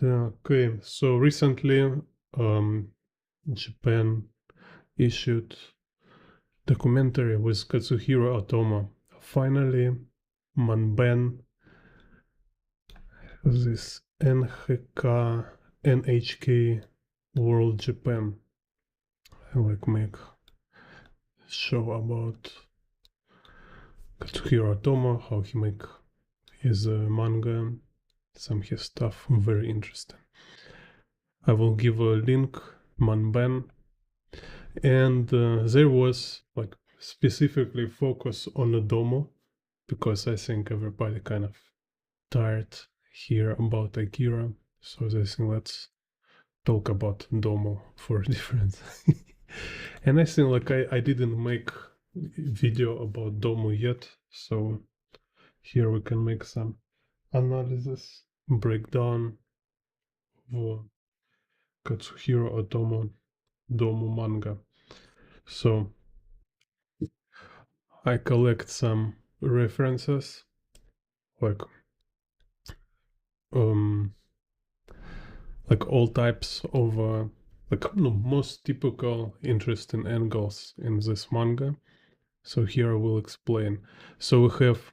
Okay, so recently Japan issued documentary with Katsuhiro Otomo. Finally, Manben, this NHK World Japan, like make show about Katsuhiro Otomo, how he make his manga, some his stuff, very interesting. I will give a link, Manben, and there was like specifically focus on the DOMU because I think everybody kind of tired here about Akira, so they think let's talk about DOMU for a difference. And I think like I didn't make video about DOMU yet, so here we can make some analysis, breakdown of Katsuhiro Otomo DOMU manga. So I collect some references, like all types of most typical interesting angles in this manga. So here I will explain. So we have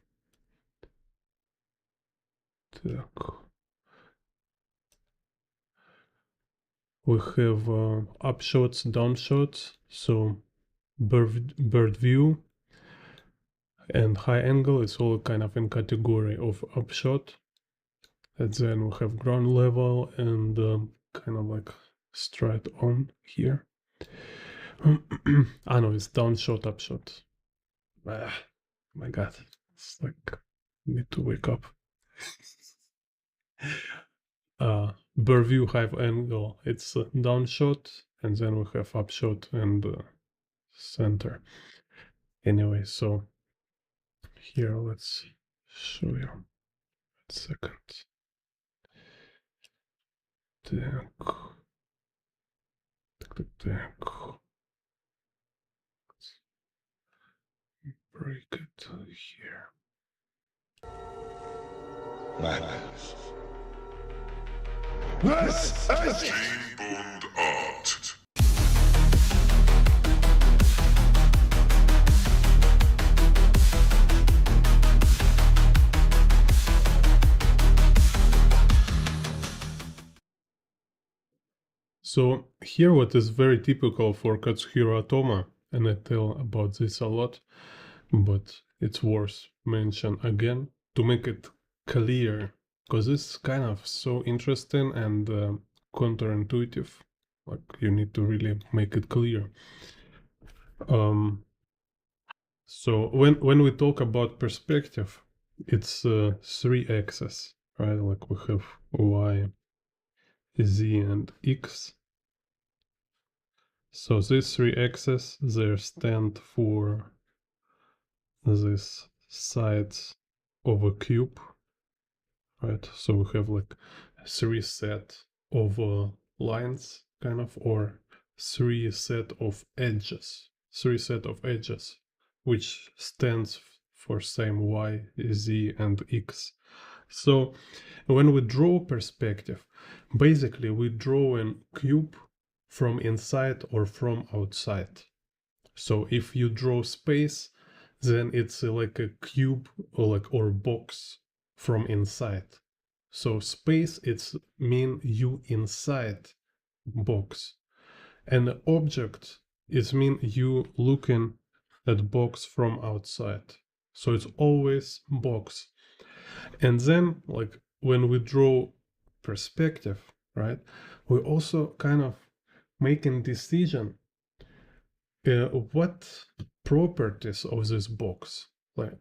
up shots, down shots, so bird view and high angle is all kind of in category of upshot. And then we have ground level and kind of like straight on here. I know it's down shot, up shot. My god, it's like need to wake up. Bird view, high angle, it's down shot, and then we have up shot and center. Anyway, so here let's show you. A second. Break it here. This is Manga Art. So here what is very typical for Katsuhiro Otomo, and I tell about this a lot, but it's worth mention again to make it clear, because it's kind of so interesting and counterintuitive. Like you need to really make it clear. So when we talk about perspective, it's 3 axes, right? Like we have Y, Z, and X. So these 3 axes, they stand for these sides of a cube, right? So we have like 3 set of lines, kind of, or 3 set of edges. 3 set of edges, which stands for same Y, Z, and X. So when we draw perspective, basically we draw a cube from inside or from outside. So if you draw space, then it's like a cube or box from inside. So space, it's mean you inside box, and object is mean you looking at box from outside. So it's always box. And then like when we draw perspective, right, we also kind of making decision what properties of this box. Like,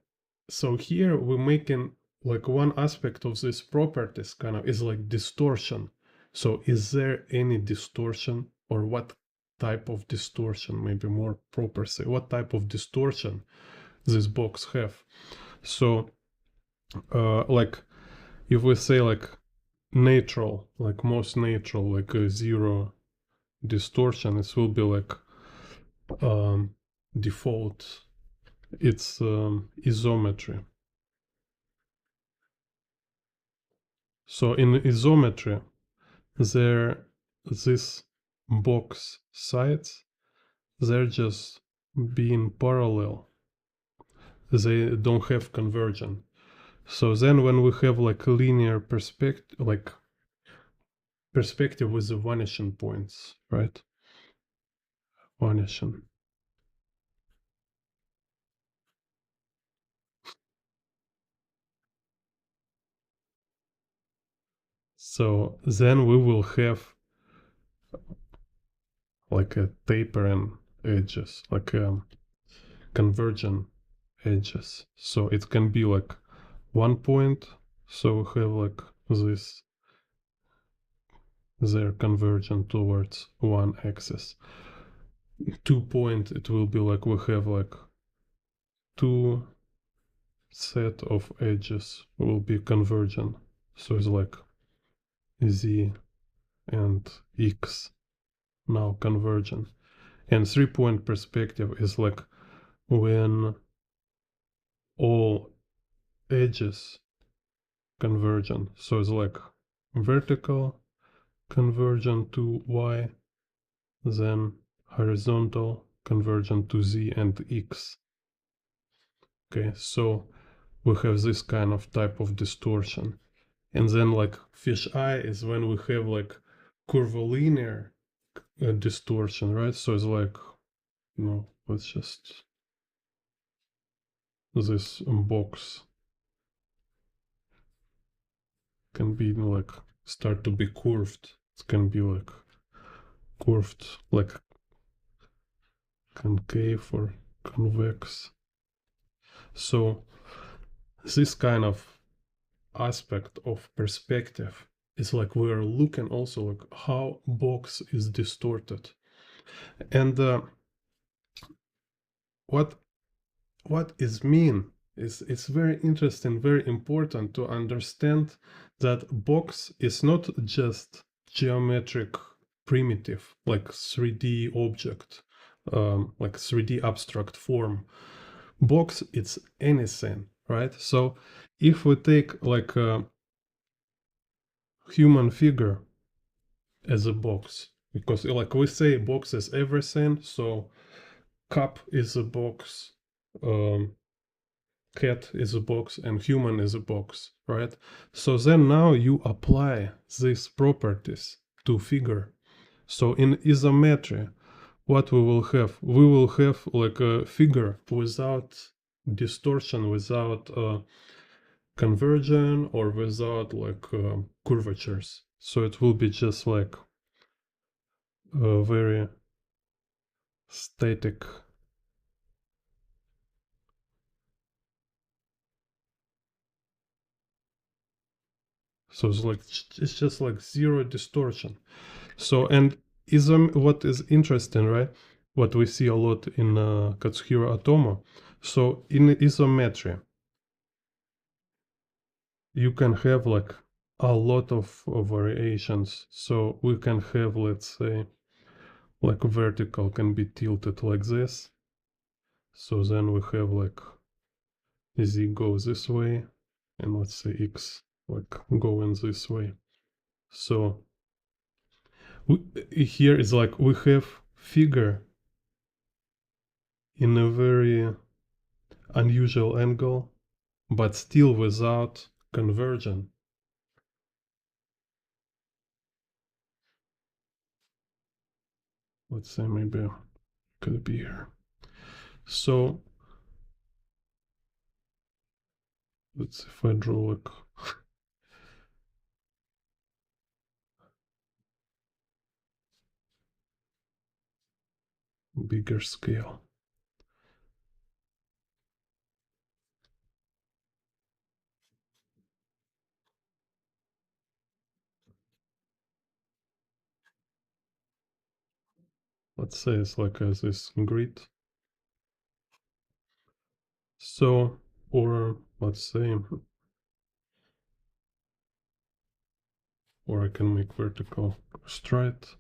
so here we're making like one aspect of this properties kind of is like distortion. So is there any distortion, or what type of distortion, maybe more proper say, what type of distortion this box have? So like if we say like natural, like most natural, like a 0 distortion, it will be like default, it's isometry. So in isometry, this box sides, they're just being parallel. They don't have convergence. So then when we have like a linear perspective, like perspective with the vanishing points, right? Vanishing. So then we will have like a tapering edges, like convergent edges. So it can be like 1 point. So we have like this, they're convergent towards one axis. 2 point, it will be like we have like two set of edges will be convergent. So it's like Z and X now convergent. And 3 point perspective is like when all edges convergent. So it's like vertical convergent to Y, then horizontal convergent to Z and X. Okay, so we have this kind of type of distortion. And then like fisheye is when we have like curvilinear distortion, right? So it's like, let's just this box can be like start to be curved. It can be like curved, like concave or convex. So this kind of aspect of perspective is like we are looking also like how box is distorted. And what is mean is it's very interesting, very important to understand that box is not just geometric primitive like 3D object, like 3D abstract form. Box it's anything, right? So if we take like a human figure as a box, because like we say box is everything, so cup is a box, cat is a box, and human is a box, right? So then now you apply these properties to figure. So in isometry, what we will have? We will have like a figure without distortion, without conversion, or without like curvatures. So it will be just like a very static. So it's like it's just like zero distortion. So and what is interesting, right? What we see a lot in Katsuhiro Otomo. So in isometry, you can have like a lot of variations. So we can have, let's say, like vertical can be tilted like this. So then we have like Z goes this way, and let's say X like going this way. So here is like we have figure in a very unusual angle, but still without conversion. Let's say maybe could be here. So let's if I draw like bigger scale. Let's say it's like this grid. So, or let's say, or I can make vertical straight.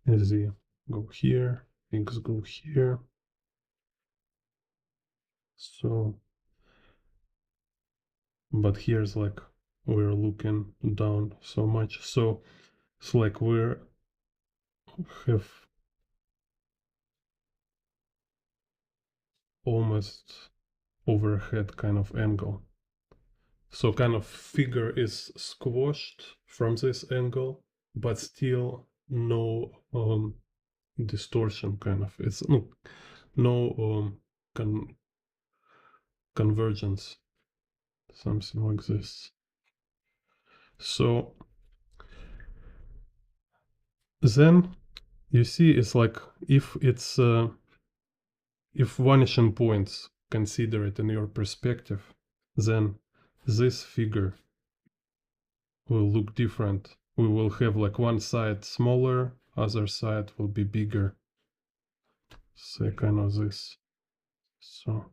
Z go here, X go here. So, but here's like we're looking down so much. So It's like we have almost overhead kind of angle. So kind of figure is squashed from this angle, but still no distortion kind of. It's no convergence, something like this. So then you see it's like if it's if vanishing points consider it in your perspective, then this figure will look different. We will have like one side smaller, other side will be bigger. Say kind of this. So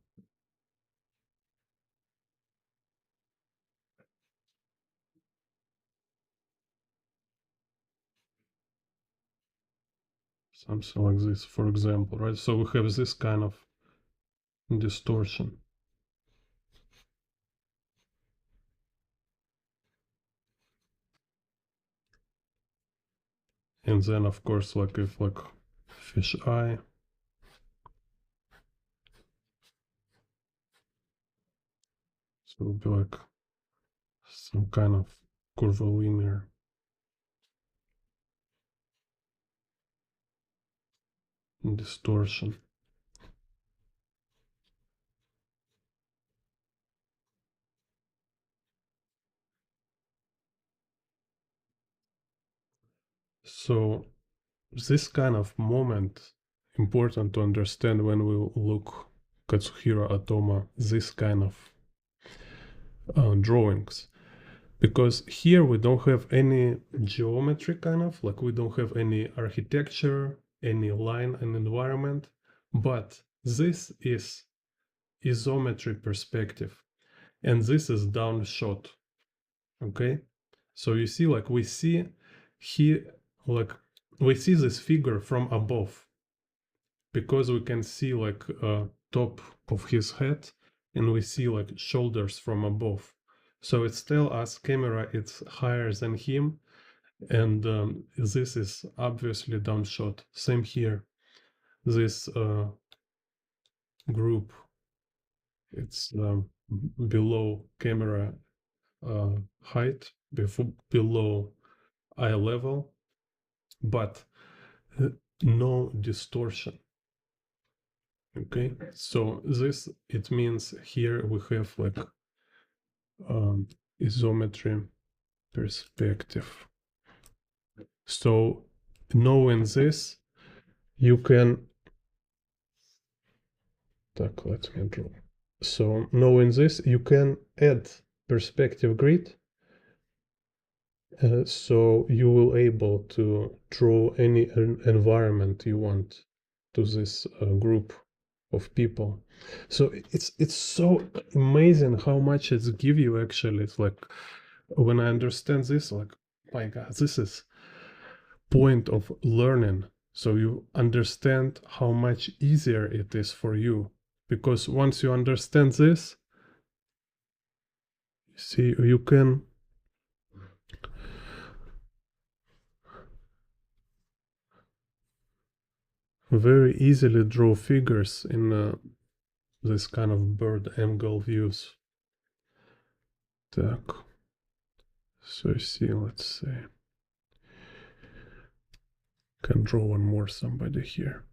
something like this, for example, right? So we have this kind of distortion. And then of course, like if like fish eye, so it will be like some kind of curvilinear distortion. So this kind of moment important to understand when we look Katsuhiro Otomo, this kind of drawings, because here we don't have any geometry kind of, like we don't have any architecture, any line and environment, but this is isometric perspective and this is downshot. Okay, so you see, like we see here, like we see this figure from above because we can see like top of his head and we see like shoulders from above. So it's tell us camera it's higher than him, and this is obviously downshot. Same here. This group, it's below camera height, below eye level, but no distortion. Okay, so this it means here we have like isometry perspective. So knowing this, you can let me draw. So knowing this, you can add perspective grid. So you will able to draw any environment you want to this group of people. So it's so amazing how much it's give you actually. It's like when I understand this, like my God, this is point of learning. So you understand how much easier it is for you, because once you understand this, see you can very easily draw figures in this kind of bird angle views. Так. So you see, let's say, can draw one more somebody here.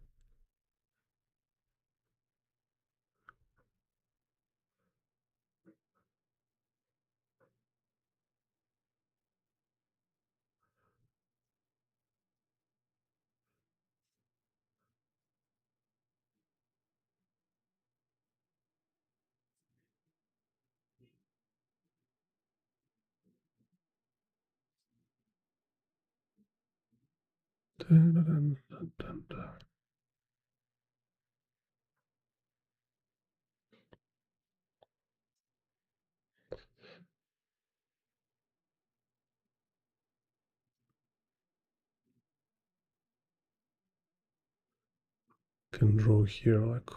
Dun, dun, dun, dun, dun. Can draw here like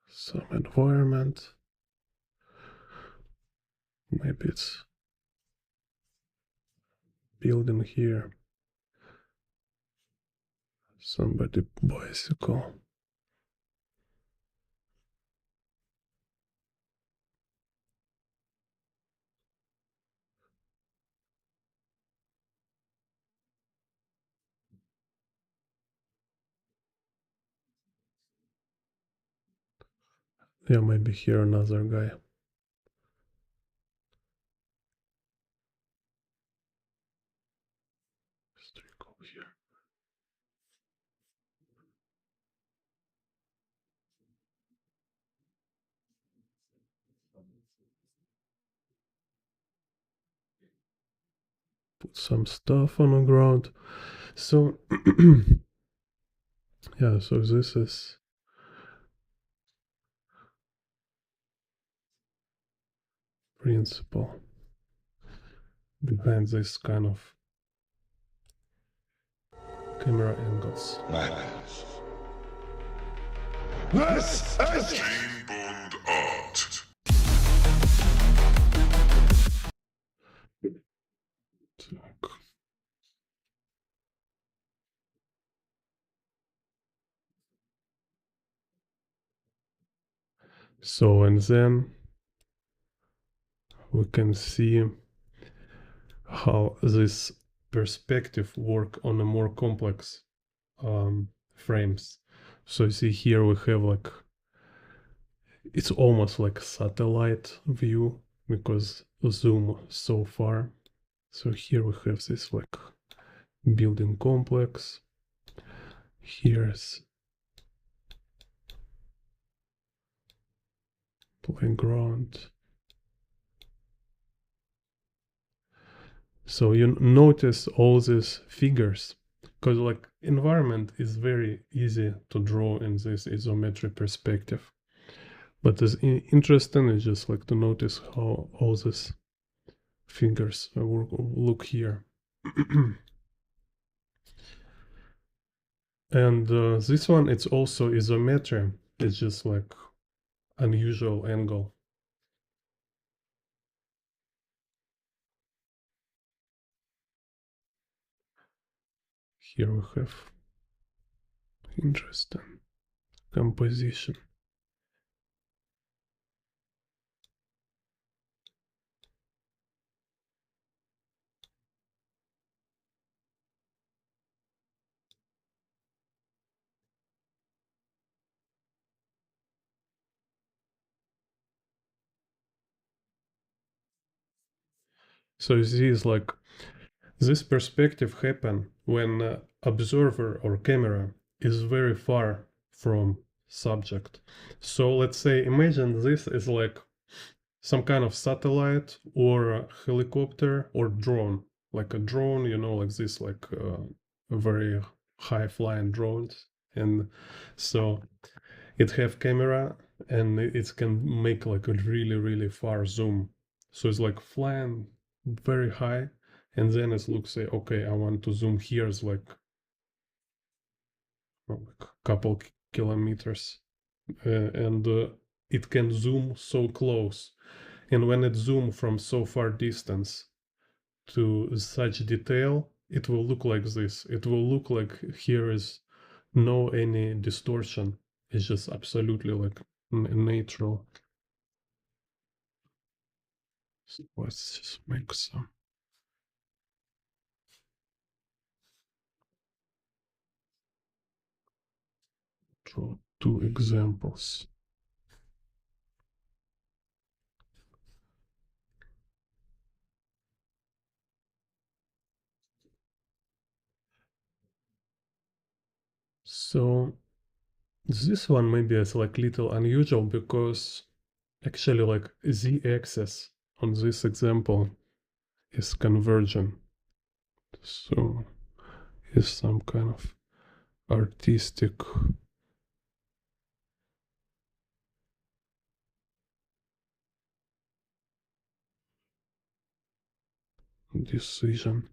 some environment. Maybe it's building here. Somebody bicycle. Yeah, maybe here another guy. Streak over here. Put some stuff on the ground. So yeah, so this is principle behind this kind of camera angles. This is Jane Bond Art. Так. So, and then we can see how this perspective work on a more complex frames. So you see here we have like, it's almost like satellite view because zoom so far. So here we have this like building complex. Here's playground. So you notice all these figures because like environment is very easy to draw in this isometric perspective. But it's interesting is just like to notice how all these figures look here. And this one, it's also isometric. It's just like unusual angle. Here we have interesting composition. So you see, it's like this perspective happen when observer or camera is very far from subject. So let's say, imagine this is like some kind of satellite or a helicopter or drone, like a drone, you know, like this, like very high flying drones. And so it have camera and it can make like a really far zoom. So it's like flying very high, and then it looks say, okay, I want to zoom here. It's like a couple kilometers, and it can zoom so close. And when it zoom from so far distance to such detail, it will look like this. It will look like here is no any distortion. It's just absolutely like natural. So let's just make some. Draw two examples. So this one maybe is like little unusual because actually like z-axis on this example is convergent. So is some kind of artistic decision.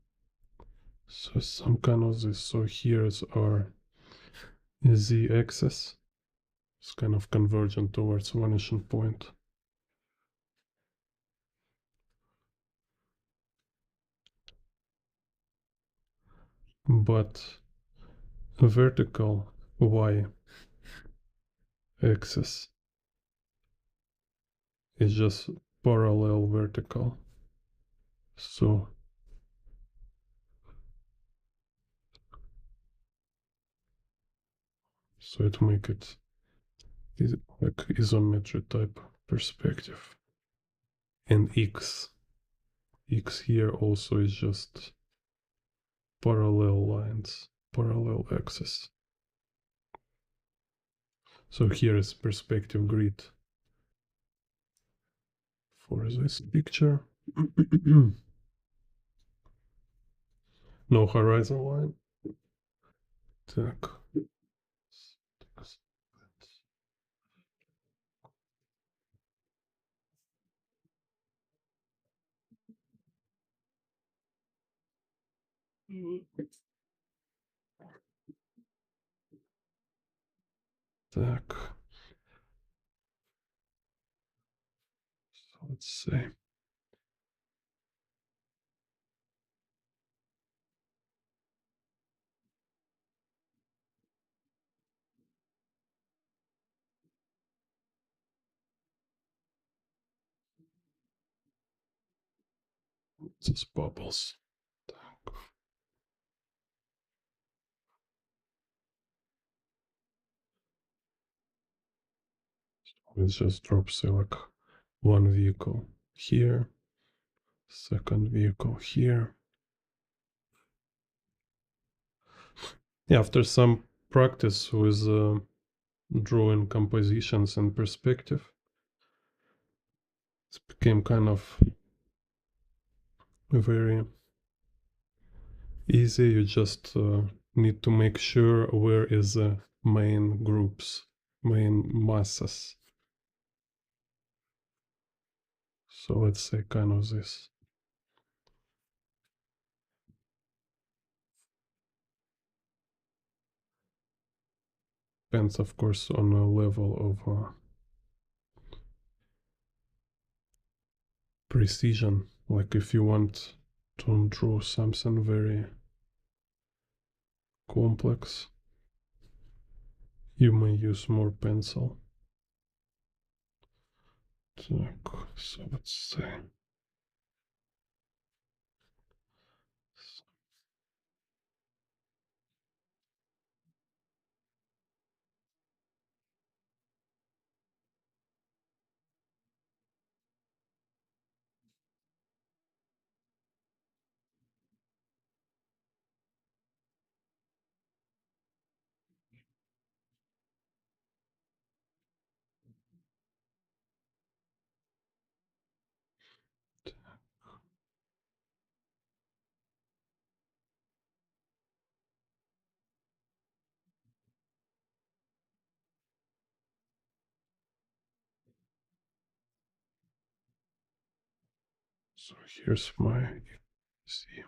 So some kind of this. So here's our z-axis. It's kind of convergent towards vanishing point. but a vertical y axis is just parallel vertical. So it make it like isometric type perspective. And x here also is just parallel lines, parallel axis. So here is perspective grid for this picture. No horizon line. Так. Так. So let's see. Just bubbles. Так. It just drops like one vehicle here, second vehicle here. Yeah, after some practice with drawing compositions and perspective, it became kind of very easy. You just need to make sure where is the main groups, main masses. So let's say kind of this. Depends, of course, on the level of precision. Like if you want to draw something very complex, you may use more pencil. So let's see. So here's my see.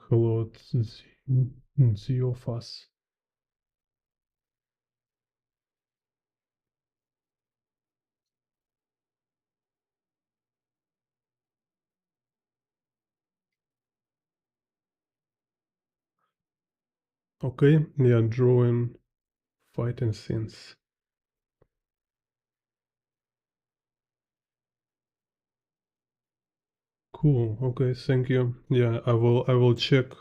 Hello, Ziofas. Okay, yeah, drawing fighting scenes. Cool. Okay, thank you. Yeah, I will check,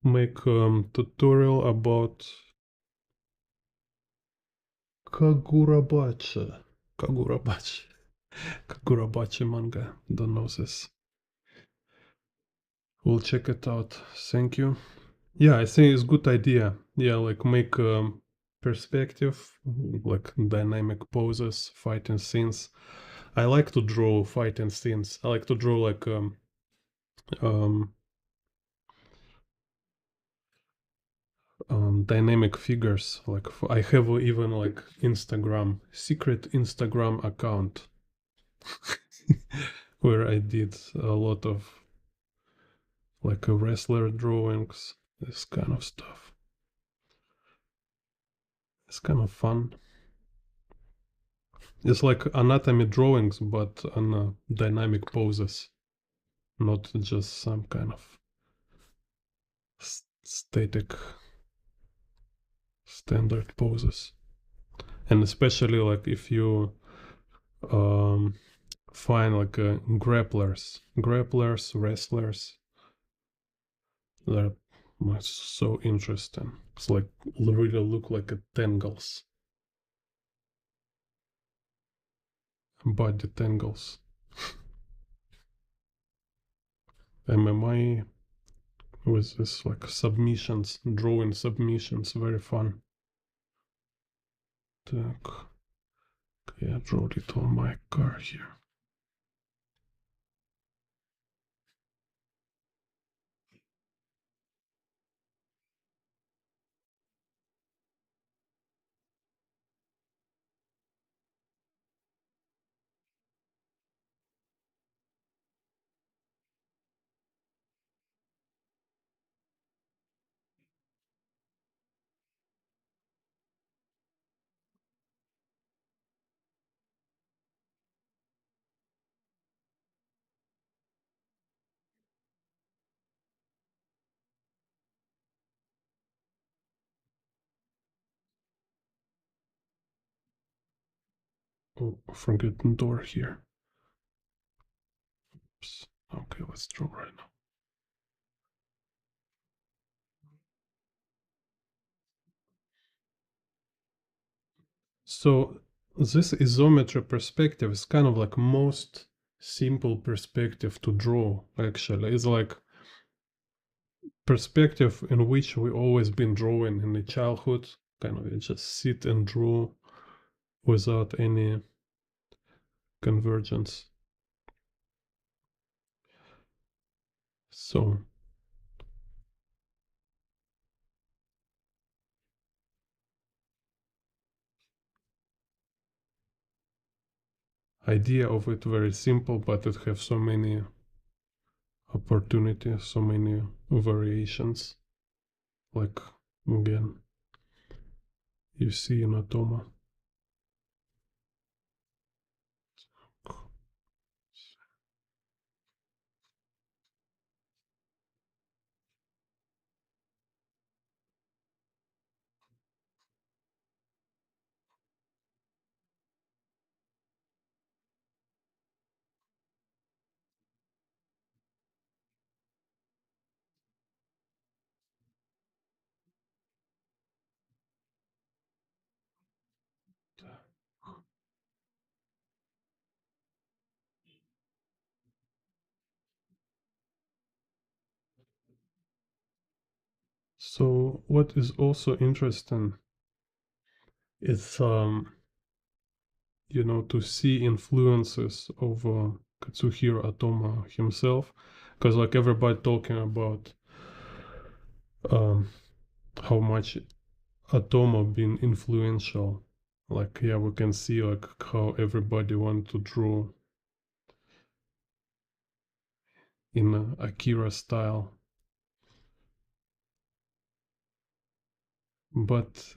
make tutorial about Kagurabachi. Kagurabachi. Kagurabachi manga. Don't know this. We'll check it out. Thank you. Yeah, I think it's good idea. Yeah, like make perspective, like dynamic poses, fighting scenes. I like to draw fighting scenes. I like to draw like um, dynamic figures. Like I have even like secret Instagram account where I did a lot of like a wrestler drawings, this kind of stuff. It's kind of fun. It's like anatomy drawings, but on dynamic poses, not just some kind of static standard poses. And especially like if you um, find like grapplers, wrestlers, they're so interesting. It's like really look like a tangles, body tangles. MMA with this like submissions, drawing submissions, very fun. Так, я draw it on my car here. Oh, forgotten door here. Oops. Okay, let's draw right now. So this isometry perspective is kind of like most simple perspective to draw, actually. It's like perspective in which we always been drawing in the childhood. Kind of you just sit and draw without any convergence. So idea of it very simple, but it have so many opportunities, so many variations. Like again, you see in Otomo. So what is also interesting is to see influences of Katsuhiro Otomo himself, because like everybody talking about um, how much Otomo been influential. Like yeah, we can see like how everybody want to draw in Akira style, but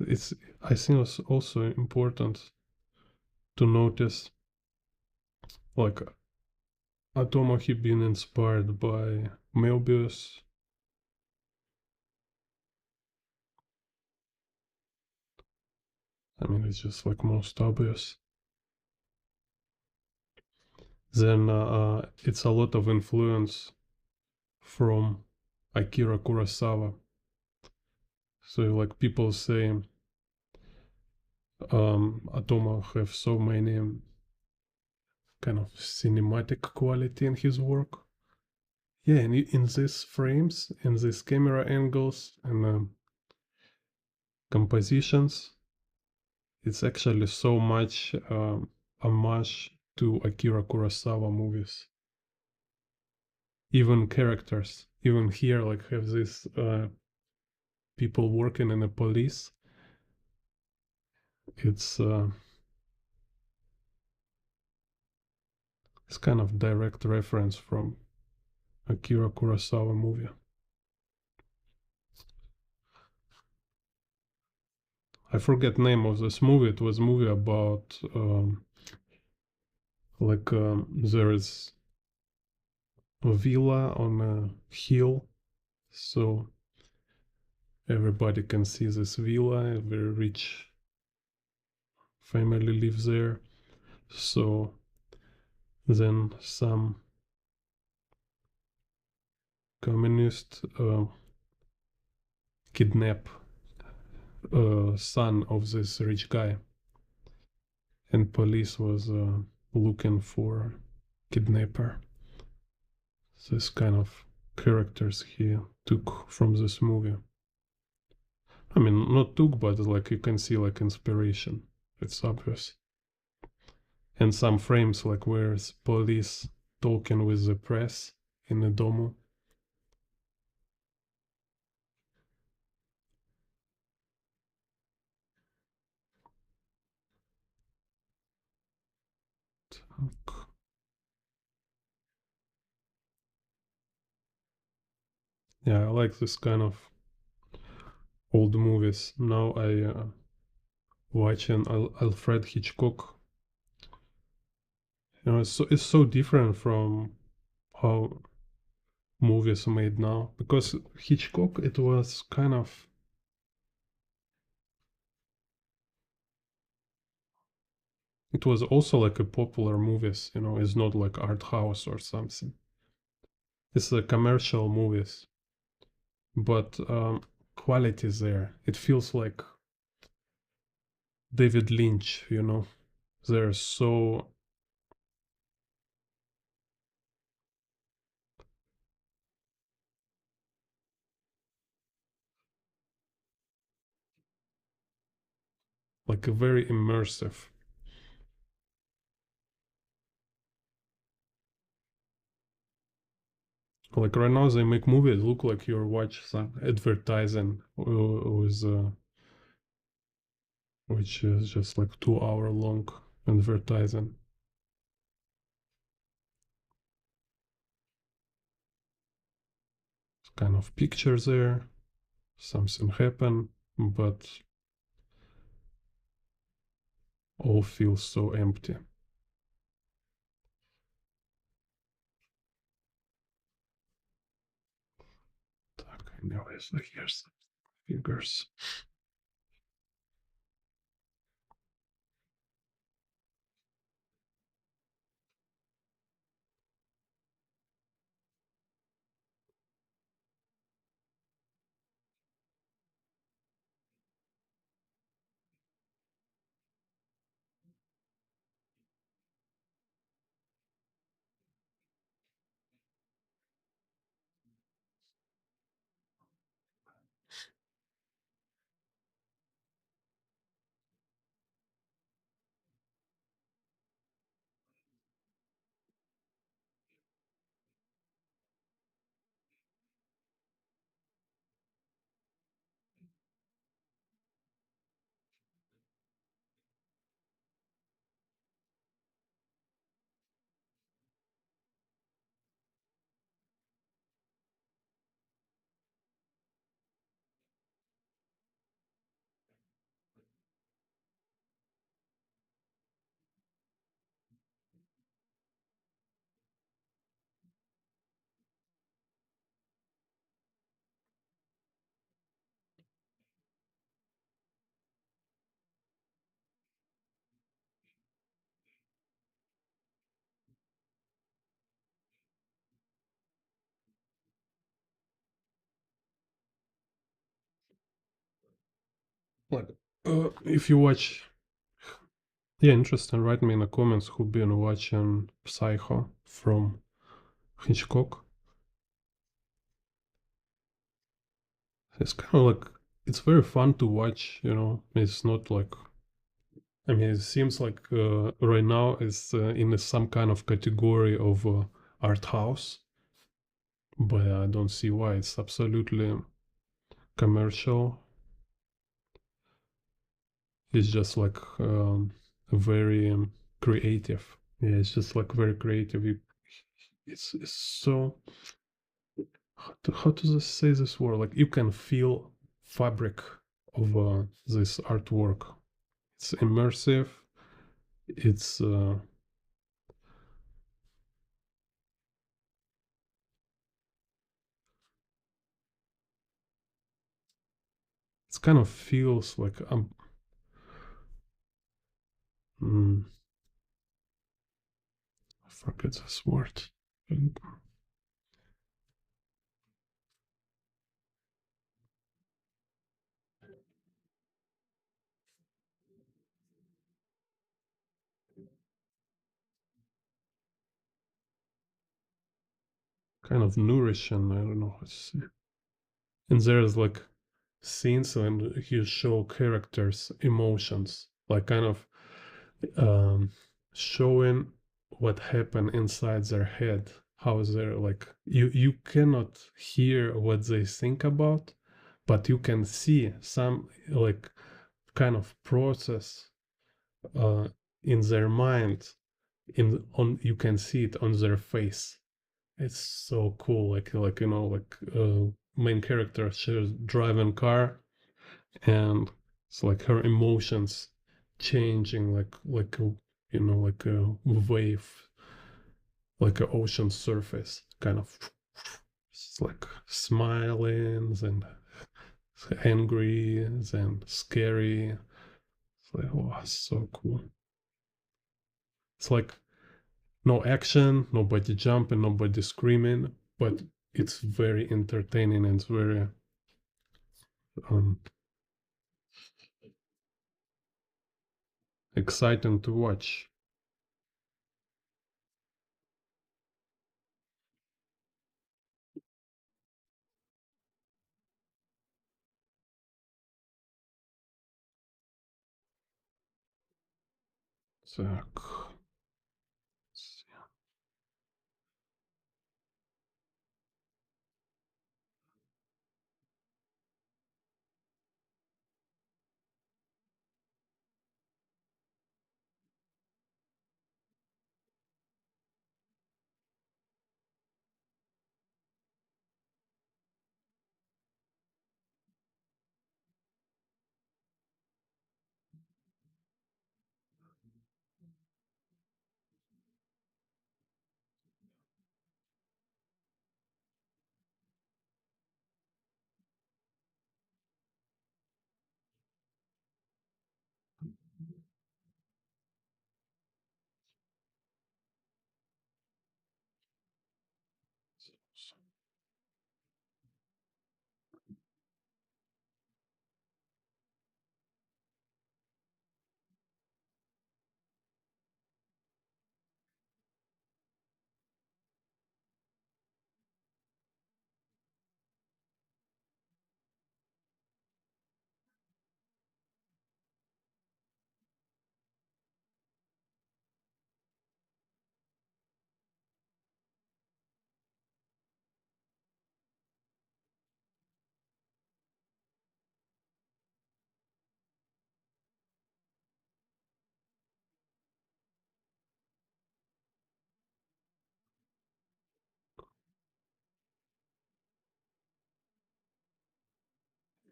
I think it's also important to notice like Otomo he been inspired by Moebius. I mean, it's just like most obvious. then it's a lot of influence from Akira Kurosawa. So like people say Otomo have so many kind of cinematic quality in his work. Yeah, and in these frames, in these camera angles and compositions, it's actually so much homage to Akira Kurosawa movies. Even characters, even here, like have these people working in the police. It's it's kind of direct reference from Akira Kurosawa movie. I forget name of this movie. It was a movie about there is a villa on a hill, so everybody can see this villa. A very rich family lives there. So then some communist kidnap son of this rich guy, and police was looking for kidnapper. This kind of characters he took from this movie. I mean, not took, but like you can see like inspiration. It's obvious. And some frames like where's police talking with the press in the DOMU. Yeah, I like this kind of old movies. Now I watching Alfred Hitchcock. You know, it's so different from how movies made now, because Hitchcock, it was kind of, it was also like a popular movies, you know, it's not like art house or something. It's a commercial movies, but quality is there. It feels like David Lynch, you know. They're so like a very immersive. Like right now, they make movies look like you're watch some advertising with which is just like 2 hour long advertising. Kind of picture there, something happen, but all feels so empty. Так, anyways, like here's figures. like if you watch, yeah, interesting. Write me in the comments who been watching Psycho from Hitchcock. It's kind of like it's very fun to watch. You know, it's not like, I mean, it seems like right now it's in some kind of category of art house, but I don't see why. It's absolutely commercial. It's just like very creative. Yeah, it's just like very creative. It's so, how to say this word? Like you can feel fabric of this artwork. It's immersive. It's it's kind of feels like mm, I forget this word. Kind of nourishing. I don't know how to say. And there's like scenes and he show characters emotions, like kind of um, showing what happened inside their head, how they're like, you cannot hear what they think about, but you can see some like kind of process uh, in their mind, in on you can see it on their face. It's so cool, like you know, like main character, she's driving car, and it's like her emotions changing, like a, you know, like a wave, like an ocean surface, kind of. It's like smiling and angry and scary. It's like, oh, so cool. It's like no action, nobody jumping, nobody screaming, but it's very entertaining and it's very um, exciting to watch. So,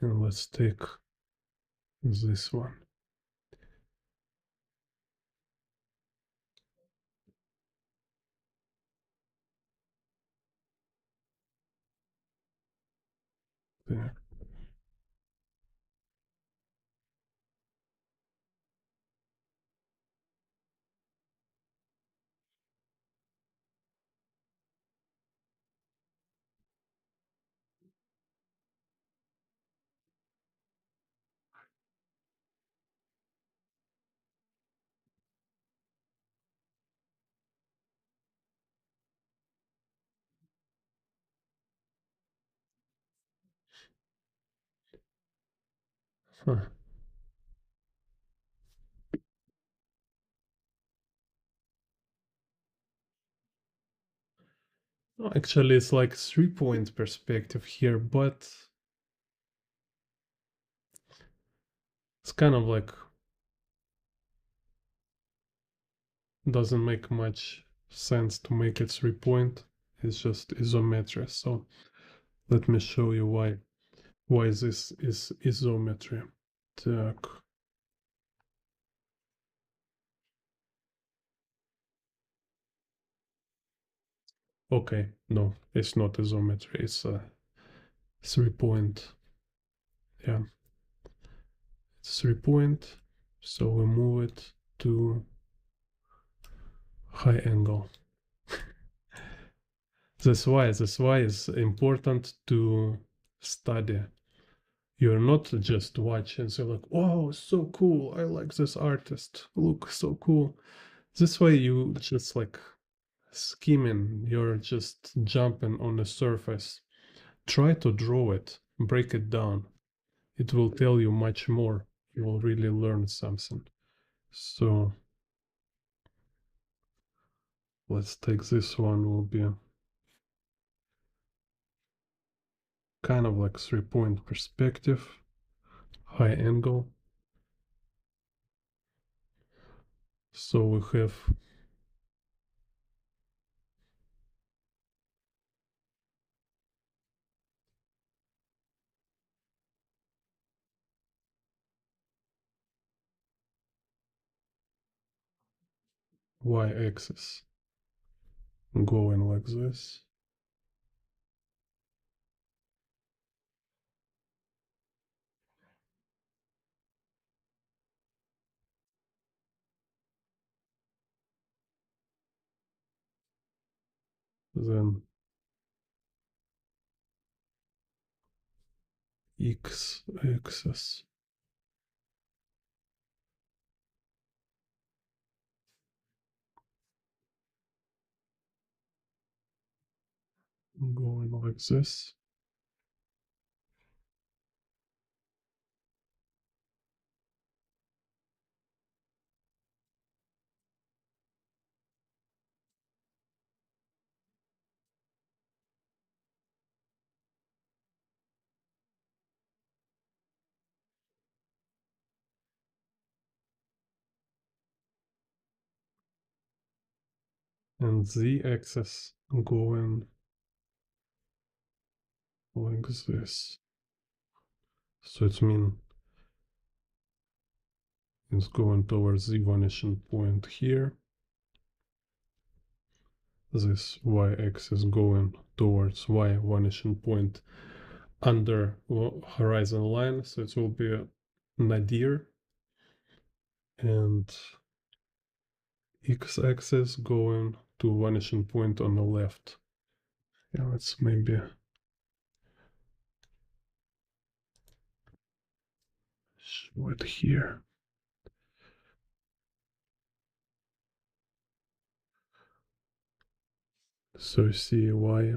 and let's take this one. There. Huh. No, actually, it's like 3-point perspective here, but it's kind of like doesn't make much sense to make it 3-point. It's just isometry. So let me show you why this is isometry. Так. Okay, no, it's not isometry. It's a 3-point. Yeah, it's 3-point. So we move it to high angle. That's why it's important to study. You're not just watch and say like, "Oh, so cool! I like this artist. Look, so cool." This way, you just like skimming. You're just jumping on the surface. Try to draw it, break it down. It will tell you much more. You will really learn something. So let's take this one. Will be kind of like 3-point perspective, high angle. So we have y-axis going like this. Then x-axis going like this. And z-axis going like this. So it means it's going towards the vanishing point here. This y-axis going towards y vanishing point under horizon line. So it will be a nadir. And x-axis going to vanishing point on the left. Yeah, let's maybe show it here. So see why.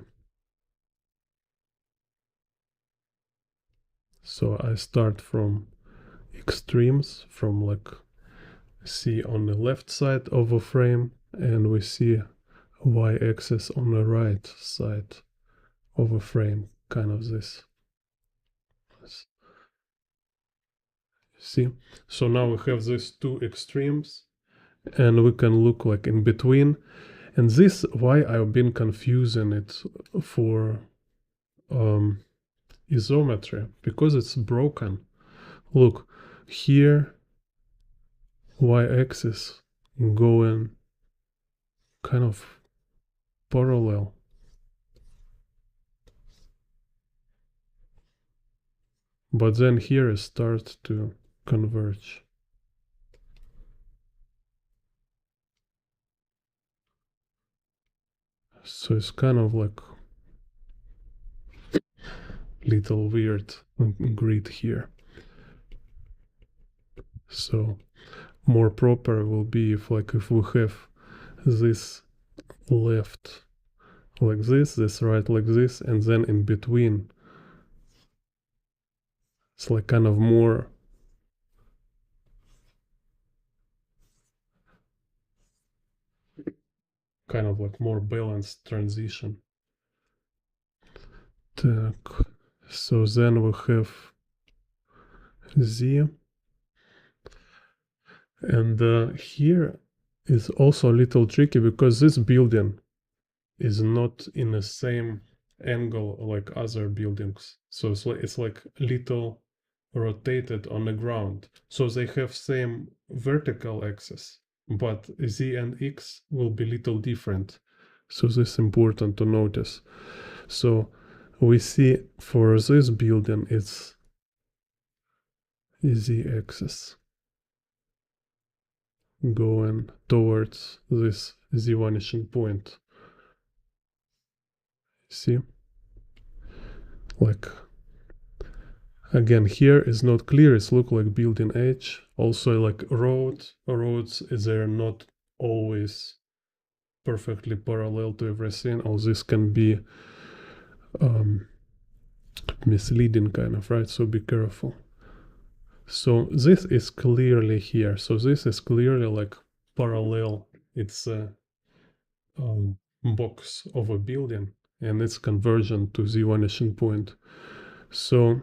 So I start from extremes, from like see on the left side of a frame, and we see y-axis on the right side of a frame, kind of this. See? So now we have these two extremes, and we can look like in between. And this why I've been confusing it for isometry, because it's broken. Look, here y-axis going kind of parallel. But then here it starts to converge. So it's kind of like little weird grid here. So more proper will be if we have this left like this right like this, and then in between it's like kind of more kind of like more balanced transition. Так. So then we have Z. And here is also a little tricky because this building is not in the same angle like other buildings. So it's like little rotated on the ground. So they have same vertical axis, but Z and X will be little different. So this is important to notice. So we see for this building it's Z axis going towards this Z vanishing point. See? Like, again, here is not clear. It's look like building edge. Also, like roads, they're not always perfectly parallel to everything. All this can be misleading, kind of, right? So be careful. So this is clearly here. So this is clearly like parallel. It's a box of a building, and it's convergent to the vanishing point. So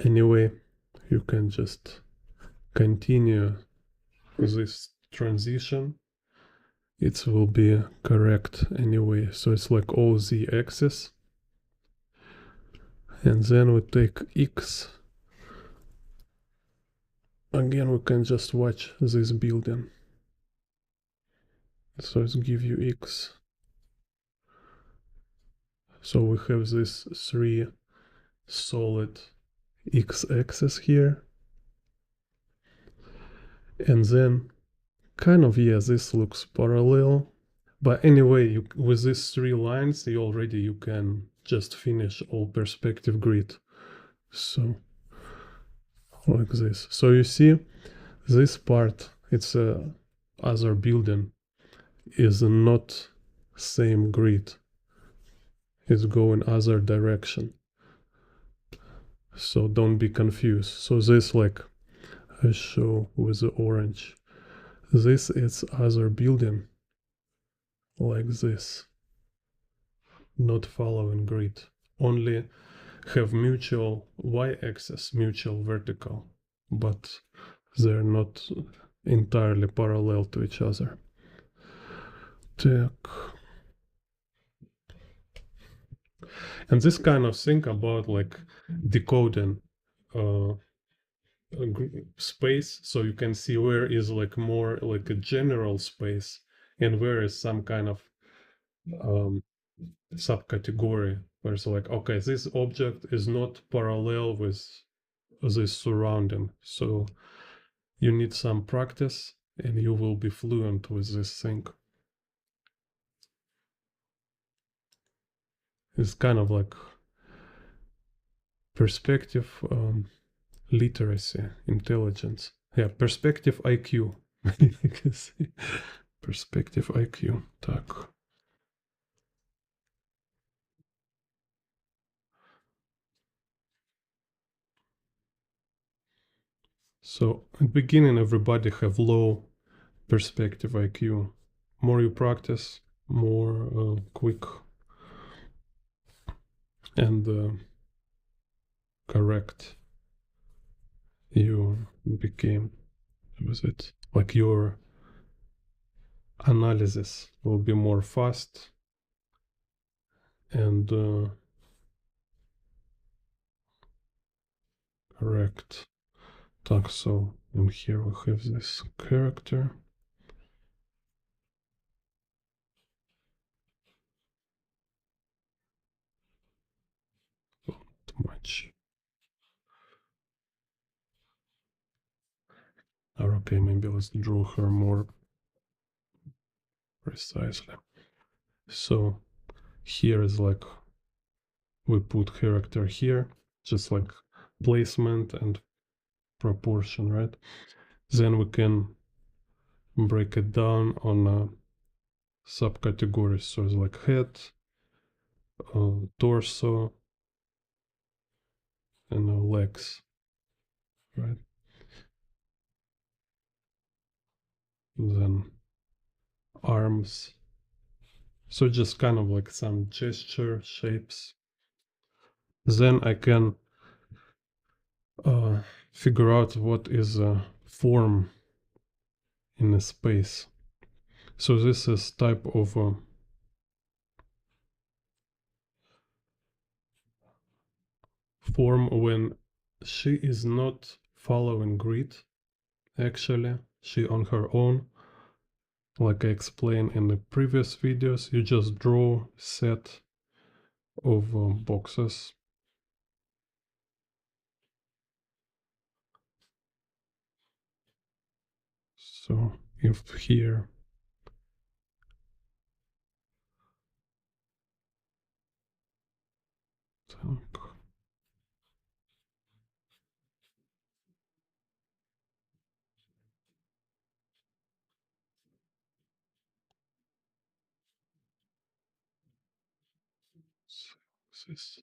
anyway, you can just continue this transition. It will be correct anyway. So it's like all Z axis. And then we take X. Again, we can just watch this building. So let's give you X. So we have this 3 solid X axis here. And then kind of, yeah, this looks parallel. But anyway, with these 3 lines, you can just finish all perspective grid. So like this. So you see, this part, it's a other building, is not same grid. It's going other direction. So don't be confused. So this, like I show with the orange, this is other building, like this, not following grid, only have mutual y-axis, mutual vertical, but they're not entirely parallel to each other. Так. And this kind of thing about like decoding space, so you can see where is like more like a general space and where is some kind of subcategory where it's like, okay, this object is not parallel with this surrounding. So you need some practice and you will be fluent with this thing. It's kind of like perspective literacy, intelligence. Yeah, perspective IQ. Perspective IQ. Так. So at the beginning, everybody have low perspective IQ. More you practice, more quick and correct you became with it. Like your analysis will be more fast and correct. Так, so in here we have this character. Too much. Or okay, maybe let's draw her more precisely. So here is like we put character here, just like placement and proportion, right? Then we can break it down on subcategories. So it's like head, torso, and legs, right? Then arms, So just kind of like some gesture shapes. Then I can figure out what is a form in a space. So this is type of form when she is not following grid. Actually, she on her own, like I explained in the previous videos, you just draw set of boxes. So if here this.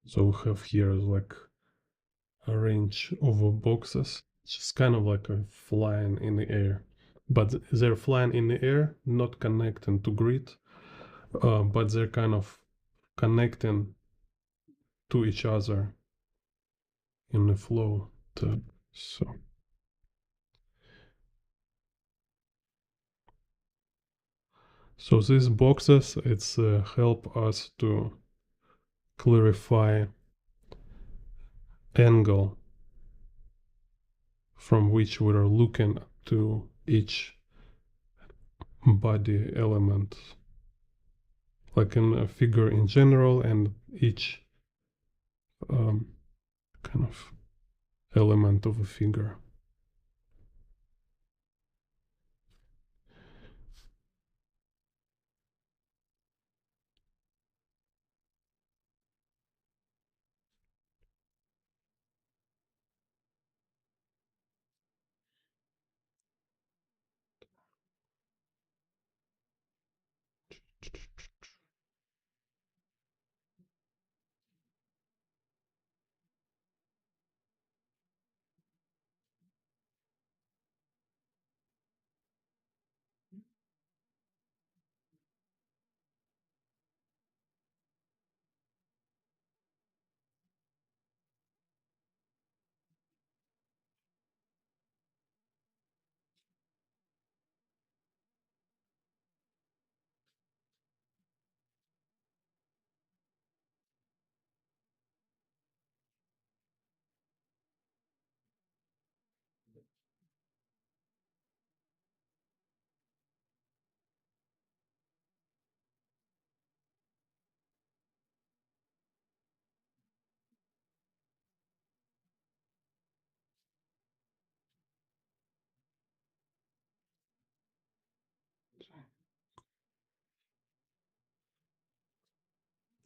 So we have here like a range of boxes, just kind of like a flying in the air. But they're flying in the air, not connecting to grid, but they're kind of connecting to each other in the flow. So these boxes, it's help us to clarify angle from which we are looking to each body element, like in a figure in general, and each kind of element of a figure.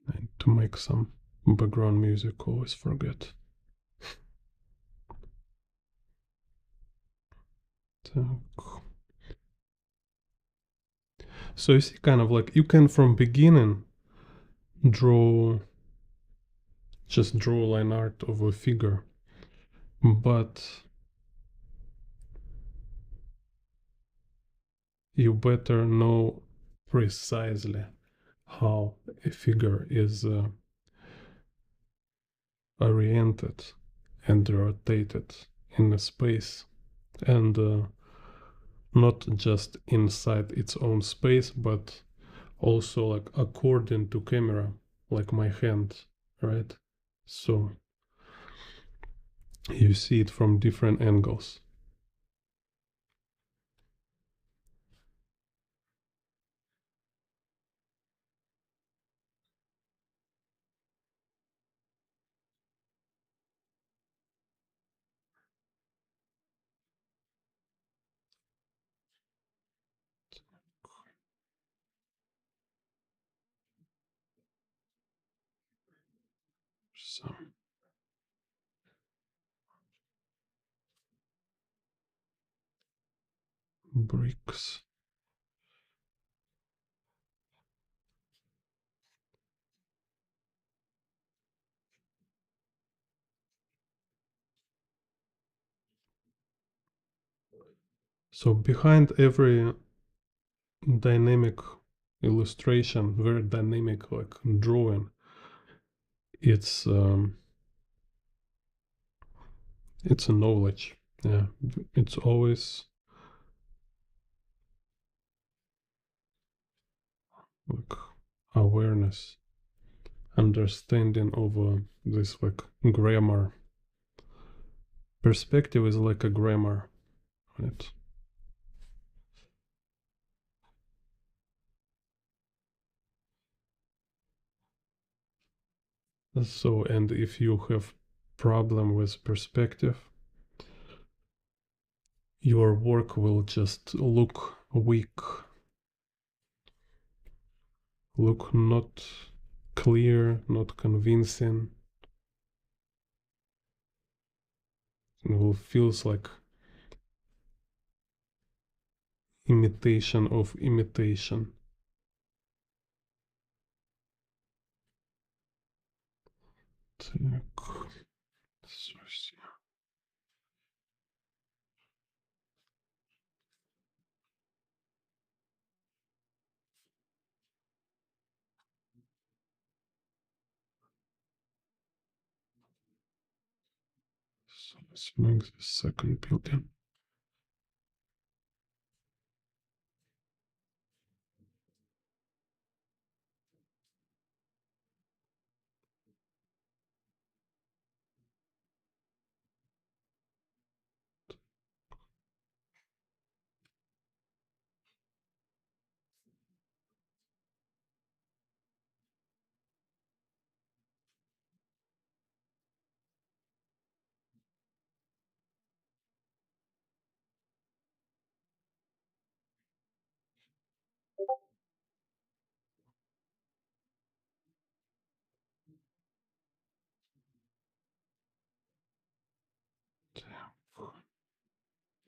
And to make some background music, always forget. So you see, kind of like you can from beginning just draw line art of a figure, but you better know precisely how a figure is oriented and rotated in a space, and not just inside its own space, but also like according to camera, like my hand, right? So you see it from different angles. Some bricks. So behind every dynamic illustration, very dynamic like drawing, it's a knowledge. Yeah, it's always like awareness, understanding of this like grammar. Perspective is like a grammar, right? So, and if you have problem with perspective, your work will just look weak, look not clear, not convincing. It will feels like imitation of imitation. Так, so let's make the second building.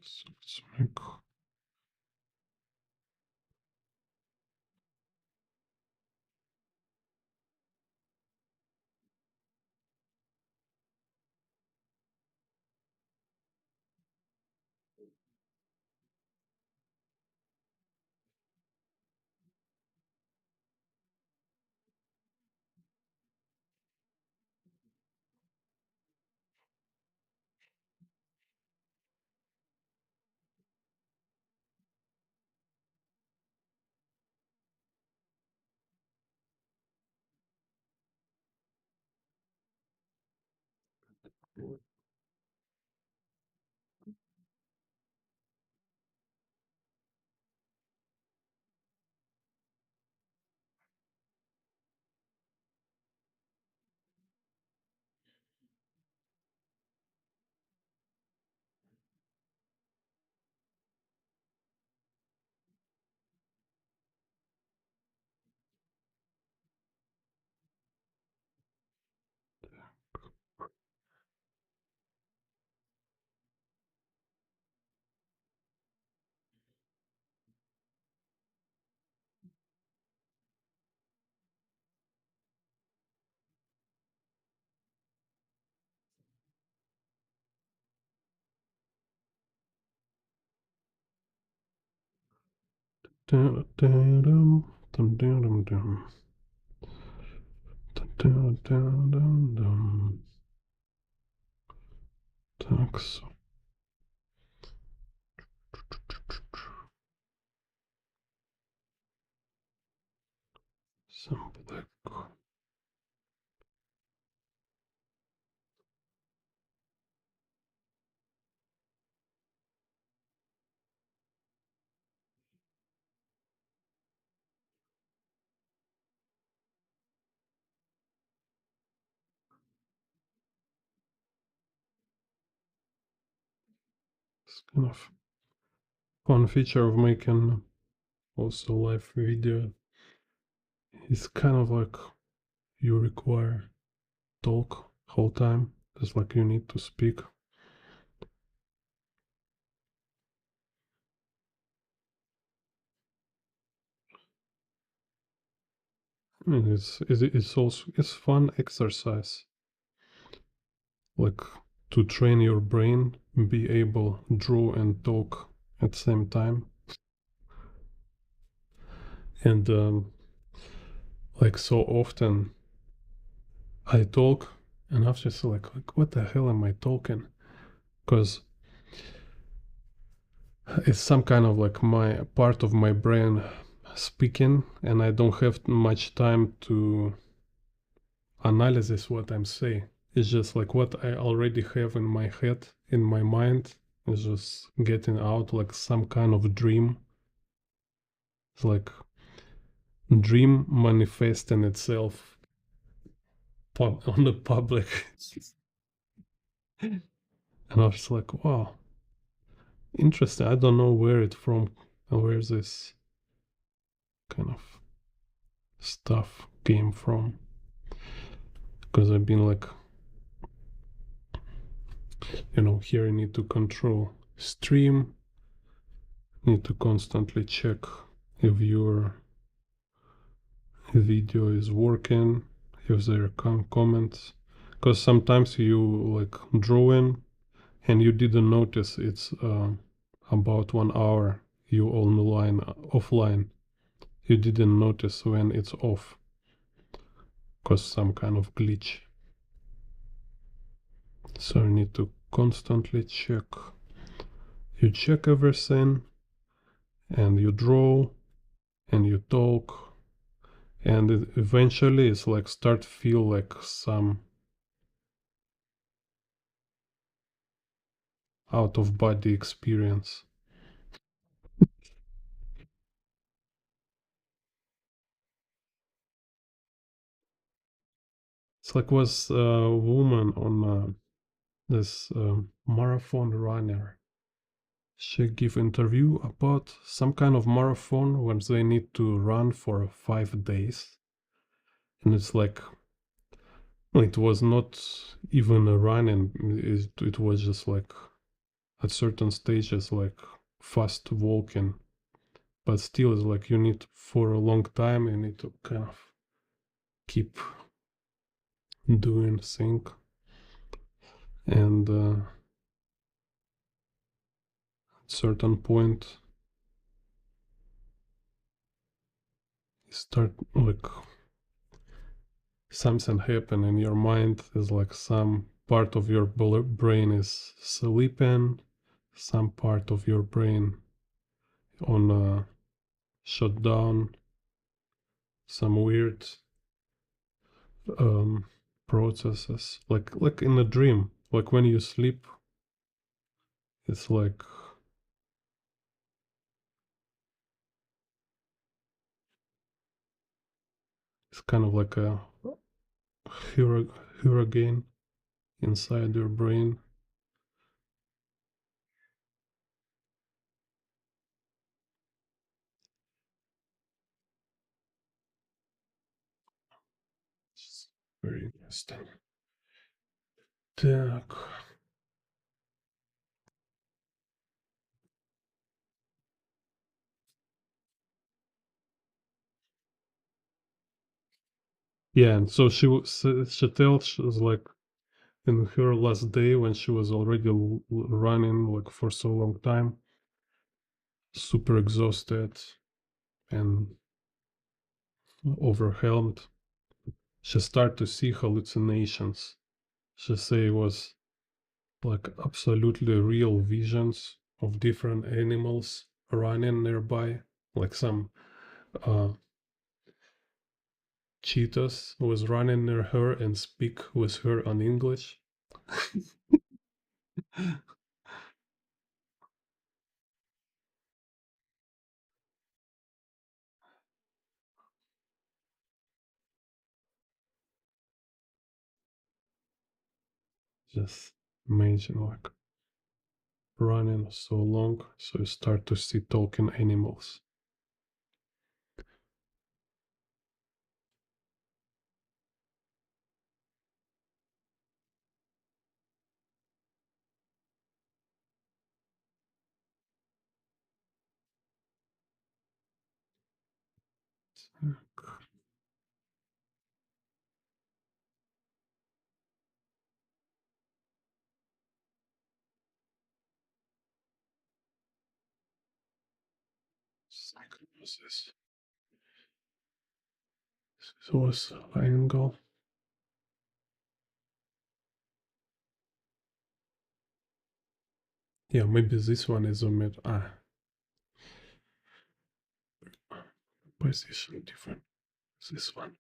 So let's make dum dum dum dum dum dum dum dum dum dum. Так, so. It's kind of fun feature of making also live video. It's kind of like you require talk whole time. It's like you need to speak. I mean, it's also it's fun exercise, like to train your brain, be able draw and talk at the same time, and like so often I talk, and after it's like what the hell am I talking? Because it's some kind of like my part of my brain speaking, and I don't have much time to analyze what I'm saying. It's just like what I already have in my head, in my mind, is just getting out like some kind of dream. It's like dream manifesting itself on the public. And I was like, wow, interesting. I don't know where it from, where this kind of stuff came from. Because I've been like, here you need to control stream, need to constantly check if your video is working, if there are comments. Because sometimes you like drawing and you didn't notice it's about 1 hour you online offline. You didn't notice when it's off because some kind of glitch. So you need to constantly check. You check everything and you draw and you talk, and eventually it's like start feel like some out of body experience. It's like was a woman on this marathon runner. She give interview about some kind of marathon when they need to run for 5 days, and it's like it was not even a running. It was just like at certain stages like fast walking, but still it's like you need for a long time. You need to kind of keep doing thing, and at certain point you start like something happen in your mind. Is like some part of your brain is sleeping, some part of your brain on shutdown, some weird um, processes, like in a dream. Like when you sleep, it's like it's kind of like a hurricane inside your brain. It's very interesting. Так. Yeah, and so she tells she was like in her last day when she was already running like for so long time, super exhausted and overwhelmed. She started to see hallucinations. She say it was like absolutely real visions of different animals running nearby, like some uh, Cheetos was running near her and speak with her on English. Just imagine like running so long, so you start to see talking animals. What's this? This was angle. Yeah, maybe this one is omitted. Position different. This one.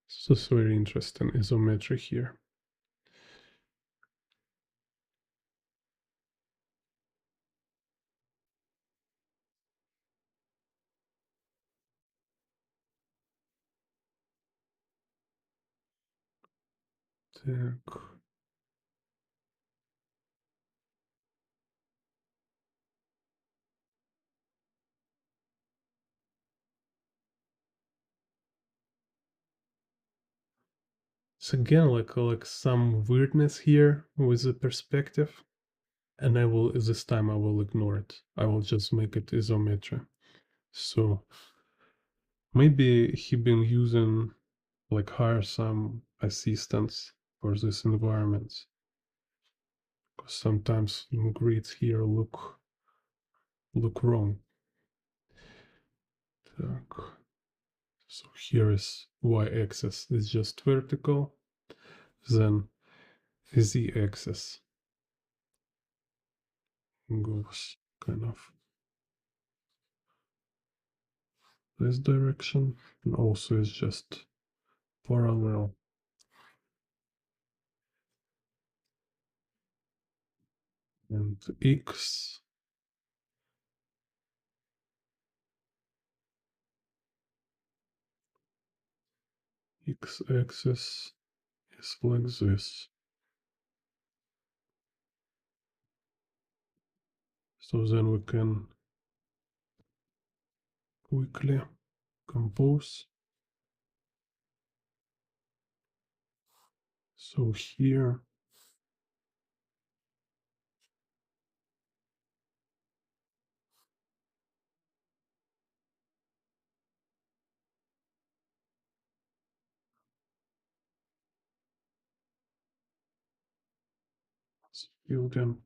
So it's very interesting isometric here. Так. So again, like some weirdness here with the perspective, and I will this time I will ignore it. I will just make it isometric. So maybe he been using like hire some assistants for this environment. Because sometimes grids here look wrong. Так. So here is y-axis is just vertical, then z-axis goes kind of this direction, and also is just parallel. And x x-axis is like this. So then we can quickly compose. So here it's building.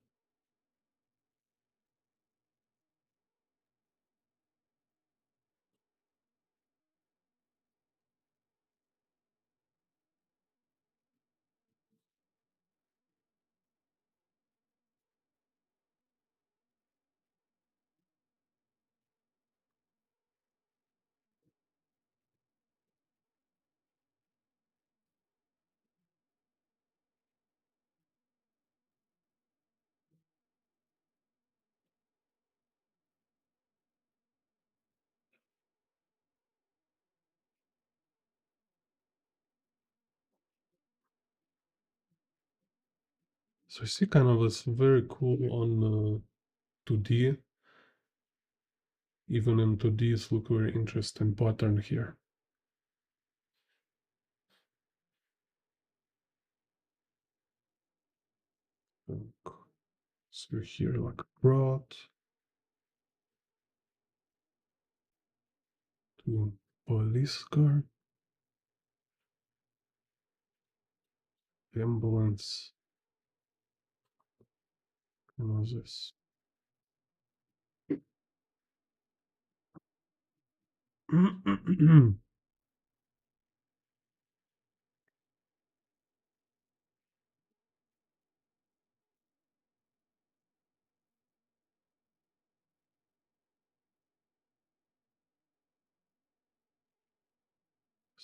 So you see kind of it's very cool on 2D. Even in 2Ds look very interesting pattern here. So here like broad to police car, ambulance, and all this.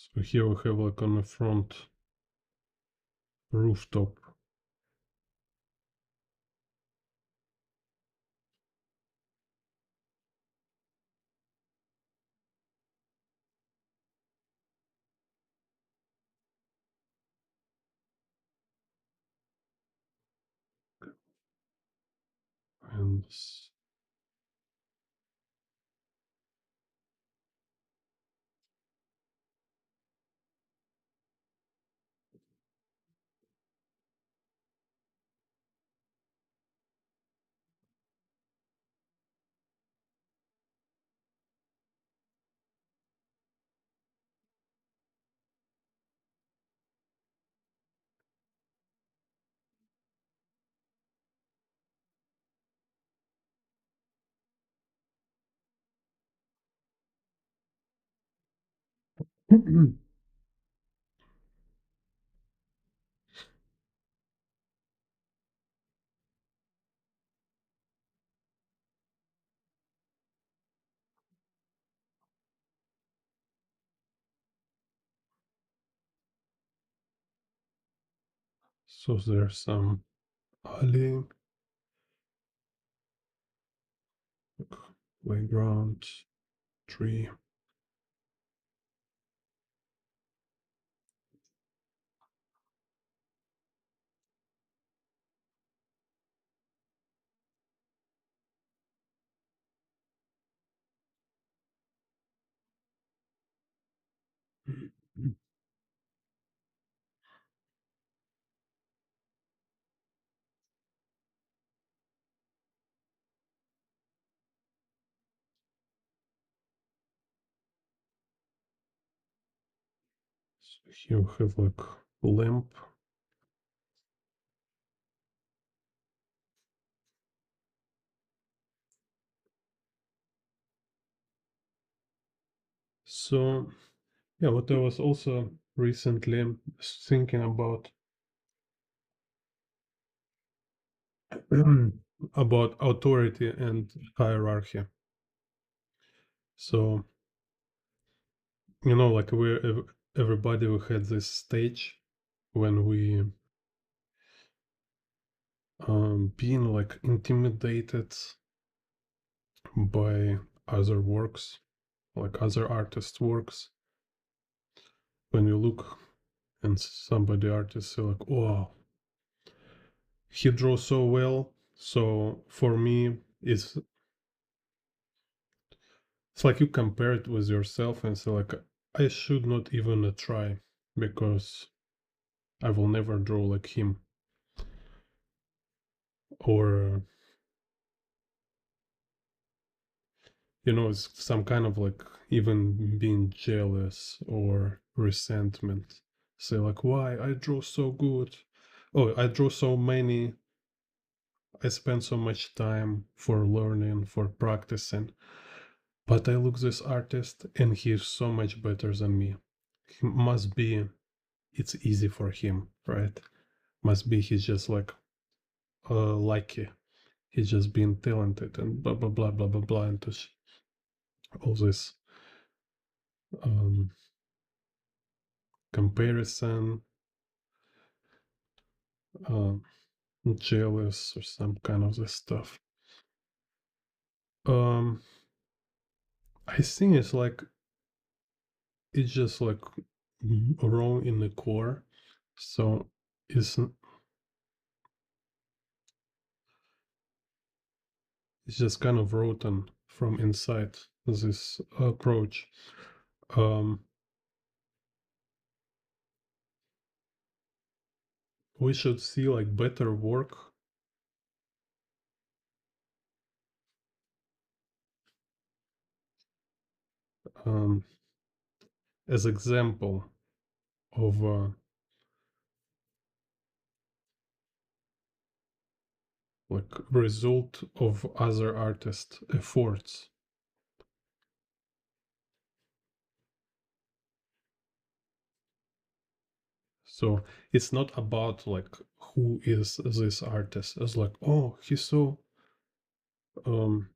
So here we have like on the front rooftop. And so there's some alley, playground, tree. So here we have like lamp. So yeah, what I was also recently thinking about about authority and hierarchy. So like everybody we had this stage when we being like intimidated by other works, like other artists' works. When you look and somebody artist say like, "Oh, he draws so well." So for me, it's like you compare it with yourself and say like, I should not even try because I will never draw like him. Or it's some kind of like even being jealous or resentment. Say like, why I draw so good? Oh, I draw so many. I spend so much time for learning, for practicing. But I look this artist and he's so much better than me. He must be it's easy for him, right? Must be he's just like lucky. He's just being talented and blah blah blah blah blah blah and all this um, comparison, uh, jealous or some kind of this stuff. Um, I think it's just like wrong in the core. So it's just kind of rotten from inside this approach. Um, we should see like better work. Um, as example of like result of other artists' efforts. So it's not about like who is this artist. It's like, oh, um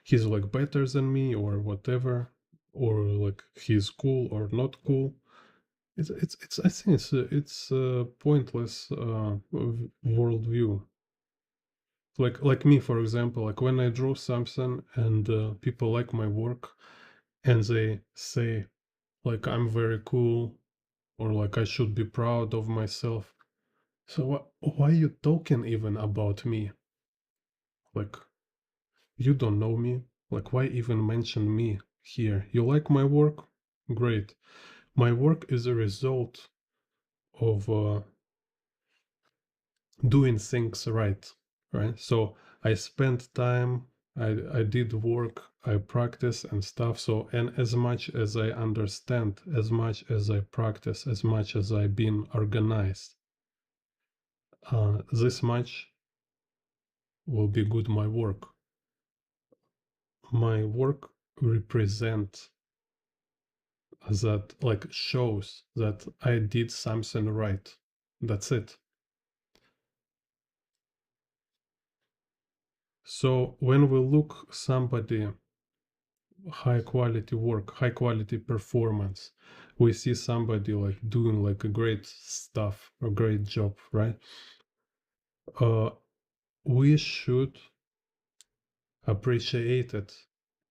he's like better than me or whatever. or like he's cool or not cool. It's I think it's a pointless worldview. Like me, for example, like when I draw something and people like my work and they say like I'm very cool or like I should be proud of myself. So why are you talking even about me? Like you don't know me. Like why even mention me here? You like my work? Great. My work is a result of doing things right, right? So I spent time, I did work, I practice and stuff. So, and as much as I understand, as much as I practice, as much as I've been organized, this much will be good my work. My work represent that, like shows that I did something right. That's it. So when we look somebody high quality work, high quality performance, we see somebody like doing like a great stuff, a great job, right? We should appreciate it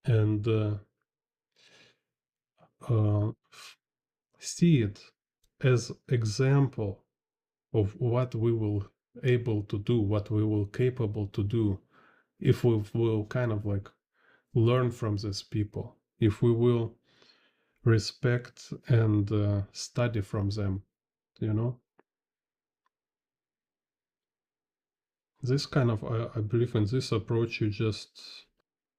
and uh, see it as example of what we will able to do, what we will capable to do if we will kind of like learn from these people, if we will respect and study from them, you know. This kind of I believe in this approach, you just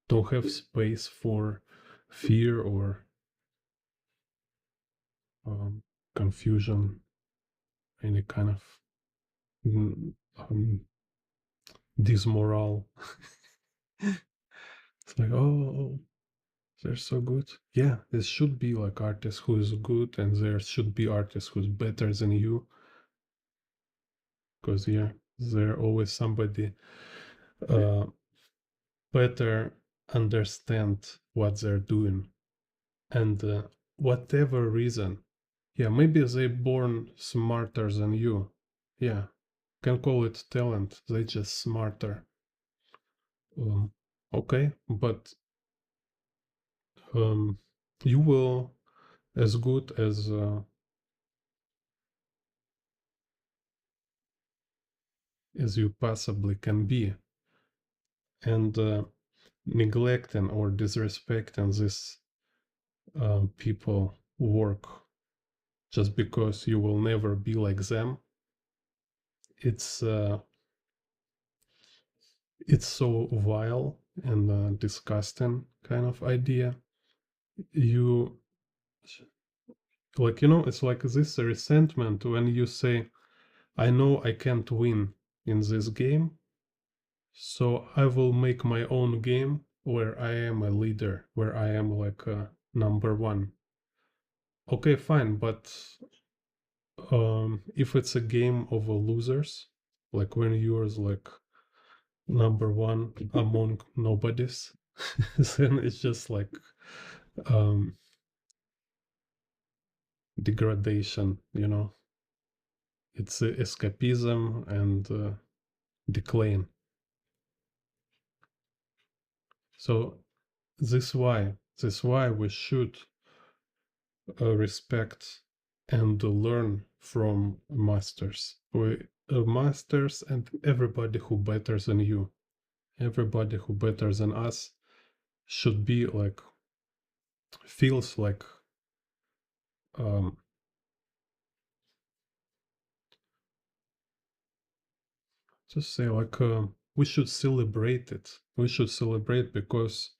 don't have space for fear or confusion, any kind of mm, um, dismoral. It's like, oh, they're so good. Yeah, this should be like artist who is good, and there should be artist who's better than you. Because yeah, there always somebody uh, better understand what they're doing, and whatever reason, yeah, maybe they born smarter than you. Yeah, can call it talent. They just smarter. Um, okay, but um, you will as good as you possibly can be, and neglecting or disrespecting this people work just because you will never be like them. It's it's so vile and disgusting kind of idea. You like, you know, it's like this resentment when you say, I know I can't win in this game, so I will make my own game where I am a leader, where I am like a number one. Okay, fine, but if it's a game of losers, like when you're like number one among nobodies, then it's just like um, degradation, you know. It's escapism and decline. So this why we should respect and learn from masters. We masters and everybody who better than you, everybody who better than us should be like feels like um, just say like we should celebrate it. We should celebrate because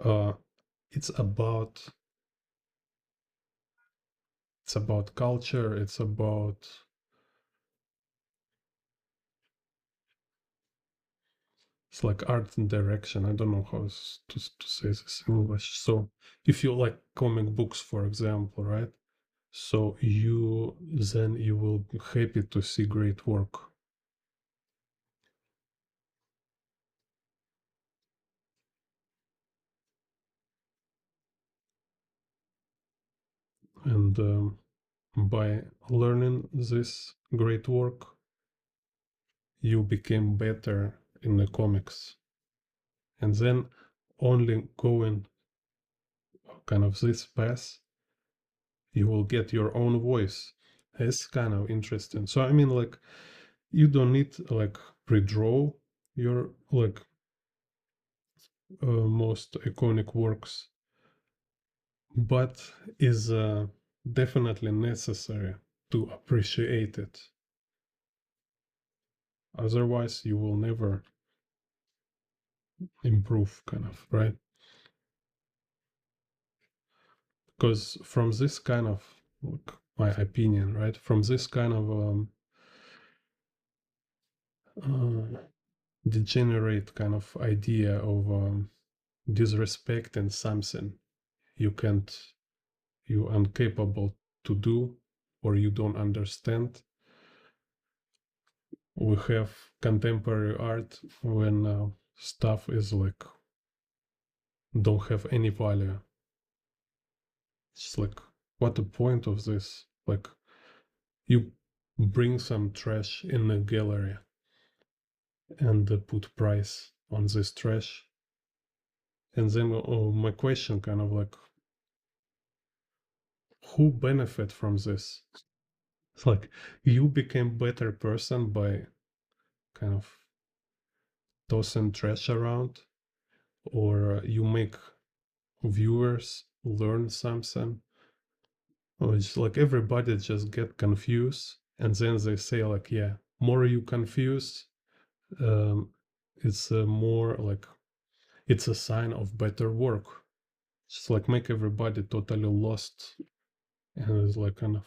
uh, it's about it's about culture. It's about it's like art and direction. I don't know how to say this in English. So if you like comic books, for example, right? So you will be happy to see great work. And by learning this great work, you became better in the comics. And then only going kind of this path, you will get your own voice. It's kind of interesting. So I mean, like, you don't need like pre-draw your like most iconic works, but is definitely necessary to appreciate it. Otherwise, you will never improve, kind of, right? Because from this kind of, like, my opinion, right? From this kind of degenerate kind of idea of disrespecting something you can't, you incapable to do, or you don't understand. We have contemporary art when stuff is like don't have any value. It's like, what the point of this? Like, you bring some trash in a gallery and put price on this trash, and then my question kind of like, who benefit from this? It's like, you became better person by kind of tossing trash around, or you make viewers learn something. Oh, it's like everybody just get confused, and then they say like, yeah, more you confuse, um, it's more like it's a sign of better work. Just like make everybody totally lost and is like kind of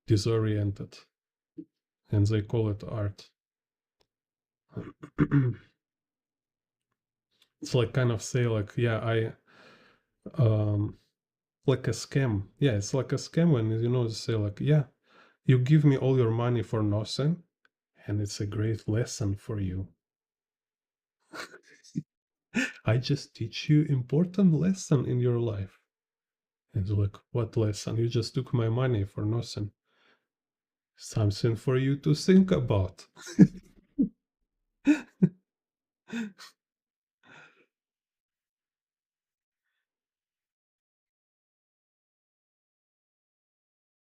disoriented, and they call it art. It's like kind of say like, yeah, I like a scam. Yeah, it's like a scam when they say like, yeah, you give me all your money for nothing, and it's a great lesson for you. I just teach you important lesson in your life. And like, what lesson? You just took my money for nothing. Something for you to think about.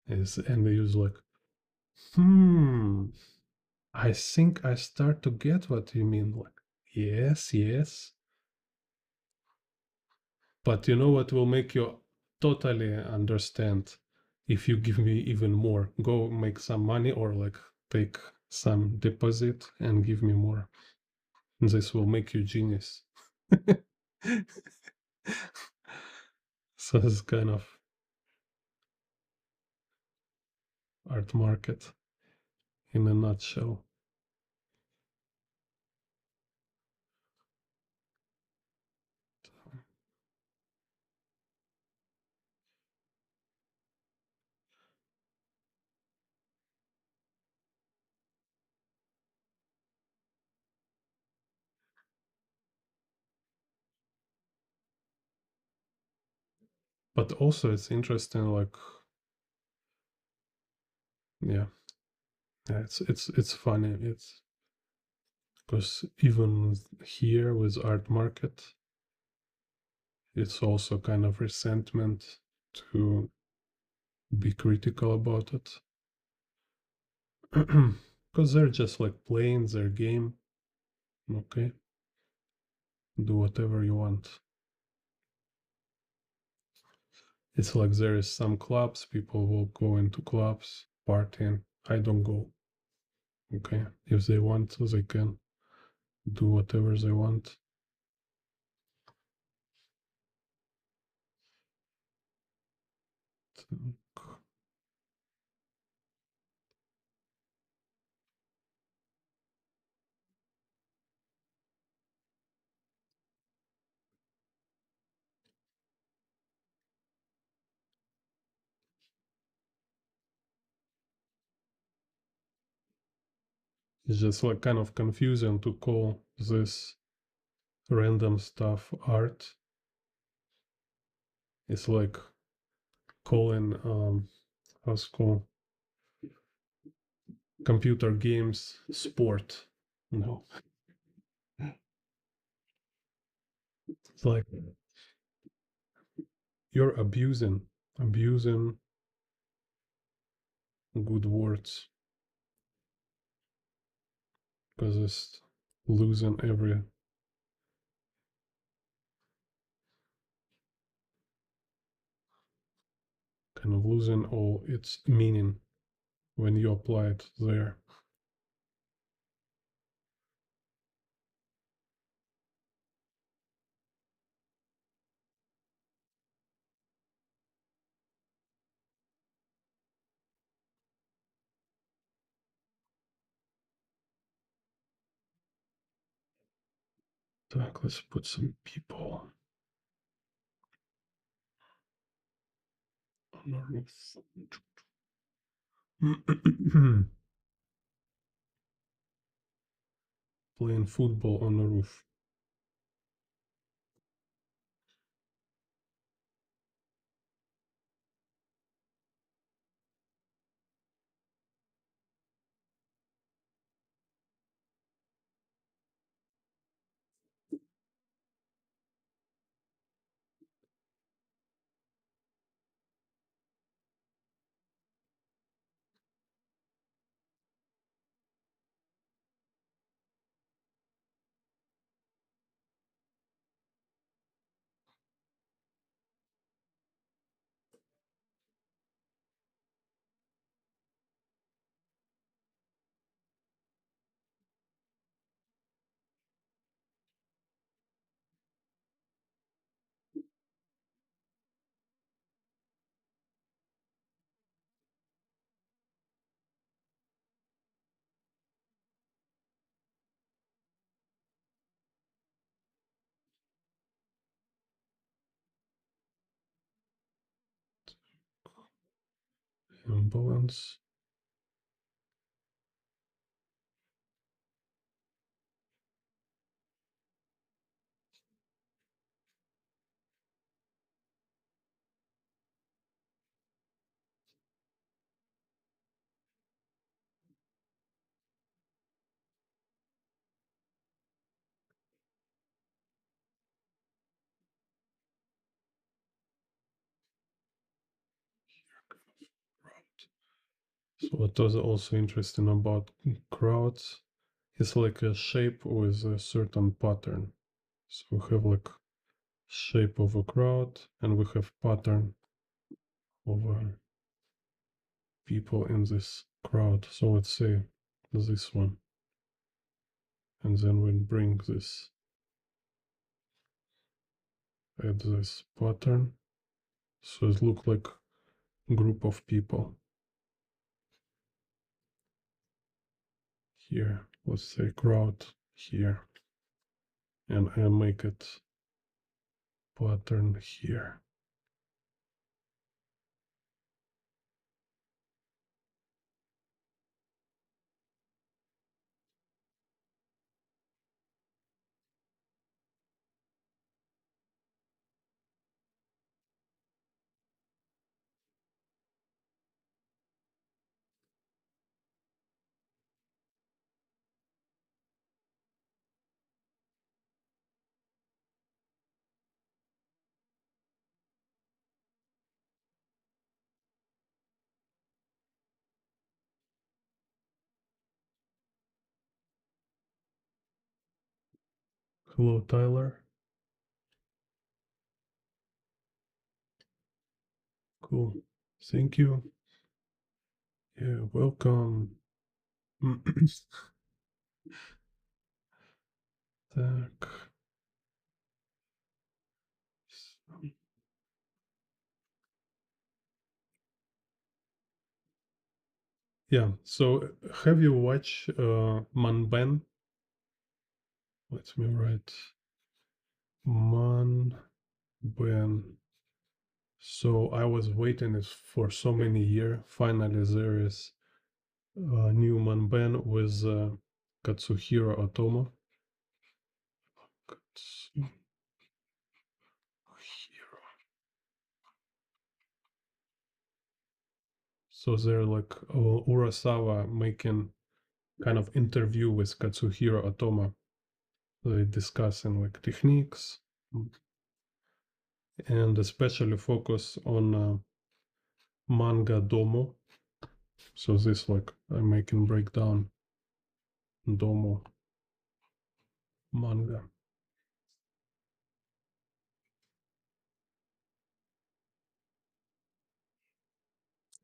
And he was like, I think I start to get what you mean. Like, yes, yes. But you know what will make you totally understand? If you give me even more, go make some money or like take some deposit and give me more. This will make you genius. So it's kind of art market in a nutshell. But also it's interesting, like, yeah, it's funny. It's because even here with art market, it's also kind of resentment to be critical about it. Because they're just like playing their game. Okay, do whatever you want. It's like there is some clubs, people will go into clubs, partying. I don't go. Okay, if they want, they can do whatever they want. It's just like kind of confusing to call this random stuff art. It's like calling how's it called, computer games sport. No, it's like you're abusing good words because it's losing every kind of losing all its meaning when you apply it there. Так, let's put some people on the roof. Playing football on the roof. Imbalance. So what was also interesting about crowds is like a shape with a certain pattern. So we have like shape of a crowd and we have pattern of people in this crowd. So let's say this one. And then we bring this, add this pattern. So it looks like group of people. Here, let's say crowd here. And I make it pattern here. Hello, Tyler. Cool. Thank you. Yeah, welcome. Так. Yeah, so have you watched Manben? Let me write Manben. So I was waiting it for so many years. Finally, there is a new Manben with Katsuhiro Otomo. Katsuhiro. So they're like Urasawa making kind of interview with Katsuhiro Otomo. They discussing like techniques and especially focus on manga DOMU. So this like I'm making breakdown DOMU manga.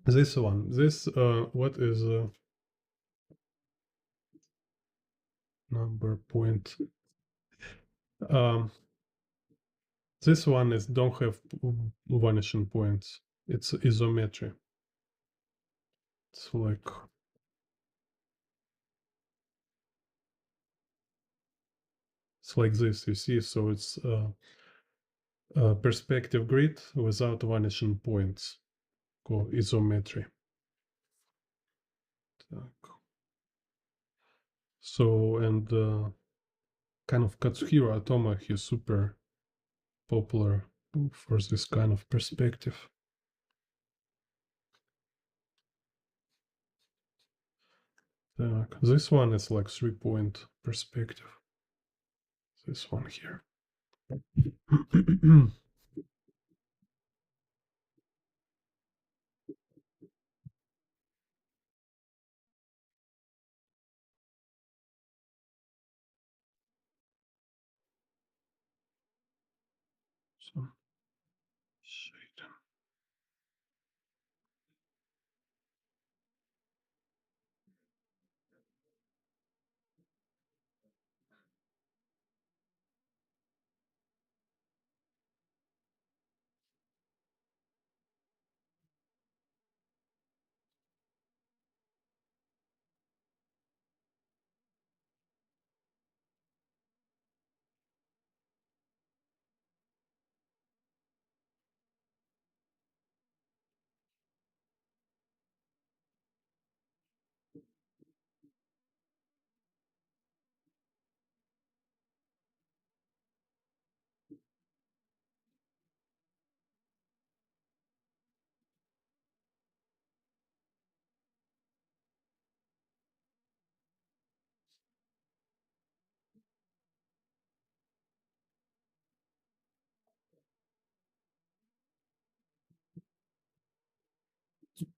This one, this what is number point? This one is don't have vanishing points. It's isometry. It's like this, you see. So it's perspective grid without vanishing points, called isometry. So and kind of Katsuhiro Otomo, he's super popular for this kind of perspective. This one is like 3-point perspective. This one here. So, shade.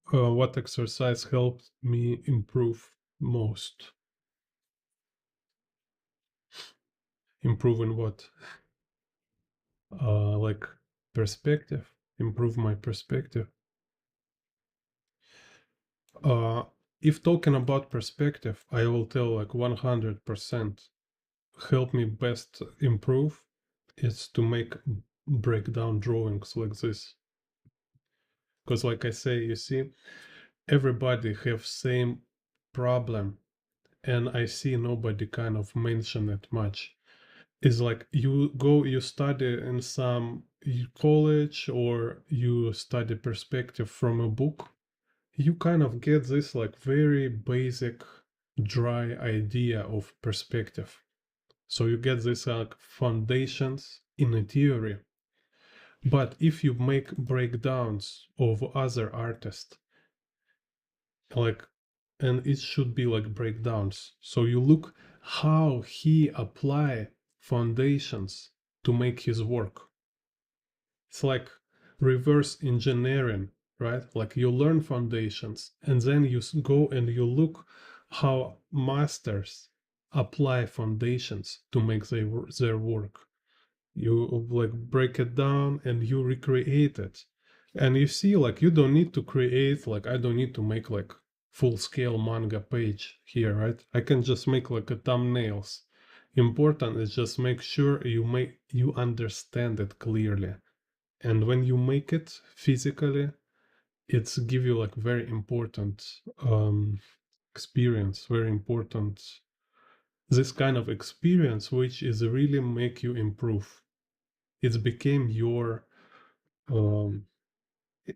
What exercise helped me improve most? Improve in what? Like perspective. Improve my perspective. If talking about perspective, I will tell like 100% help me best improve is to make breakdown drawings like this. Because like I say, you see, everybody have same problem, and I see nobody kind of mention it much. It's like you study in some college or you study perspective from a book, you kind of get this like very basic dry idea of perspective. So you get this like foundations in a theory. But if you make breakdowns of other artists, like, and it should be like breakdowns. So you look how he apply foundations to make his work. It's like reverse engineering, right? Like you learn foundations and then you go and you look how masters apply foundations to make their work. You like break it down and you recreate it. And you see, like, you don't need to create, like, I don't need to make like full scale manga page here, right? I can just make like a thumbnails. Important is just make sure you understand it clearly. And when you make it physically, it's give you like very important experience, very important this kind of experience which is really make you improve. It became your um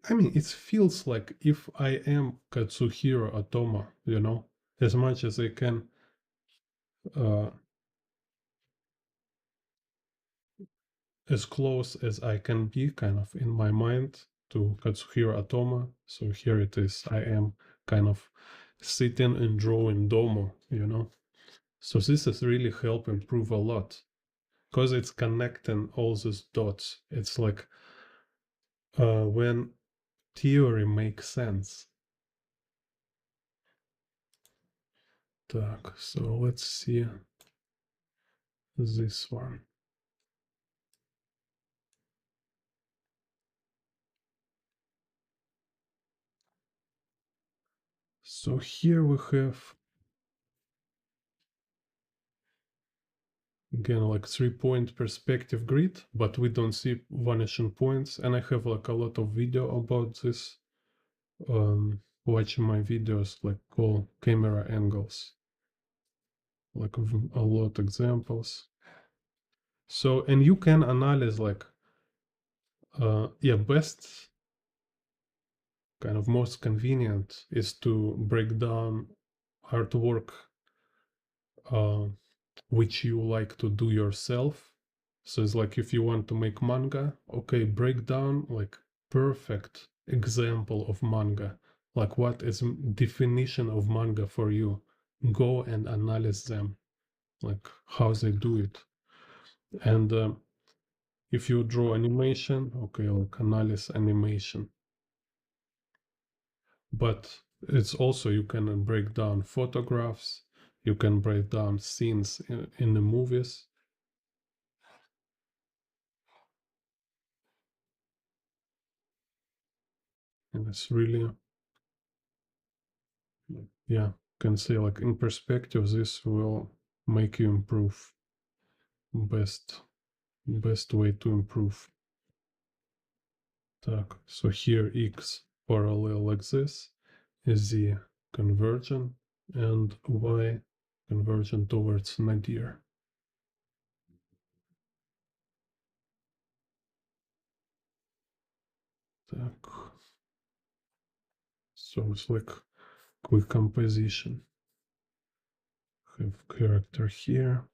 I mean, it feels like if I am Katsuhiro Otomo, as much as I can uh as close as I can be kind of in my mind, to Katsuhiro Otomo. So here it is. I am kind of sitting and drawing DOMU, you know. So this has really helped improve a lot because it's connecting all these dots. It's like when theory makes sense. Так, so let's see this one. So here we have again like 3-point perspective grid, but we don't see vanishing points. And I have like a lot of video about this. Watching my videos like call camera angles, like a lot examples. So and you can analyze like best kind of most convenient is to break down artwork uh, which you like to do yourself. So it's like if you want to make manga, okay, break down like perfect example of manga, like what is definition of manga for you. Go and analyze them, like how they do it. And if you draw animation, okay, like analyze animation. But it's also you can break down photographs, you can break down scenes in the movies. And it's really, yeah, can say like in perspective, this will make you improve. Best way to improve. Так, so here X parallel like this, Z convergent, and Y convergent towards nadir. Так. So it's like quick composition. Have character here.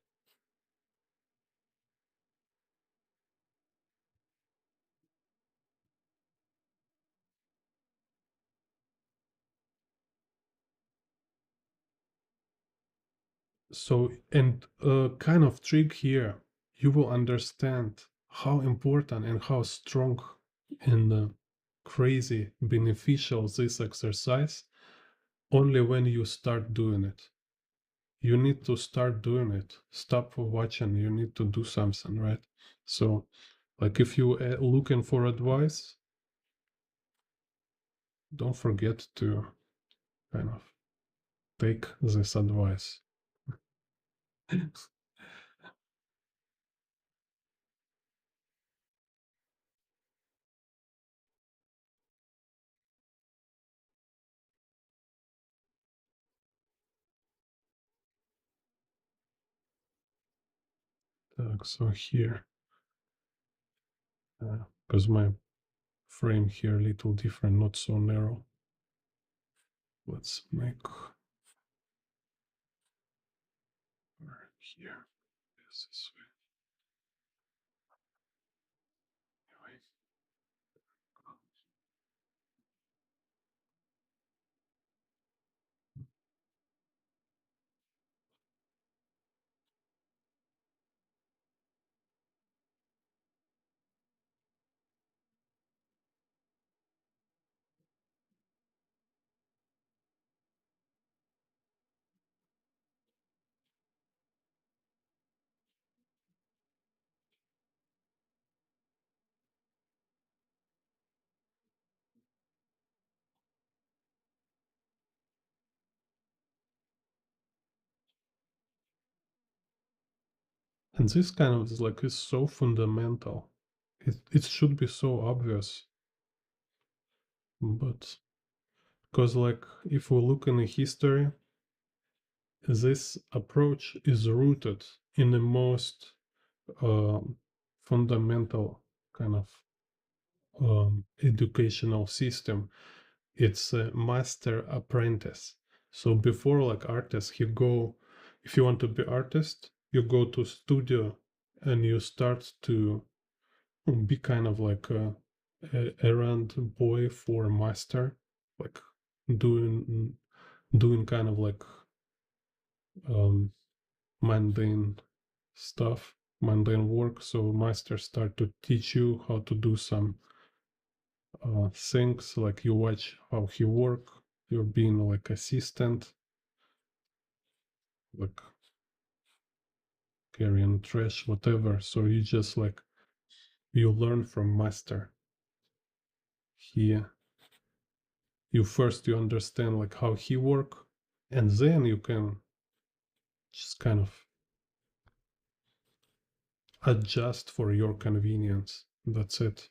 So, and kind of trick here, you will understand how important and how strong and crazy beneficial this exercise only when you start doing it. You need to start doing it. Stop watching. You need to do something, right? So, like if you looking for advice, don't forget to kind of take this advice. So here, because my frame here a little different, not so narrow. Let's make here this way. Anyway. And this kind of is like is so fundamental. It should be so obvious. But because like if we look in the history, this approach is rooted in the most fundamental kind of educational system. It's a master apprentice. So before like artists, you go, if you want to be artist, you go to studio and you start to be kind of like errand boy for master, like doing kind of like mundane stuff, mundane work. So master start to teach you how to do some things, like you watch how he work, you're being like assistant, like carrying trash, whatever. So you just like you learn from master. He you first you understand like how he work, and then you can just kind of adjust for your convenience. That's it.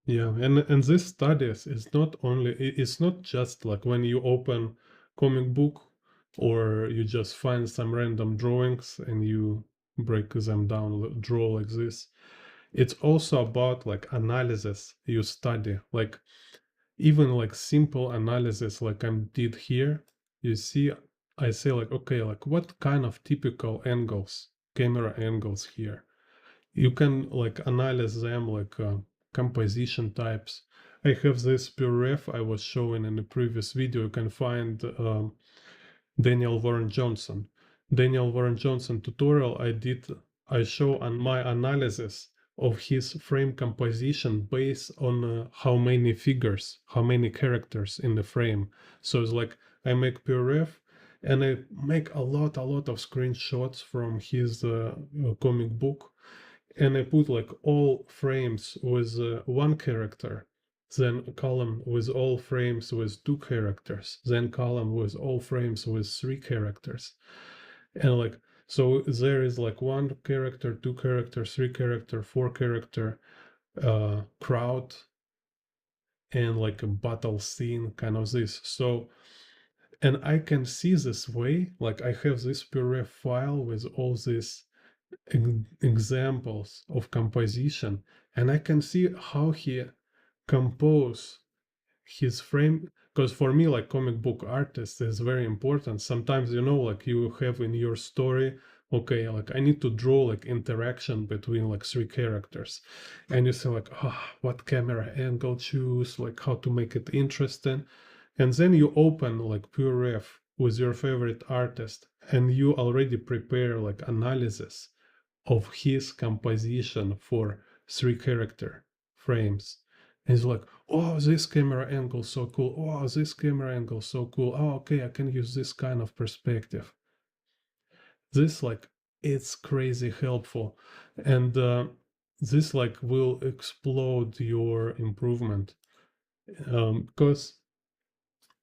Yeah, and this studies is not only it's not just like when you open comic book or you just find some random drawings and you break them down, draw like this. It's also about like analysis you study, like even like simple analysis like I did here. You see, I say like, okay, like what kind of typical angles, camera angles here? You can like analyze them like composition types. I have this puref I was showing in the previous video. You can find Daniel Warren Johnson. Daniel Warren Johnson tutorial I show on my analysis of his frame composition based on how many figures, how many characters in the frame. So it's like I make puref and I make a lot of screenshots from his comic book, and I put like all frames with one character, then a column with all frames with two characters, then column with all frames with three characters. And like, so there is like one character, two character, three character, four character, crowd, and like a battle scene, kind of this. So, and I can see this way, like I have this puree file with all these examples of composition, and I can see how he compose his frame. Because for me, like comic book artist is very important. Sometimes, you know, like you have in your story, okay, like I need to draw like interaction between like three characters, and you say like, what camera angle choose, like how to make it interesting, and then you open like pure ref with your favorite artist, and you already prepare like analysis of his composition for three character frames. And it's like, oh, this camera angle so cool. Oh, this camera angle so cool. Oh, okay, I can use this kind of perspective. This like it's crazy helpful, and this like will explode your improvement, because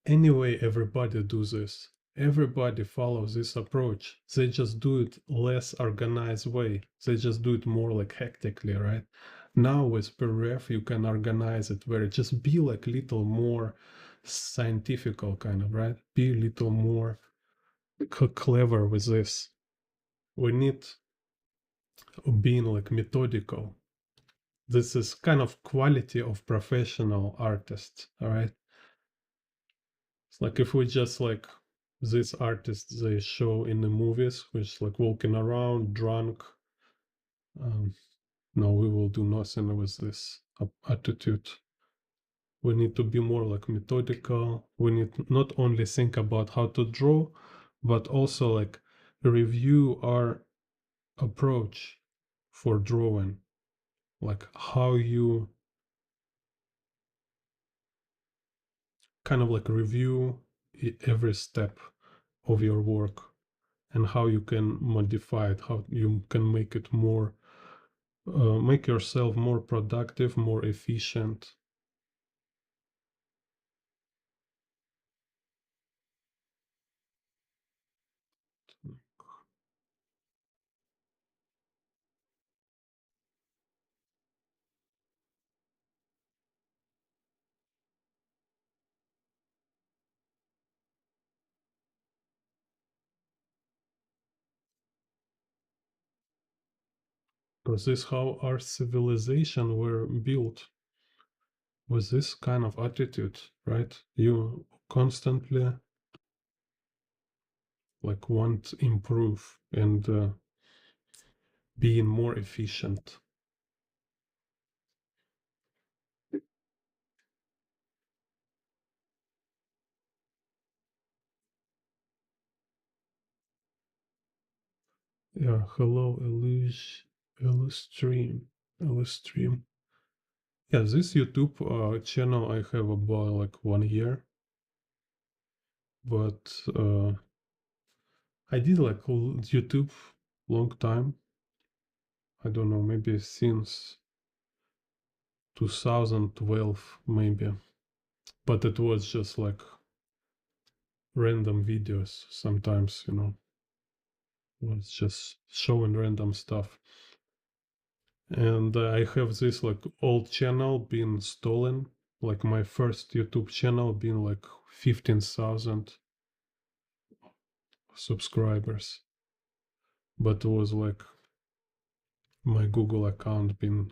anyway, everybody do this. Everybody follows this approach. They just do it less organized way. They just do it more like hectically, right? Now with PRF, you can organize it where it just be like little more scientifical kind of, right? Be a little more clever with this. We need being like methodical. This is kind of quality of professional artists, all right? It's like if we just like these artists they show in the movies, which like walking around drunk. Um, no, we will do nothing with this attitude. We need to be more like methodical. We need not only think about how to draw, but also like review our approach for drawing, like how you kind of like review every step of your work and how you can modify it, how you can make it more, make yourself more productive, more efficient. Because this is how our civilization were built, with this kind of attitude, right? You constantly like want improve and being more efficient. Yeah, hello, Illustream. Illustream. Yeah, this YouTube channel I have about like 1 year, but I did like YouTube long time. I don't know, maybe since 2012, maybe. But it was just like random videos sometimes, It was just showing random stuff. And I have this like old channel being stolen. Like my first YouTube channel being like 15,000 subscribers. But it was like my Google account being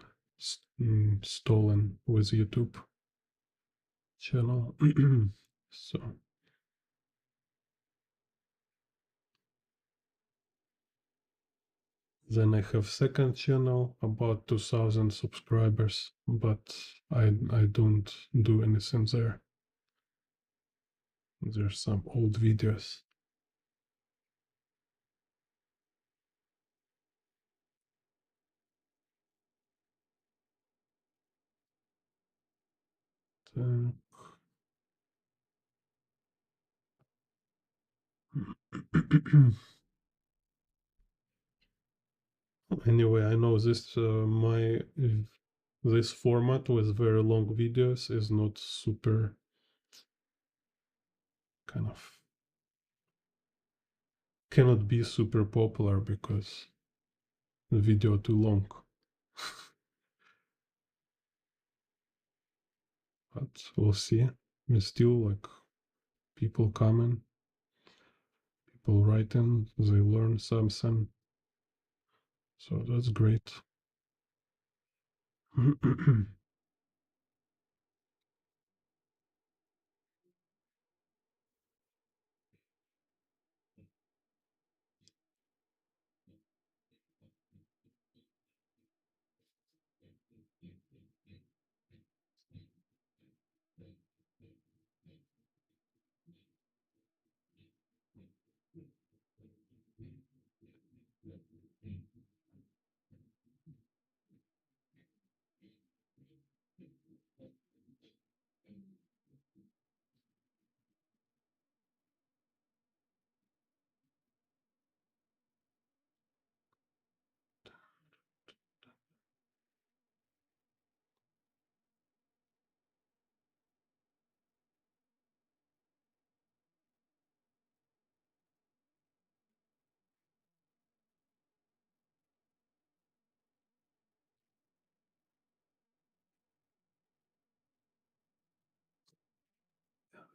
stolen with YouTube channel. So then I have second channel about 2,000 subscribers, but I don't do anything there. There's some old videos. Uh, Anyway, I know this format with very long videos is not super kind of cannot be super popular because the video too long. But we'll see. There's still like people coming, people writing, they learn something. So that's great.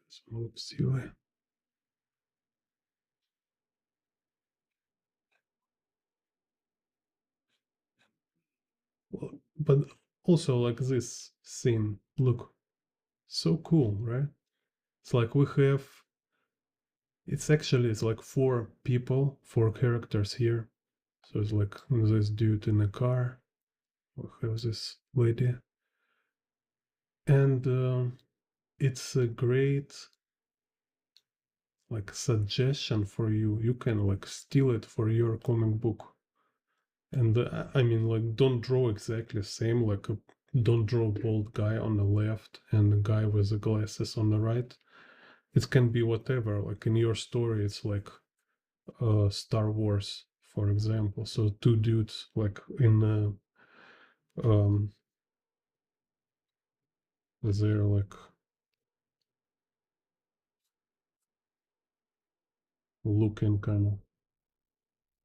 Let's move silly. Well, but also like this scene, look, so cool, right? It's like it's like four people, four characters here. So it's like this dude in a car. We have this lady, and it's a great like suggestion for you. You can like steal it for your comic book. And I mean, like, don't draw exactly same. Like, don't draw bald guy on the left and the guy with the glasses on the right. It can be whatever. Like in your story, it's like Star Wars, for example. So two dudes like in they're like looking kind of.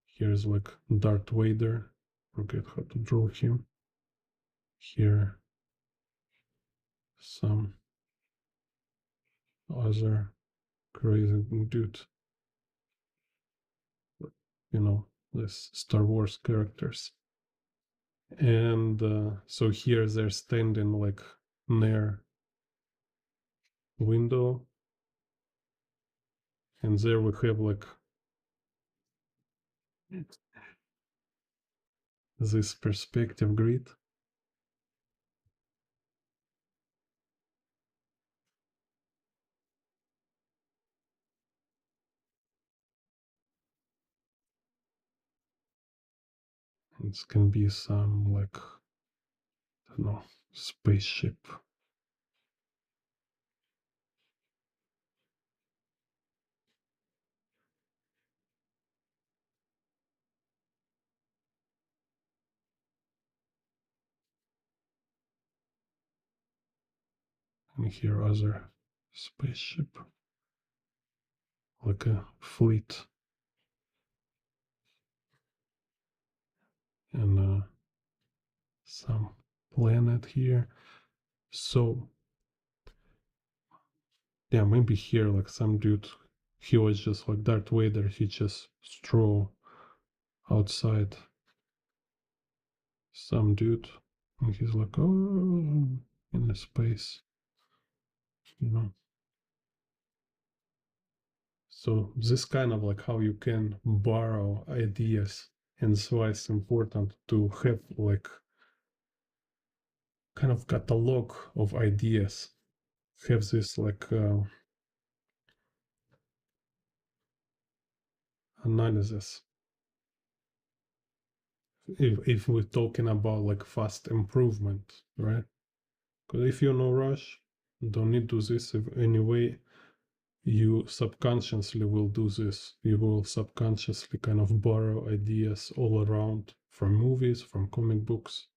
Here's like Darth Vader. Forget how to draw him. Here, some other crazy dude. You know, this Star Wars characters. And so here they're standing like near window, and there we have like this perspective grid. It can be some like, I don't know, spaceship. And here other spaceship, like a fleet. And some planet here. So yeah, maybe here like some dude, he was just like Darth Vader, he just stroll outside some dude, and he's like, oh, in the space, you know. So this kind of like how you can borrow ideas, and that's why it's important to have like kind of catalog of ideas, have this like analysis. If we're talking about like fast improvement, right? Because if you know Rush, don't need to do this if anyway. You subconsciously will do this. You will subconsciously kind of borrow ideas all around from movies, from comic books.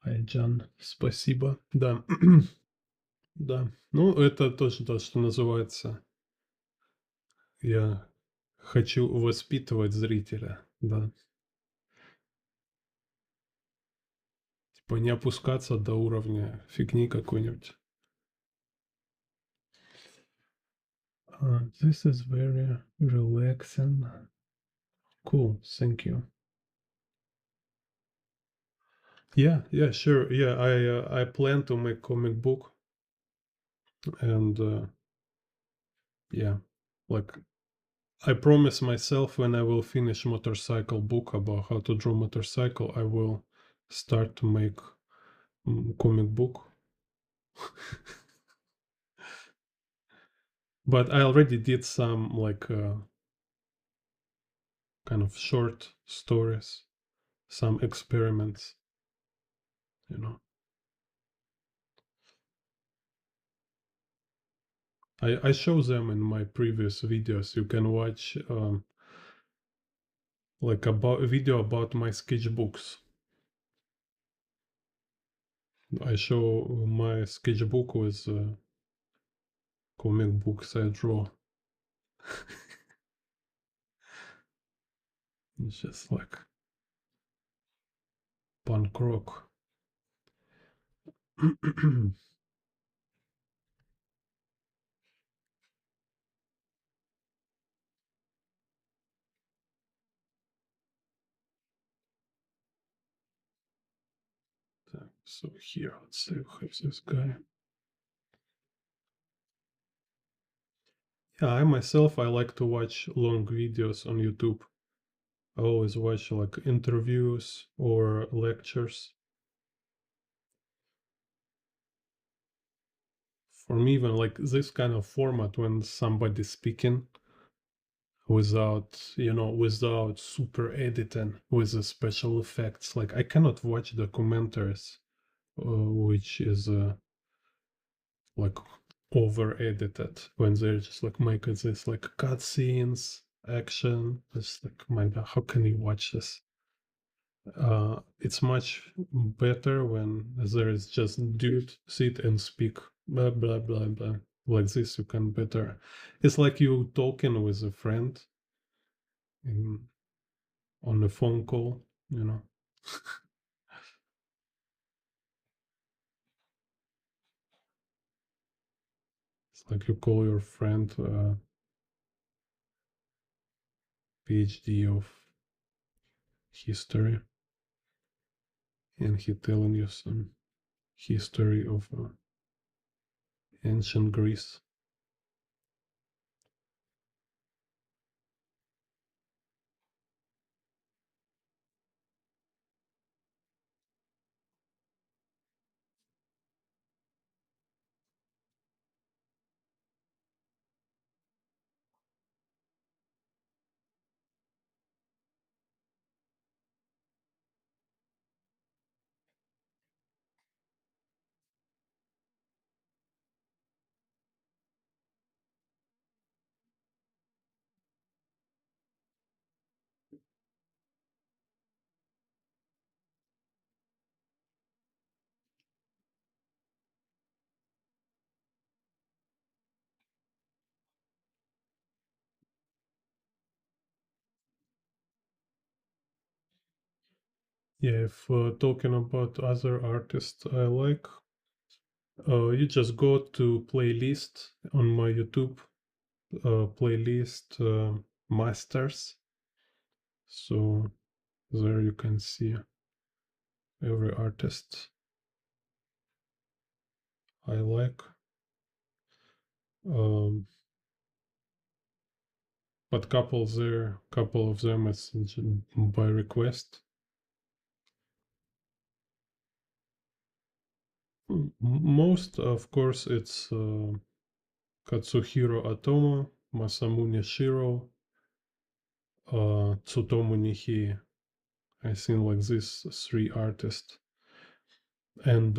Айджан, спасибо. Да, да. Ну, это тоже то, что называется. Я хочу воспитывать зрителя, да. Типа не опускаться до уровня фигни какой-нибудь. This is very relaxing. Cool, thank you. Yeah, sure. Yeah, I plan to make comic book, and yeah, like I promise myself when I will finish motorcycle book about how to draw motorcycle, I will start to make comic book. But I already did some like kind of short stories, some experiments, you know. I show them in my previous videos. You can watch like about a video about my sketchbooks. I show my sketchbook with comic books I draw. It's just like punk rock. So here, let's say we have this guy. Yeah, I myself, I like to watch long videos on YouTube. I always watch like interviews or lectures. For me, even like this kind of format when somebody's speaking without, without super editing, with the special effects. Like I cannot watch documentaries, which is like over edited when they're just like making this like cutscenes, action. It's like, my God, how can you watch this? It's much better when there is just dude sit and speak blah blah blah blah like this. You can better. It's like you talking with a friend on a phone call. you know. It's like you call your friend PhD of history, and he telling you some history of ancient Greece. Yeah, if talking about other artists I like, you just go to playlist on my YouTube playlist masters. So there you can see every artist I like. Um, but couple of them is by request. Most, of course, it's Katsuhiro Otomo, Masamune Shiro, Tsutomu Nihei. I think like these three artists. And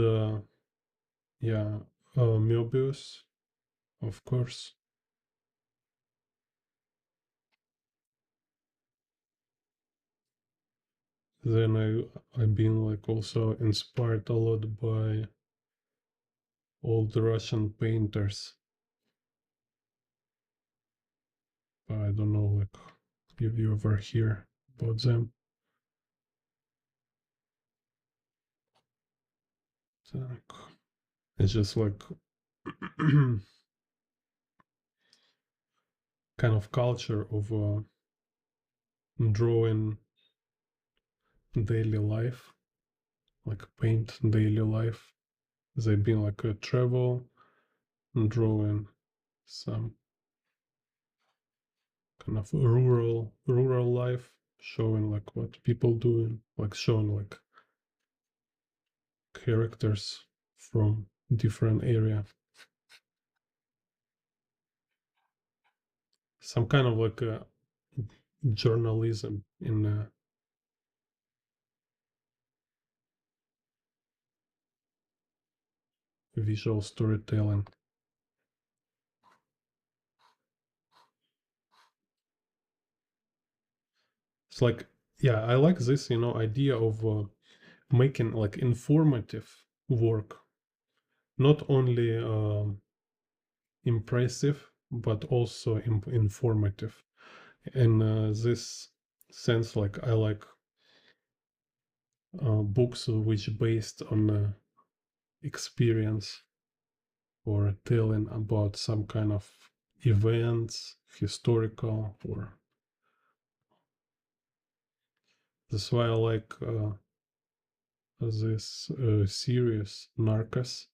yeah, Moebius, of course. Then I've been like also inspired a lot by old Russian painters. I don't know like if you ever hear about them. It's just like kind of culture of drawing daily life, like paint daily life. They've been like a travel, drawing some kind of rural life, showing like what people doing, like showing like characters from different area. Some kind of like a journalism in visual storytelling. It's like, yeah, I like this, idea of making like informative work, not only impressive but also informative. In this sense, like I like books which based on experience or telling about some kind of events, historical, or that's why I like this series Narcos,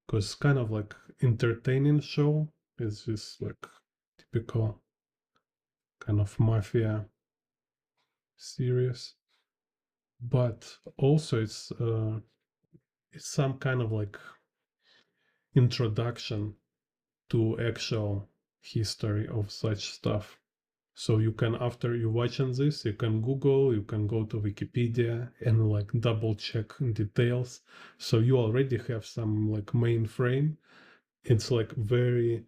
because it's kind of like entertaining show. It's just like typical kind of mafia series, but also it's some kind of like introduction to actual history of such stuff. So you can, after you watching this, you can Google, you can go to Wikipedia and like double check details. So you already have some like mainframe. It's like very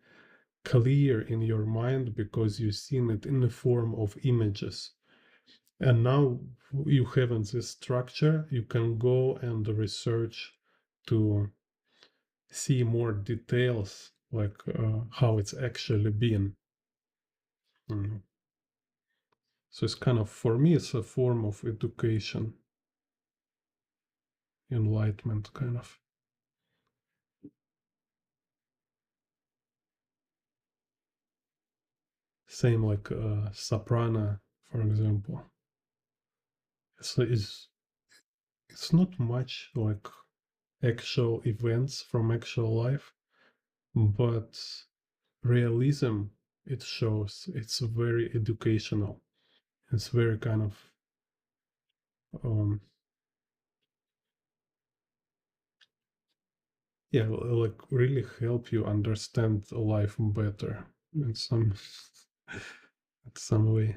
clear in your mind because you've seen it in the form of images. And now you have in this structure, you can go and research to see more details, like how it's actually been. Mm. So it's kind of, for me, it's a form of education, enlightenment, kind of. Same like Soprano, for example. It's not much like actual events from actual life, but realism it shows. It's very educational. It's very kind of um, yeah, like really help you understand life better in some in some way.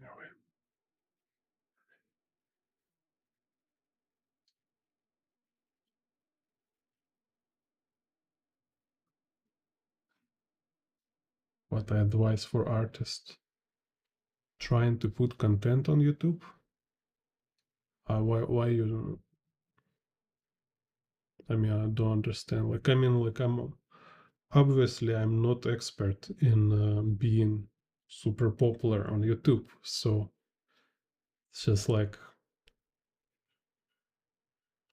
Anyway, what I advise for artists trying to put content on YouTube. Why you? I mean, I don't understand. Like, I mean, like, I'm not expert in being super popular on YouTube, so it's just like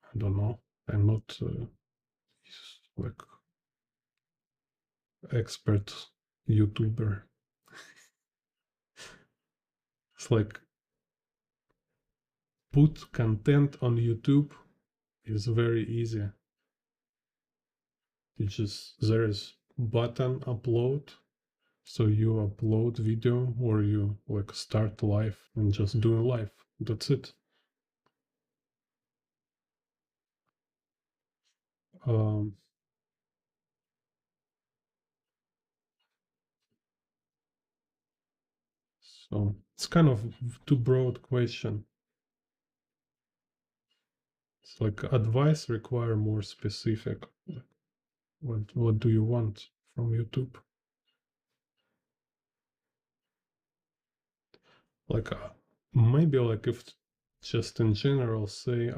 I don't know. I'm not like expert YouTuber. It's like put content on YouTube is very easy. You just there is button upload, so you upload video or you like start live and just do live. That's it. Um, so it's kind of too broad question. It's like advice require more specific. What do you want from YouTube? Like maybe like if just in general say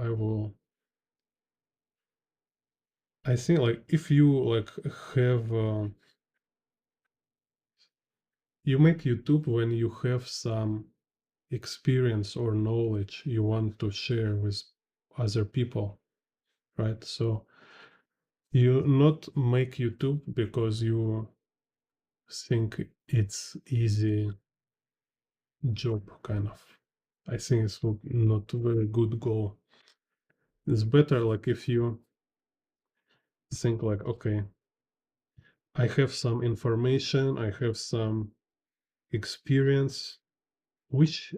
I think like if you like have you make YouTube when you have some experience or knowledge you want to share with other people, right? So you not make YouTube because you think it's easy job kind of. I think it's not a very good goal. It's better like if you think like, okay, I have some information, I have some experience, which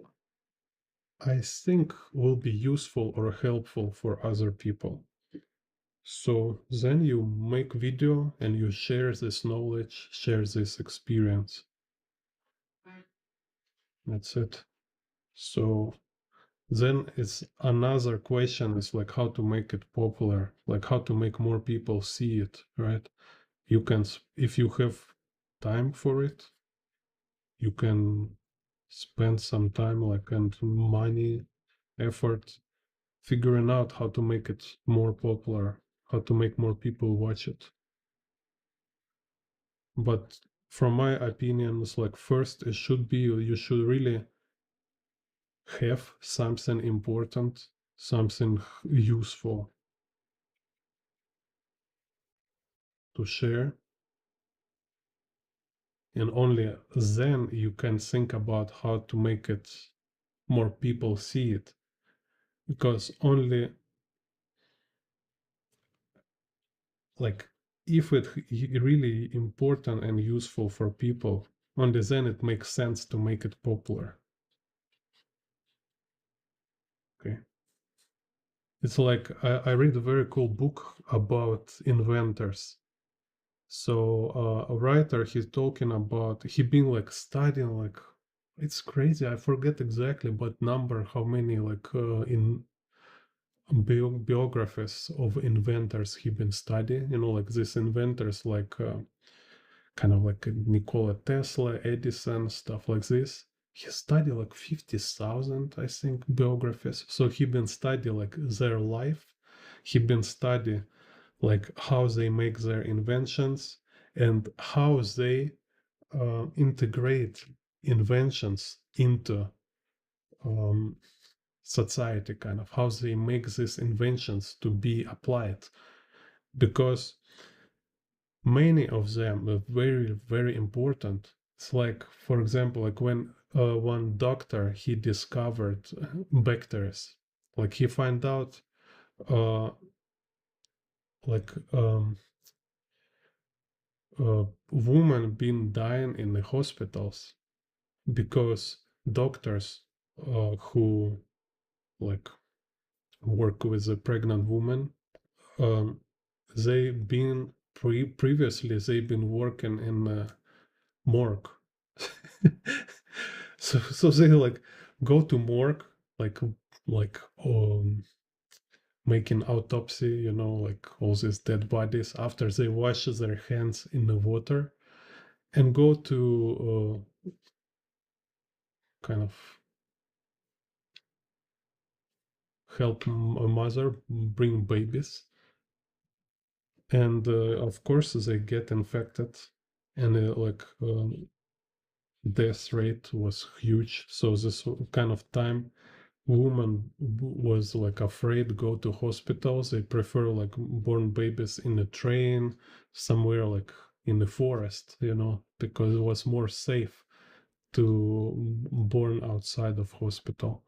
I think will be useful or helpful for other people. So then you make video and you share this knowledge, share this experience. That's it. So then it's another question is like how to make it popular, like how to make more people see it, right? You can, if you have time for it, you can spend some time like and money, effort figuring out how to make it more popular, how to make more people watch it. But from my opinions, like first it should be you should really have something important, something useful to share, and only then you can think about how to make it more people see it, because only like if it really important and useful for people, only then it makes sense to make it popular. Okay, it's like I read a very cool book about inventors. So a writer, he's talking about he been like studying like it's crazy. I forget exactly, but number how many like in biographies of inventors he been studying. You know, like these inventors, like kind of like Nikola Tesla, Edison, stuff like this. He studied like 50,000, I think, biographies. So he been studying like their life he been study like how they make their inventions and how they integrate inventions into society, kind of how they make these inventions to be applied, because many of them are very, very important. It's like, for example, like when one doctor, he discovered bacteria, like he find out uh, like women been dying in the hospitals because doctors who like work with a pregnant woman, um, they been previously they've been working in a morgue. So they like go to morgue, like making autopsy, you know, like all these dead bodies after they wash their hands in the water, and go to kind of help a mother bring babies, and of course they get infected, and death rate was huge. So this kind of time, woman was like afraid to go to hospitals. They prefer like born babies in a train somewhere like in the forest, you know, because it was more safe to born outside of hospital.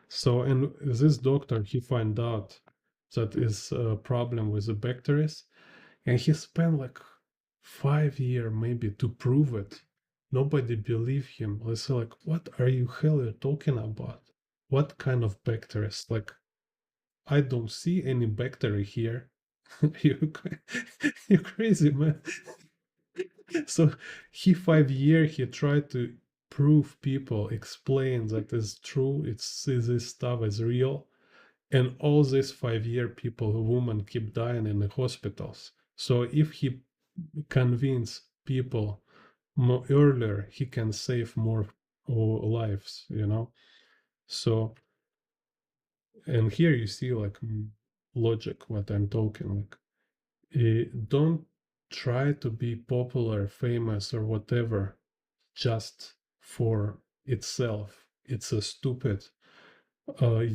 So, and this doctor, he find out that is a problem with the bacteria, and he spent like 5 years maybe to prove it. Nobody believed him. They say like, what are you hell are you talking about? What kind of bacteria? Like, I don't see any bacteria here. you, you crazy, man. So he 5 years he tried to prove people, explain that it's true, it's this stuff is real. And all these 5 year people, women keep dying in the hospitals. So if he convince people more earlier, he can save more lives, you know. So, and here you see like logic what I'm talking, like don't try to be popular, famous, or whatever just for itself. It's a stupid. Uh,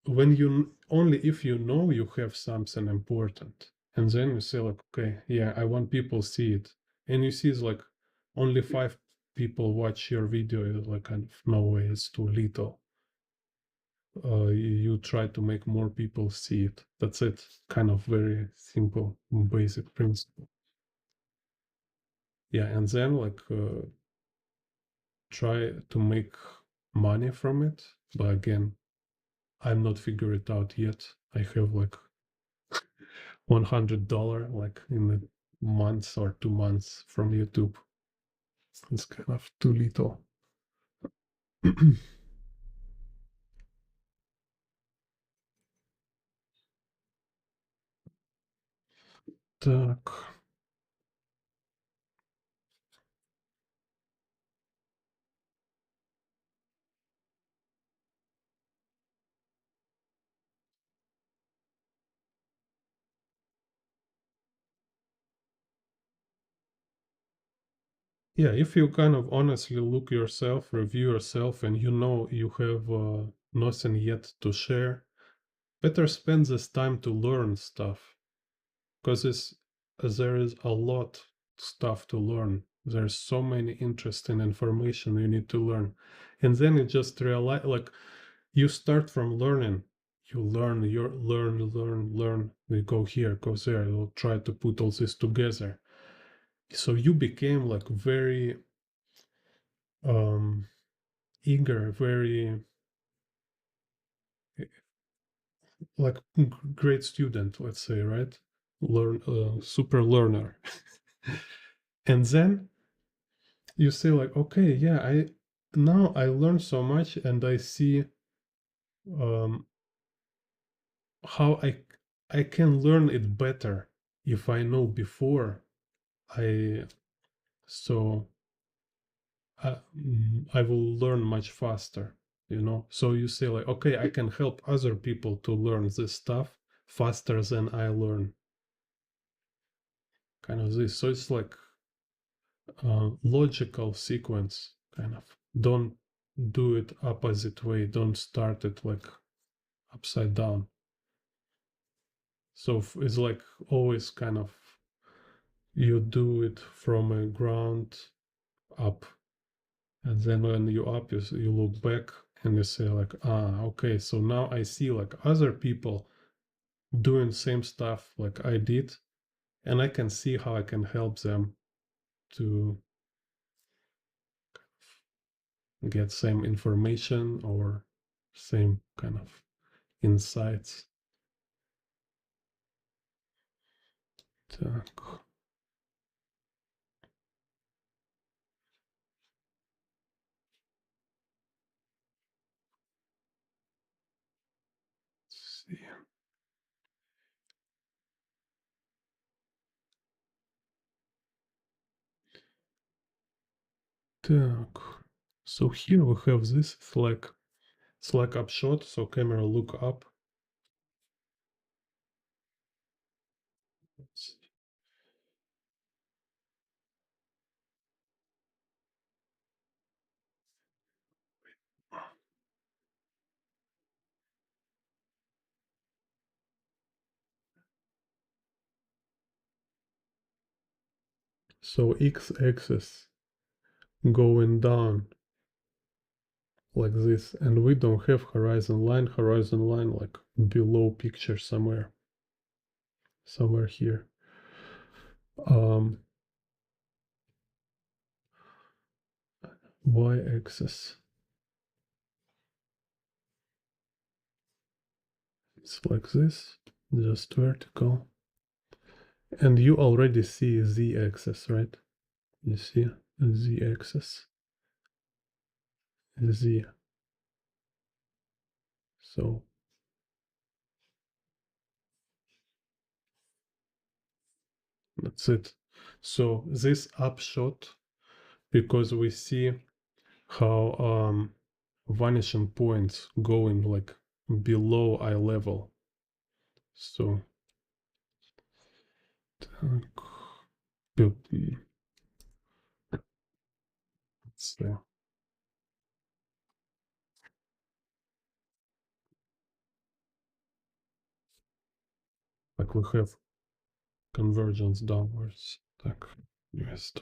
when you only if you know you have something important, and then you say like, okay, yeah, I want people see it, and you see it's like only 5 people watch your video, it's like kind of no way, it's too little. You try to make more people see it. That's it. Kind of very simple, basic principle. Yeah, and then like try to make money from it. But again, I'm not figured it out yet. I have like $100 like in a month or 2 months from YouTube. It's kind of too little. Так. Yeah, if you kind of honestly look yourself, review yourself, and you know you have nothing yet to share, better spend this time to learn stuff, because there is a lot stuff to learn. There's so many interesting information you need to learn, and then you just realize like you start from learning. You learn, you learn. We go here, go there. You'll try to put all this together. So you became like very um, eager, very like great student, let's say, right? Learn, super learner. And then you say like, okay, yeah, I learned so much, and I see um, how I can learn it better if I know before. I so I will learn much faster. you know. So you say like, okay, I can help other people to learn this stuff faster than I learn. Kind of this. So it's like logical sequence, kind of. Don't do it opposite way. Don't start it like upside down. So it's like always kind of you do it from a ground up, and then when you up, you look back and you say like, ah, okay, so now I see like other people doing same stuff like I did, and I can see how I can help them to get same information or same kind of insights. Так. See. Так. So here we have this Slack upshot. So camera look up. So x-axis going down like this, and we don't have horizon line like below picture somewhere here. Y-axis, it's like this, just vertical, and you already see z-axis, right? You see z-axis, z. So that's it. So this upshot, because we see how vanishing points going like below eye level. So like we have convergence downwards. Так, yes.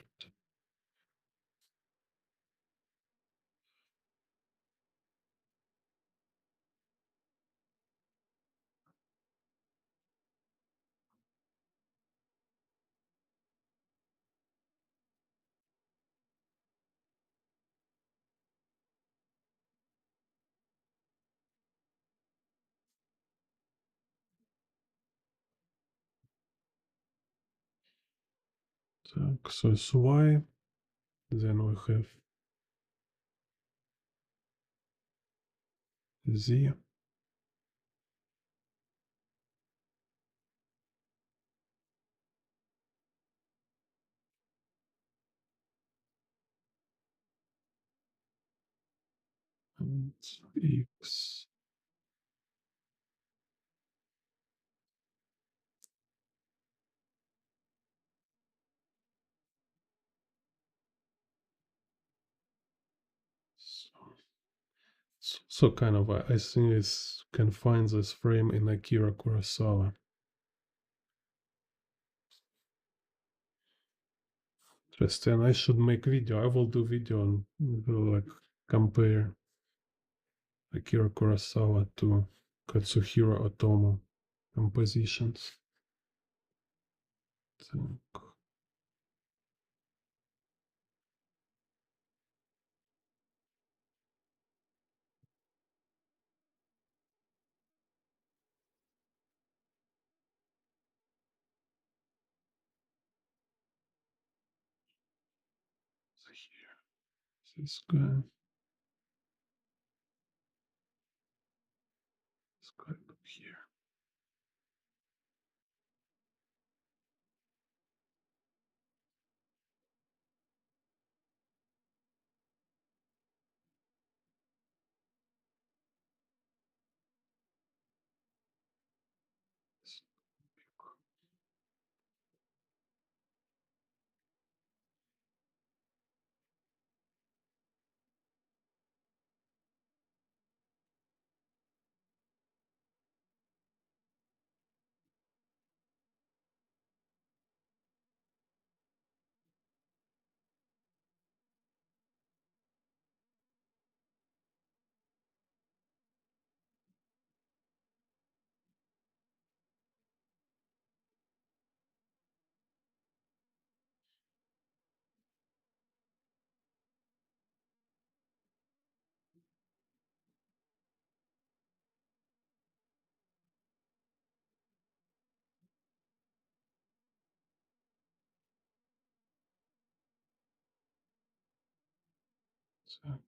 Так, so it's y, then we have z. And x. So kind of, I think it's can find this frame in Akira Kurosawa. Interesting. I should make video. I will do video and like compare Akira Kurosawa to Katsuhiro Otomo compositions. Так. So here, this guy up here. So,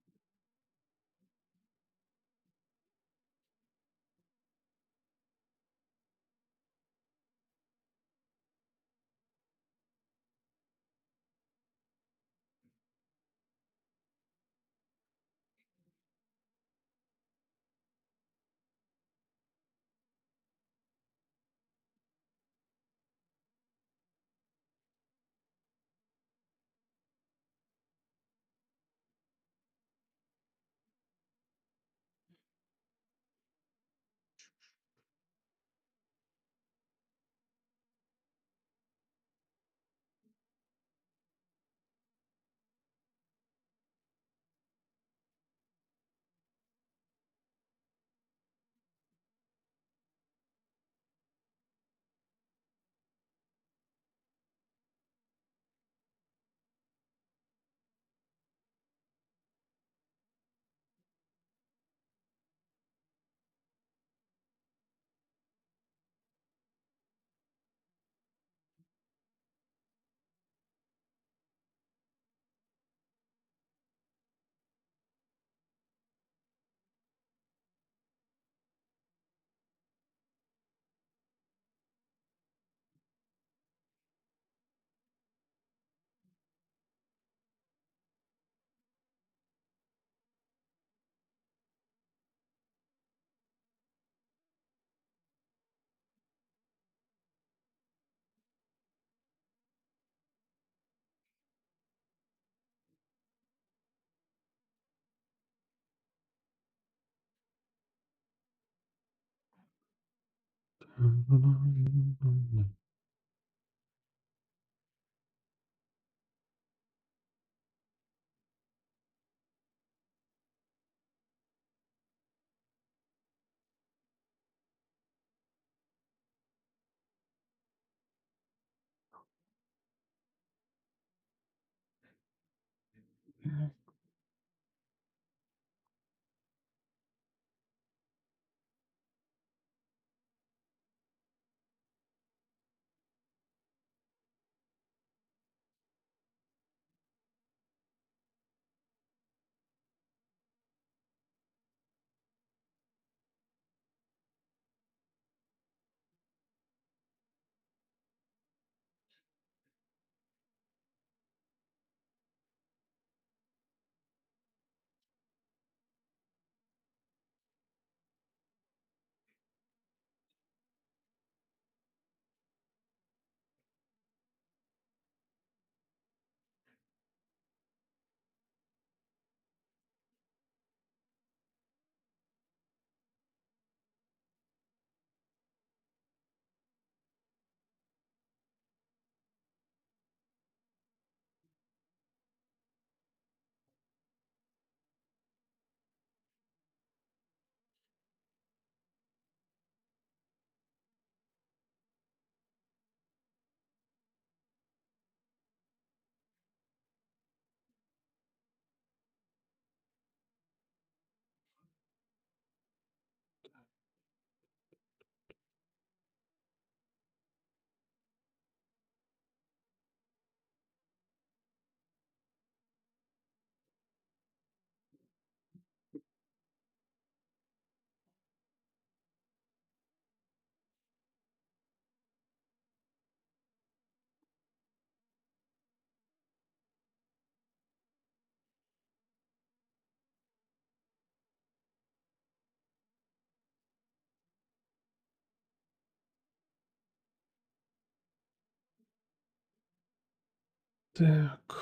Так,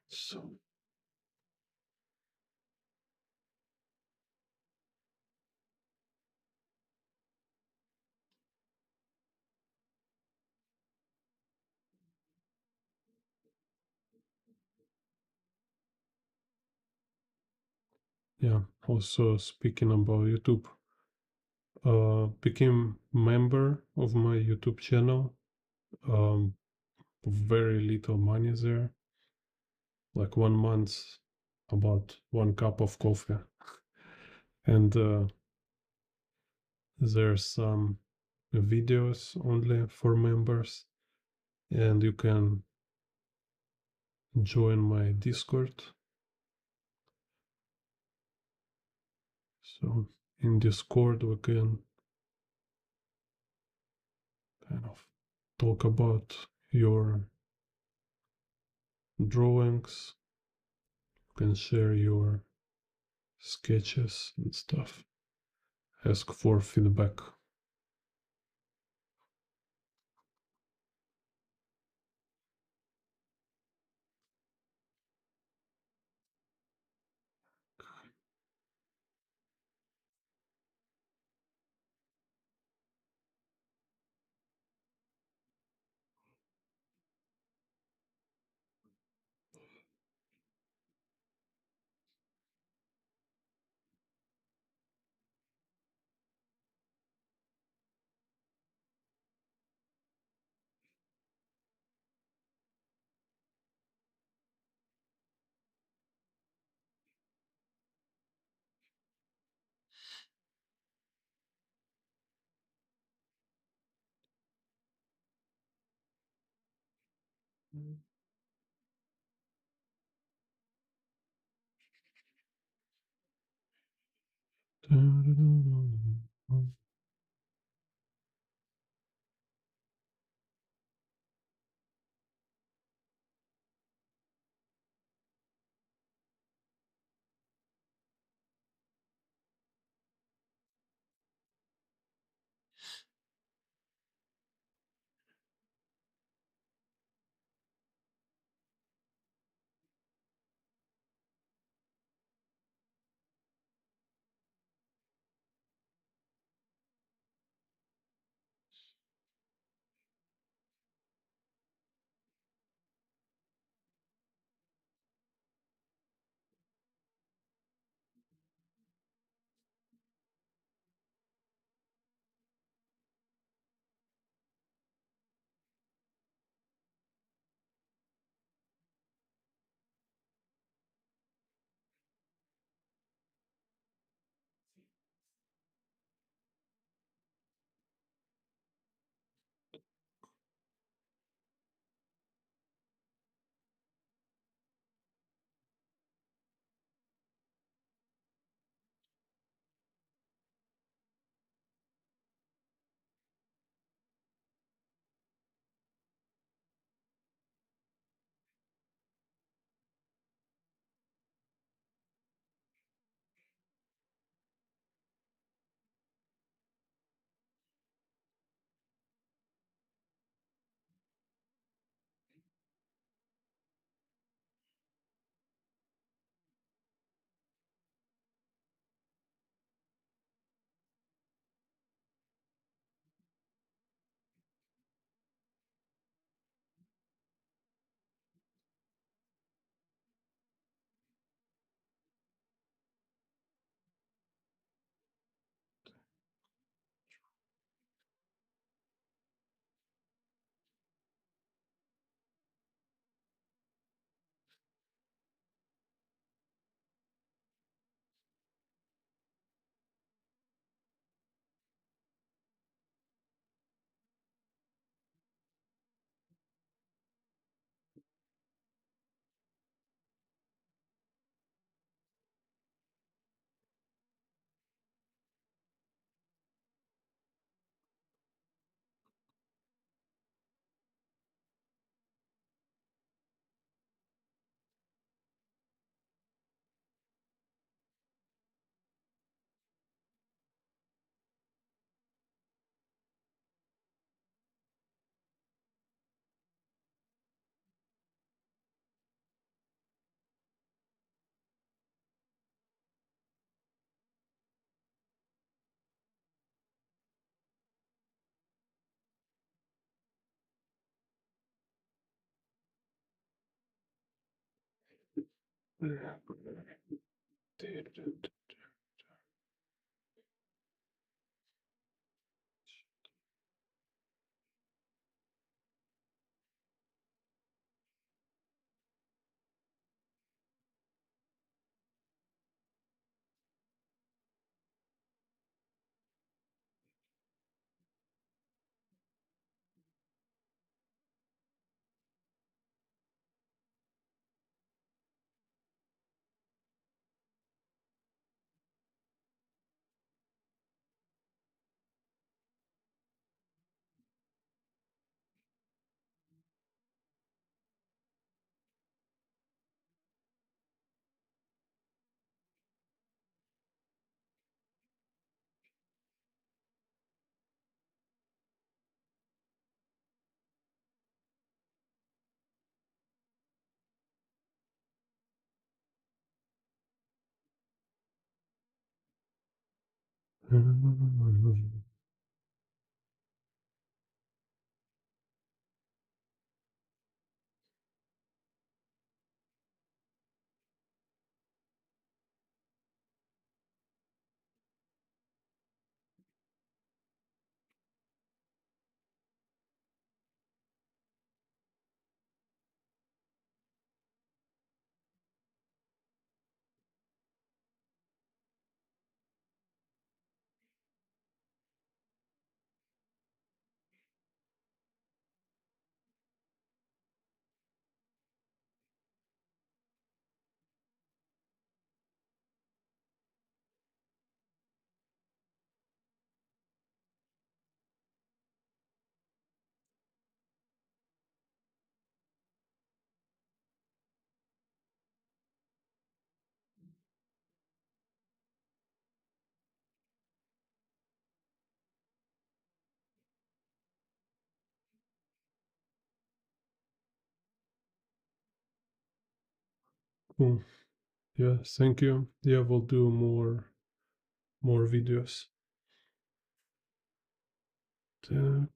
so. Yeah, also speaking about YouTube, became member of my YouTube channel. Very little money there, like 1 month, about 1 cup of coffee, and there's some videos only for members, and you can join my Discord So in Discord we can kind of talk about your drawings. You can share your sketches and stuff. Ask for feedback. Cool. Yeah, thank you. Yeah, we'll do more videos. Так.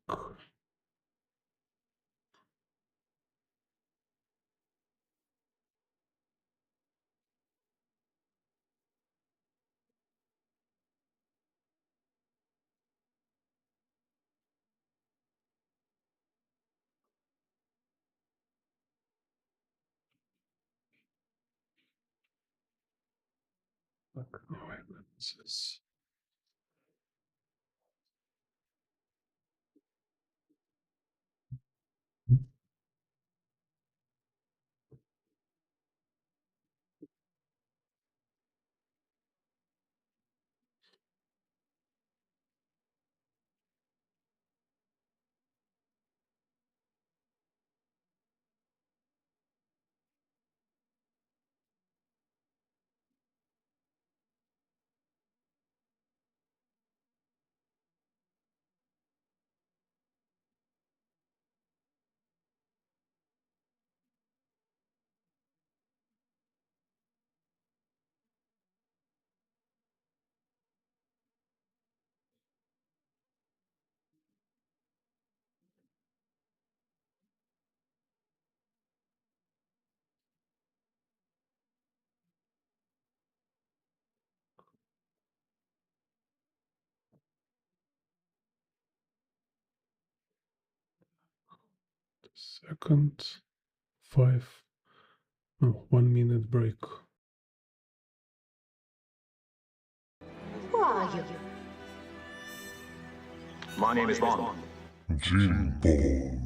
Так, давай, this. Second, 1 minute break. Who are you? My name is Bond. Jim Bond.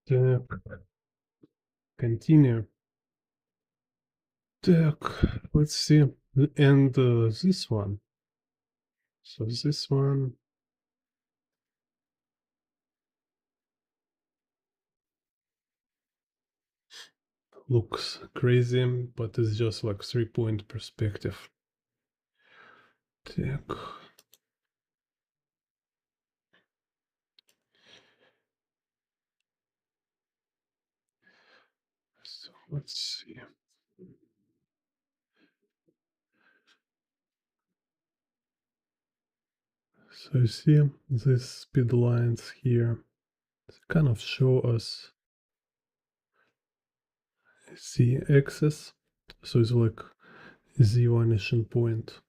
Так, continue. Так, let's see. And this one. So this one. looks crazy, but it's just like 3-point perspective. Так. So let's see. So you see these speed lines here kind of show us z axis. So it's like z vanishing point.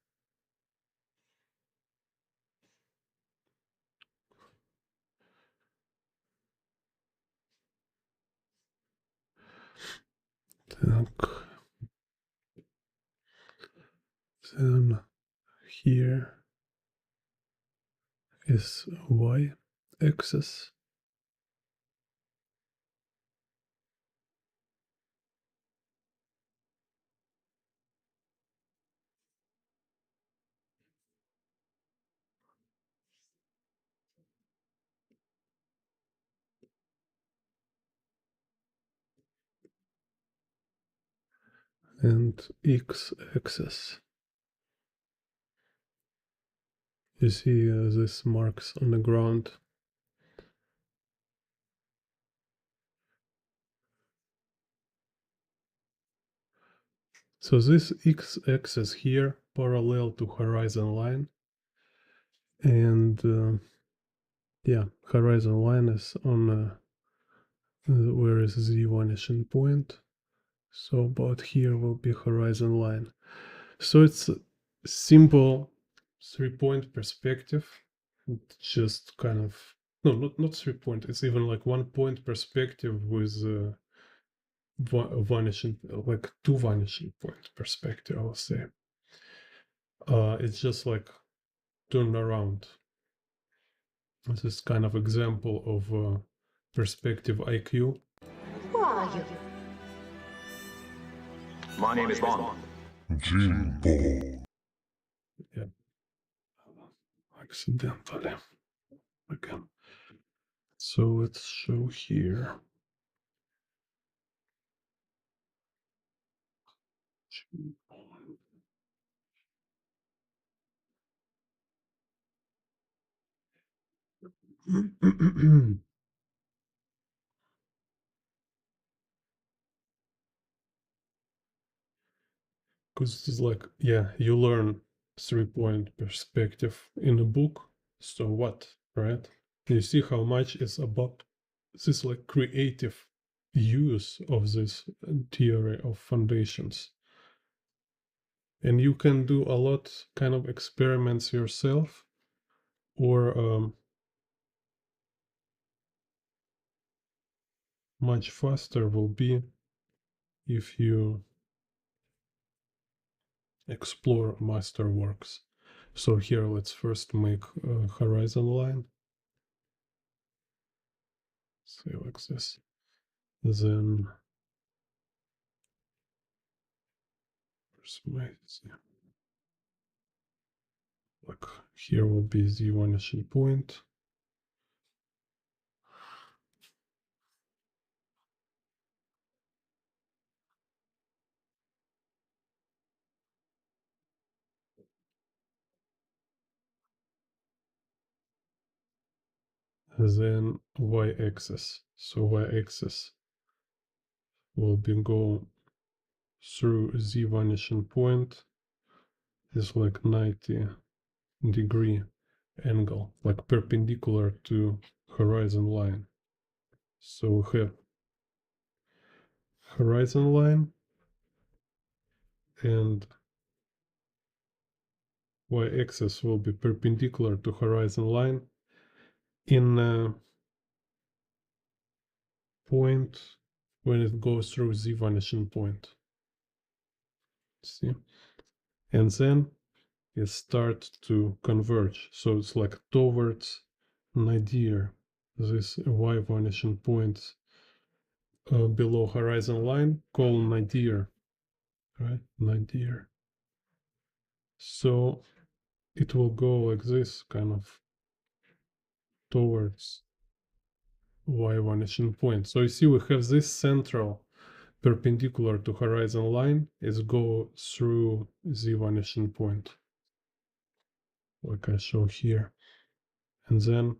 Так. Then here is y axis. And x axis. You see these marks on the ground. So this x-axis here parallel to horizon line, and yeah, horizon line is on where is the vanishing point. So about here will be horizon line. So it's a simple 3-point perspective. Just kind of no, not 3-point. It's even like 1-point perspective with vanishing, like 2 vanishing point perspective, I would say. It's just like turn around. This is kind of example of perspective IQ. Who are you? My name is Bond. Jinbo. Yeah. Accidentally. Again. So let's show here. Because it's like, yeah, you learn 3-point perspective in a book. So what, right? You see how much it's about this like creative use of this theory of foundations. And you can do a lot kind of experiments yourself, or much faster will be if you explore masterworks. So here let's first make a horizon line. Say like this. Then like here will be the vanishing point. Then y-axis. So y-axis will be go through the vanishing point. Is like 90-degree angle, like perpendicular to horizon line. So we have horizon line and y-axis will be perpendicular to horizon line in a point when it goes through the vanishing point. See? And then it starts to converge. So it's like towards nadir, this y vanishing point below horizon line called nadir, right? Nadir. So it will go like this, kind of towards y vanishing point. So you see we have this central perpendicular to horizon line is go through the vanishing point, like I show here. And then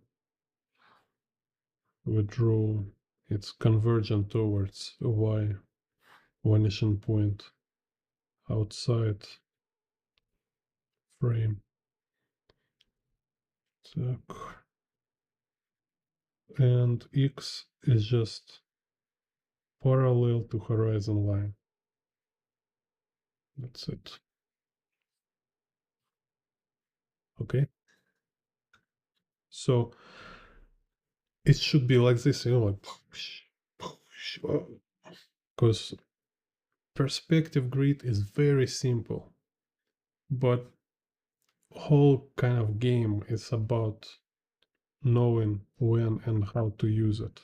we draw it's convergent towards y vanishing point outside frame. Так. And x is just parallel to horizon line. That's it. Okay. So it should be like this, you know, like, because perspective grid is very simple, but whole kind of game is about knowing when and how to use it.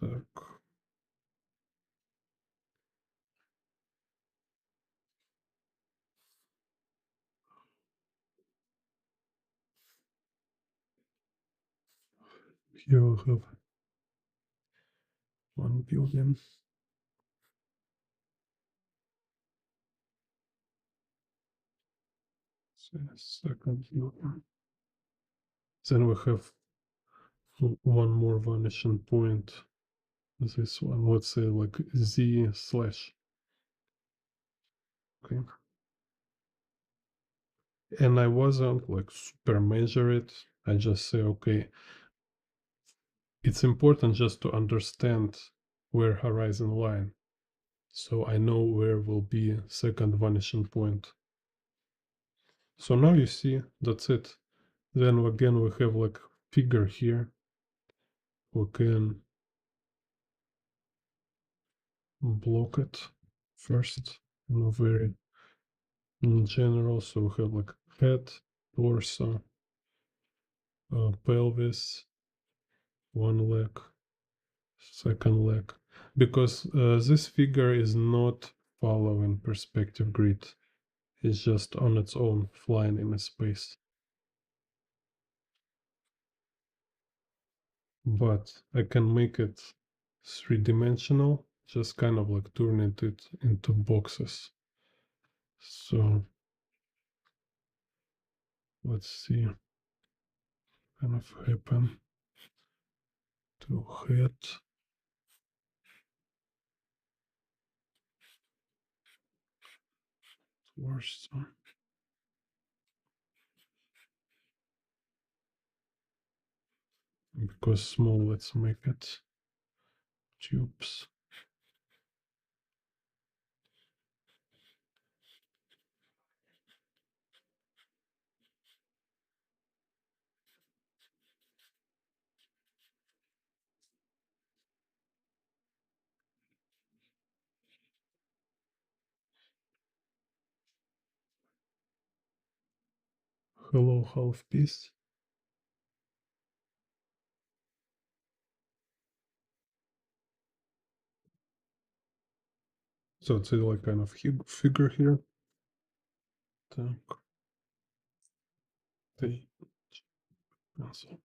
Так. Here we have one building. Second building. Then we have one more vanishing point. This one, let's say like z slash. Okay. And I wasn't like super measure it. I just say, okay, it's important just to understand where horizon line. So I know where will be second vanishing point. So now you see, that's it. Then again, we have like figure here. We can block it first in a very in general. So we have like head, torso, pelvis, one leg, second leg. Because this figure is not following perspective grid. It's just on its own, flying in a space. But I can make it three-dimensional, just kind of like turning it into boxes. So let's see kind of happen to head. Torso. Because small, let's make it tubes. Hello, half piece. So it's like kind of figure here. Так. Pencil.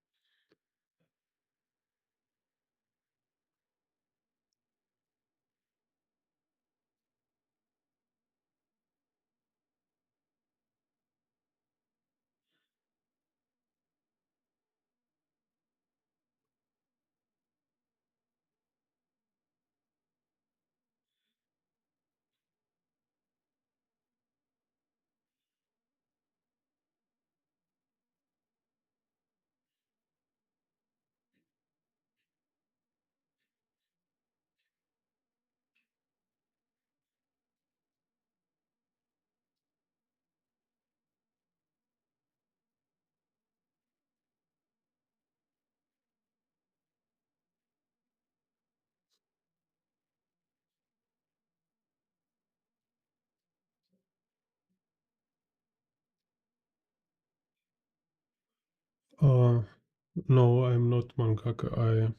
No, I'm not mangaka.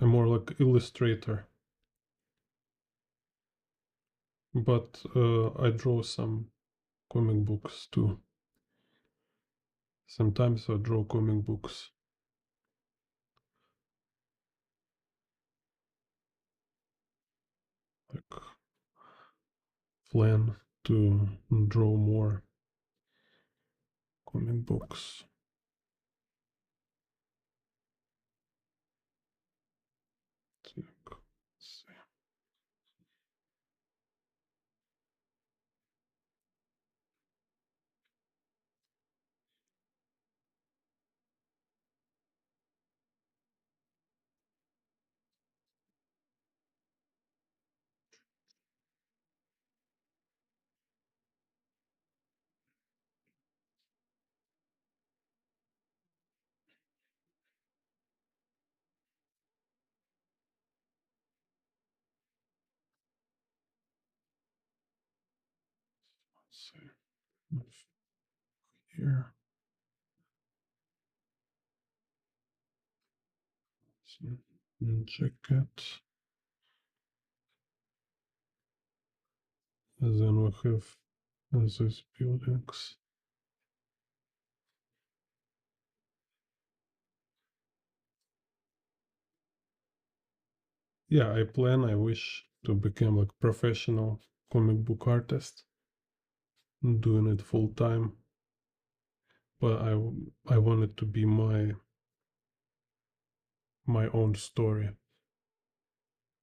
I'm more like illustrator. But I draw some comic books too. Sometimes I draw comic books. plan to draw more comic books. Let's see. Let's see. Here. Jacket. And then we have these buildings. Yeah, I wish to become like professional comic book artist, doing it full time. But I want it to be my own story.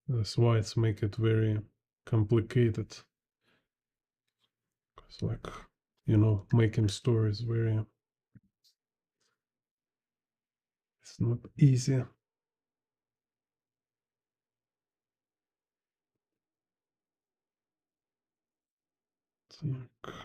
That's why it's make it very complicated. Cause like, making stories it's not easy. It's like,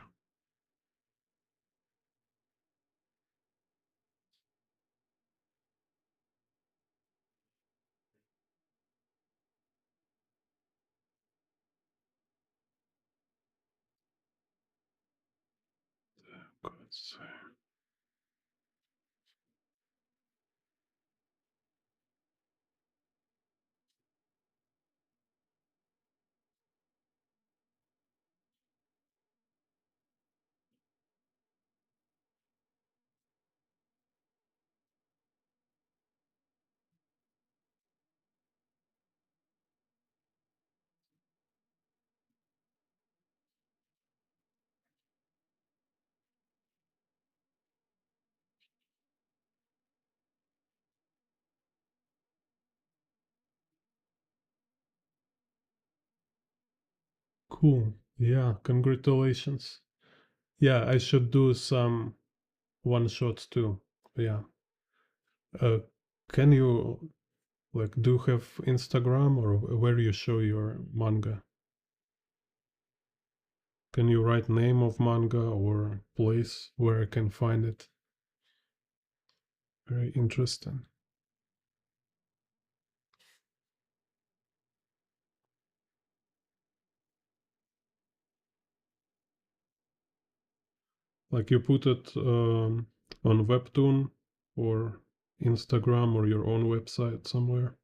let's see. Cool. Yeah, congratulations. Yeah, I should do some one shots too. Yeah. Uh, can you do you have Instagram or where you show your manga? Can you write name of manga or place where I can find it? Very interesting. Like you put it on Webtoon or Instagram or your own website somewhere.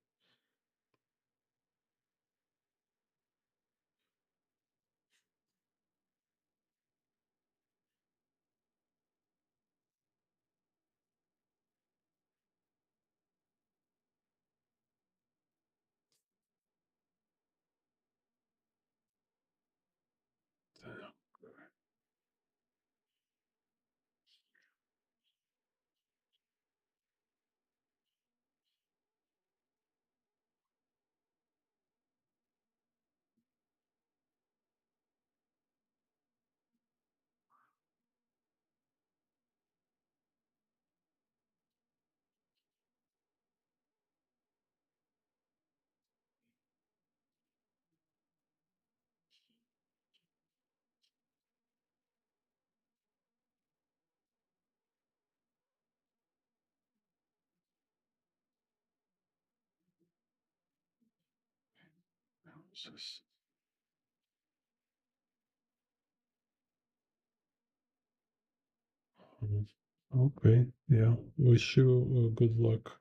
Okay, yeah. Wish you good luck.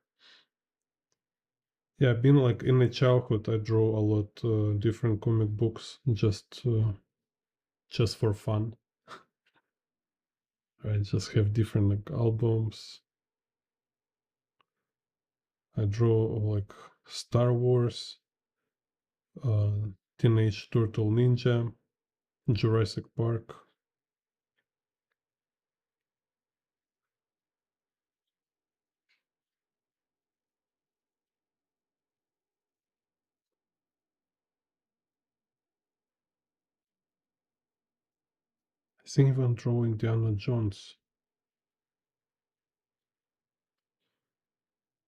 Yeah, been like in the childhood, I draw a lot different comic books just for fun. I just have different like albums. I draw like Star Wars, Teenage Turtle Ninja, Jurassic Park. I think even drawing Indiana Jones.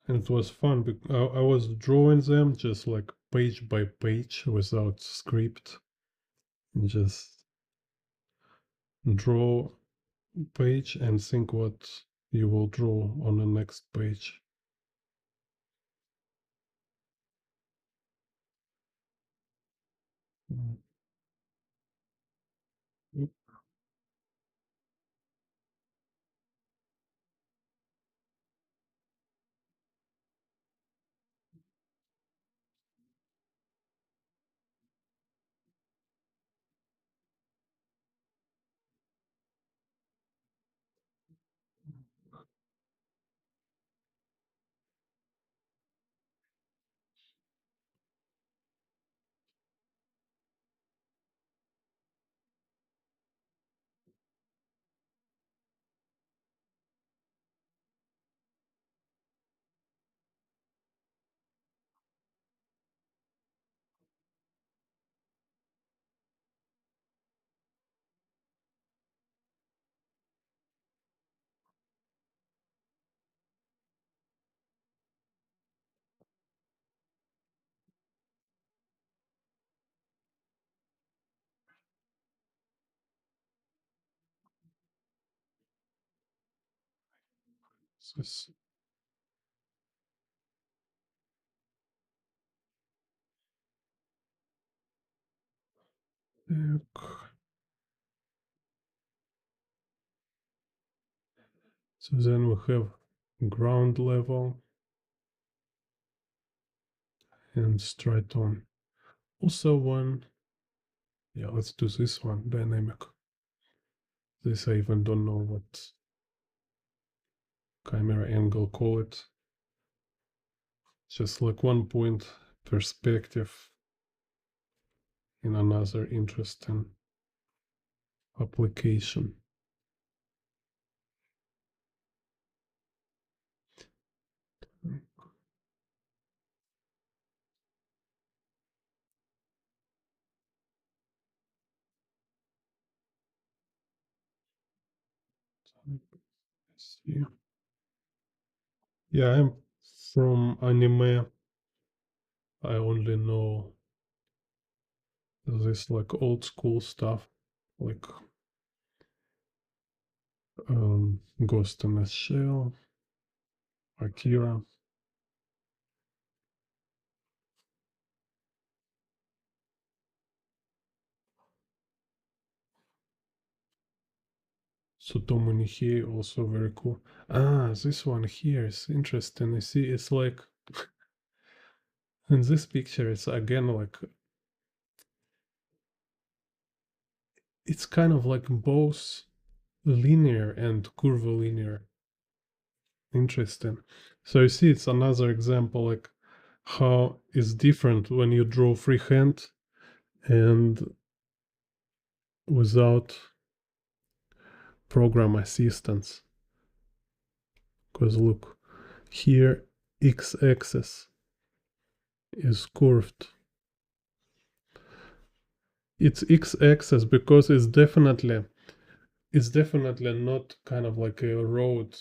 And it was fun because I was drawing them just like page by page without script. And just draw page and think what you will draw on the next page. So, so then we have ground level and straight on. Also one, yeah, let's do this one, dynamic. This I even don't know what camera angle call it. Just like 1 point perspective in another interesting application. Yeah, I'm from anime. I only know this like old school stuff, like Ghost in a Shell, Akira. Tsutomu Nihei, also very cool. Ah, this one here is interesting. You see, it's like in this picture, it's again like it's kind of like both linear and curvilinear. Interesting. So you see, it's another example like how it's different when you draw freehand and without program assistance. Because look, here x-axis is curved. It's x-axis because it's definitely not kind of like a road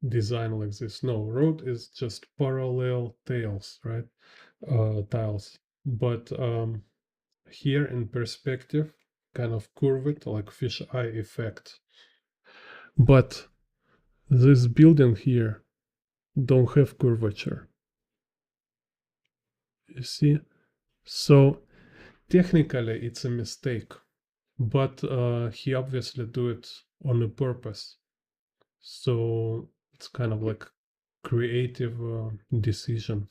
design like this. No, road is just parallel tails, right? Tiles. But here in perspective, kind of curved like fisheye effect. But this building here don't have curvature. You see? So technically it's a mistake, but he obviously do it on a purpose. So it's kind of like creative decision.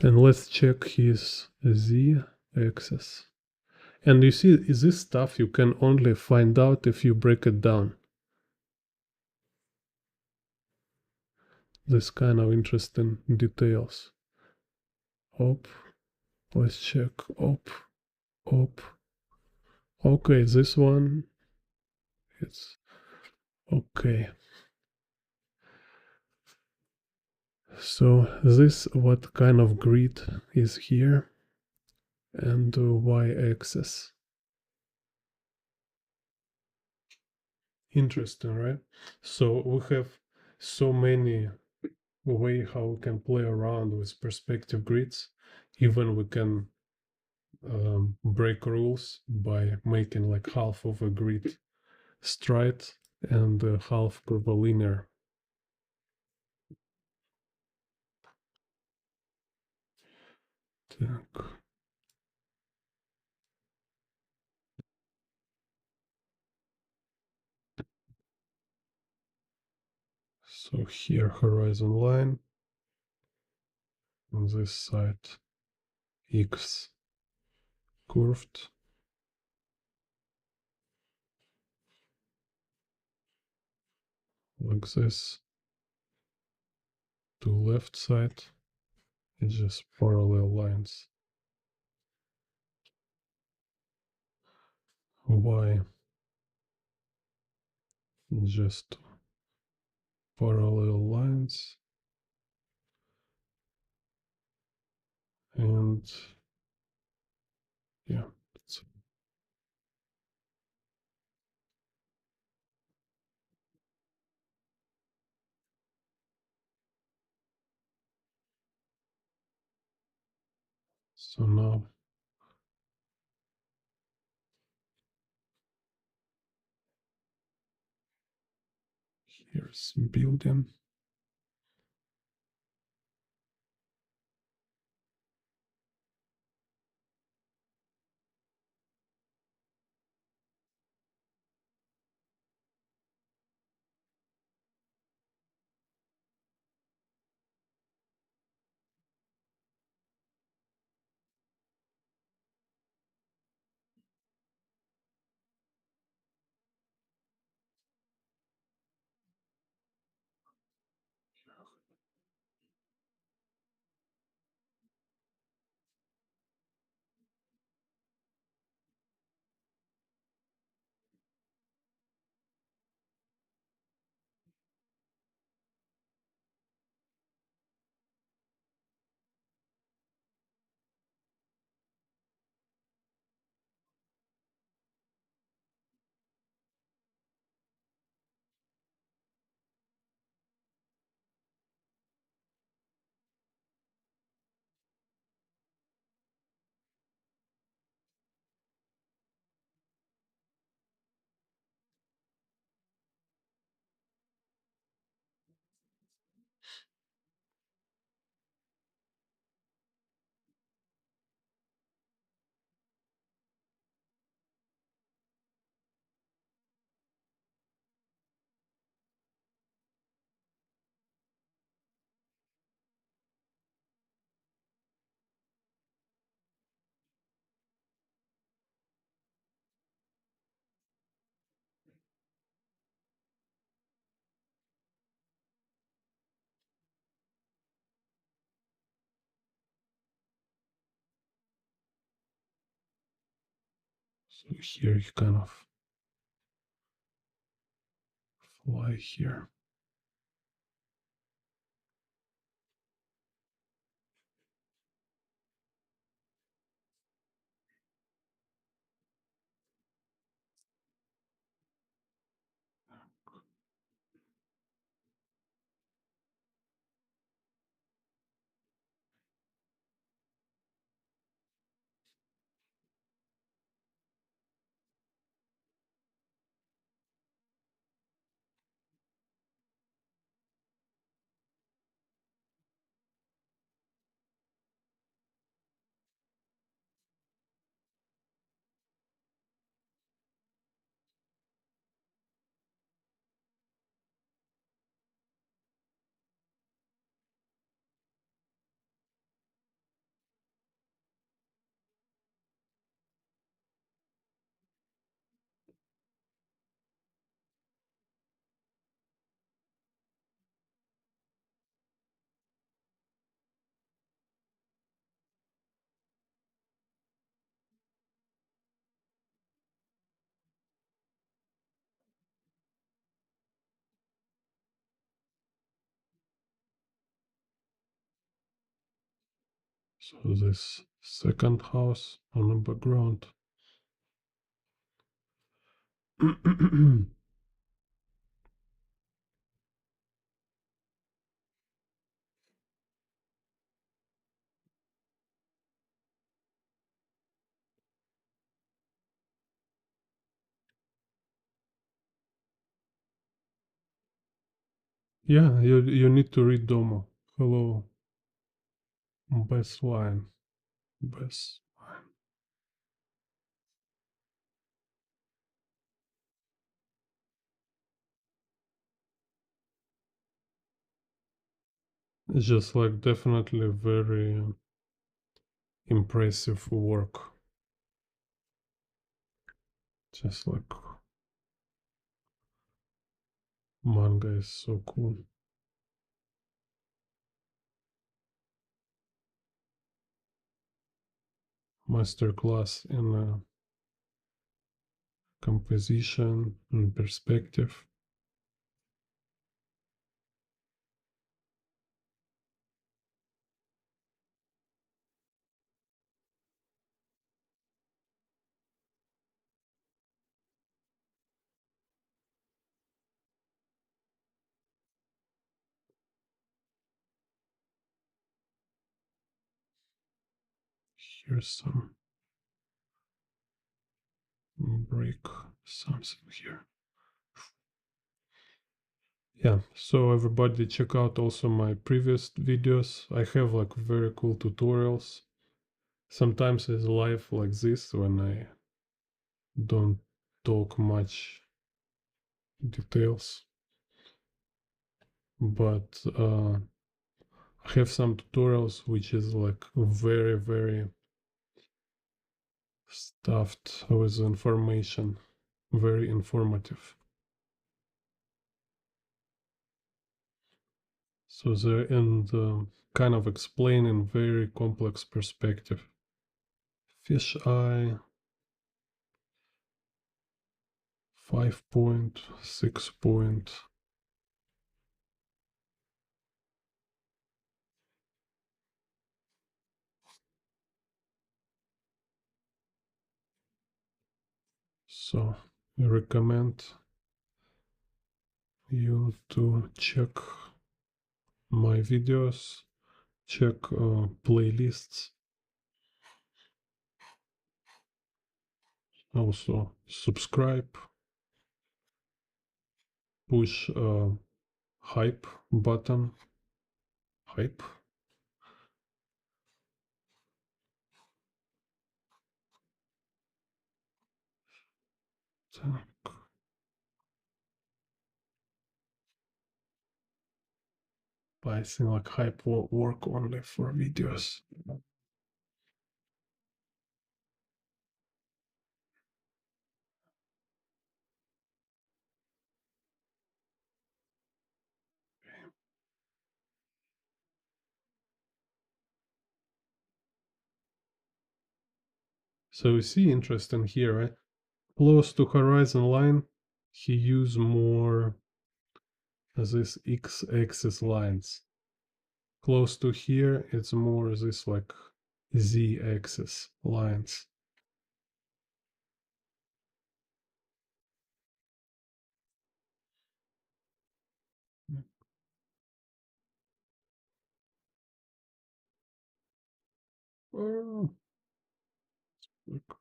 And let's check his z-axis. And you see, this stuff you can only find out if you break it down. This kind of interesting details. Op, let's check op. Okay, this one, it's okay. So this what kind of grid is here, and y-axis. Interesting, right? So we have so many way how we can play around with perspective grids. Even we can break rules by making like half of a grid straight and half curvilinear. Так. So here horizon line, on this side x curved, like this. To left side, it's just parallel lines. Y, just parallel lines. And yeah, that's it. So now here's building. So here you kind of fly here. So this second house on the background. Yeah, you need to read DOMU. Hello, best line. Best line. It's just like definitely very impressive work. Just like manga is so cool. Masterclass in composition and perspective. Here's some break something here. Yeah, so everybody check out also my previous videos. I have like very cool tutorials. Sometimes it's live like this when I don't talk much details. But I have some tutorials which is like very, very stuffed with information, very informative. So they're in the kind of explaining very complex perspective. Fish eye, 5 point, 6 point. So I recommend you to check my videos, check playlists, also subscribe, push hype button, hype. But I think like hype will work only for videos. So you see interesting here, right? Close to horizon line, he used more this x-axis lines. Close to here, it's more this like z-axis lines. Oh, look.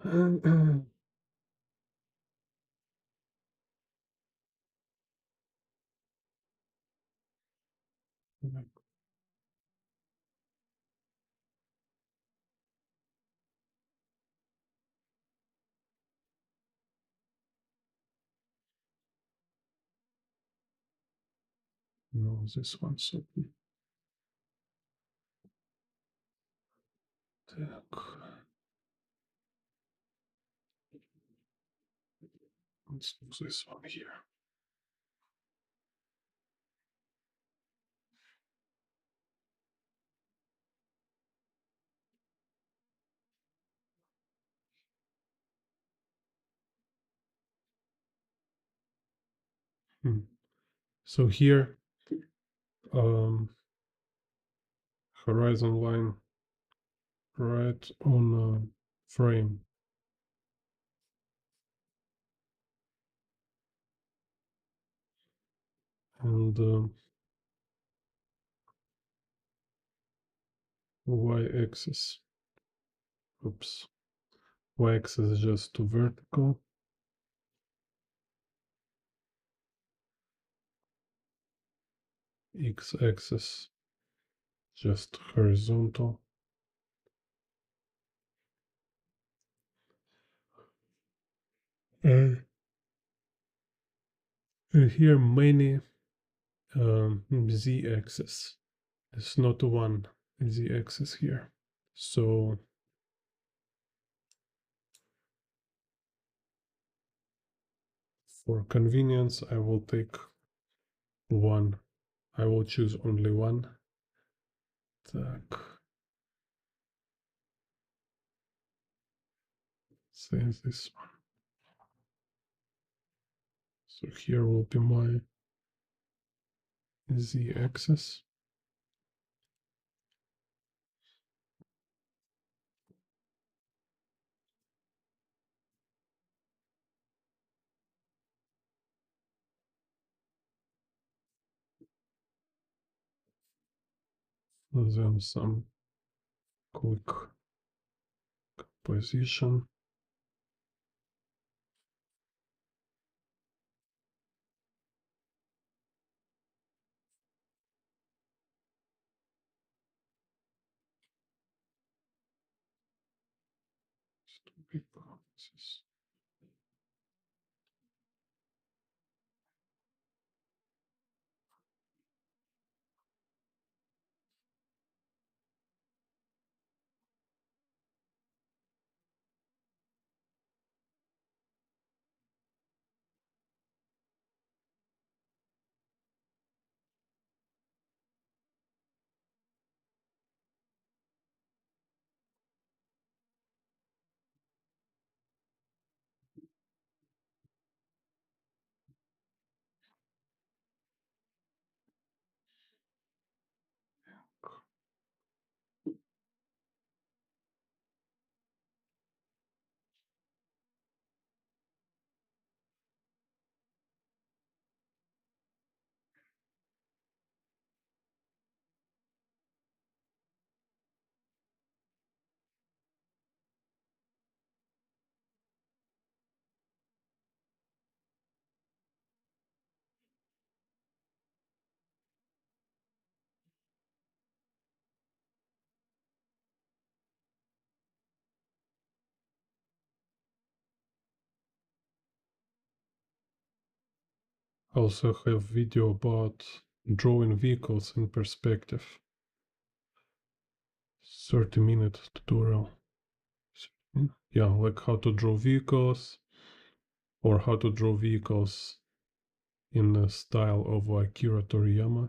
No, this one's open. Так. Let's do this one here. So here, horizon line right on frame. And y-axis. Oops. Y-axis is just to vertical. X-axis just horizontal. And here many z-axis. There's not one z-axis here. So for convenience, I will take one. I will choose only one. Так. Say this one. So here will be my z-axis. And then some quick position. Big boxes. Also have video about drawing vehicles in perspective. 30-minute tutorial. Yeah, like how to draw vehicles or how to draw vehicles in the style of Akira Toriyama.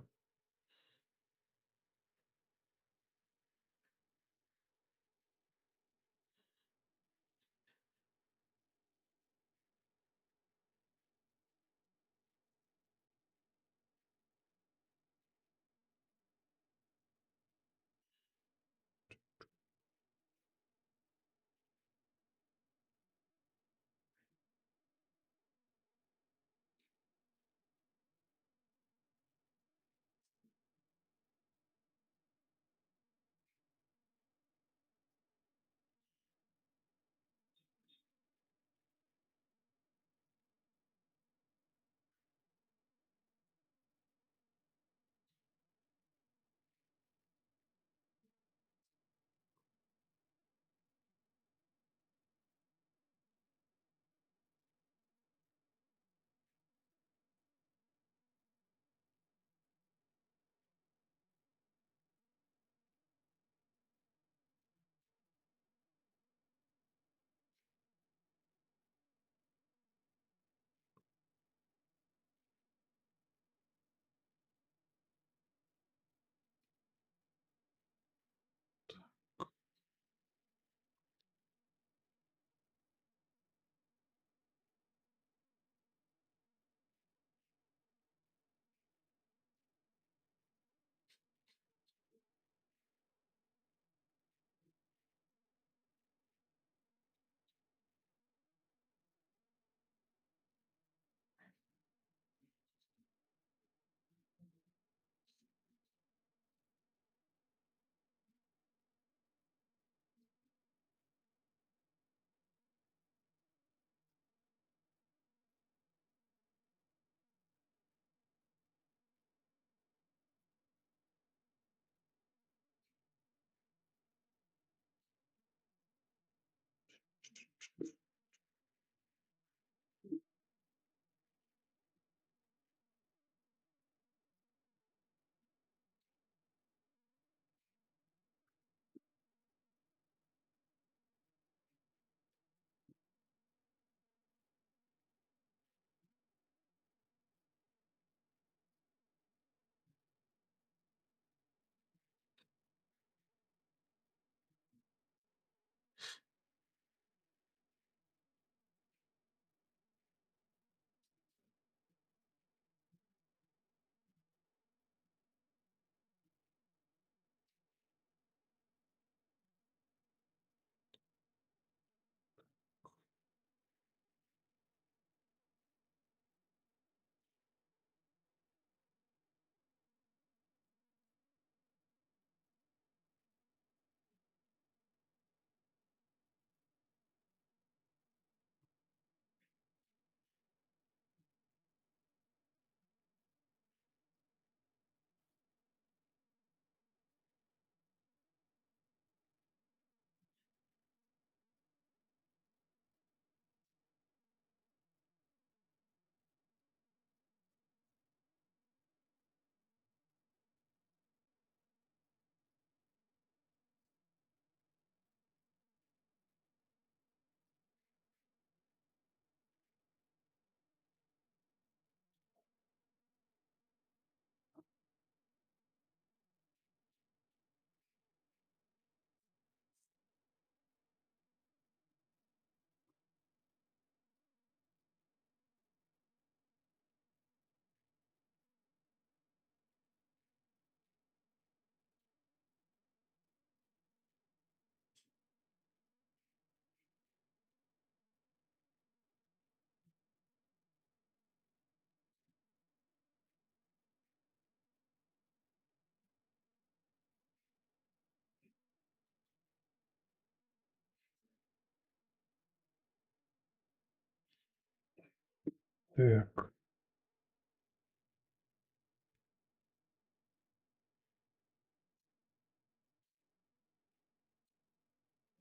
Heck.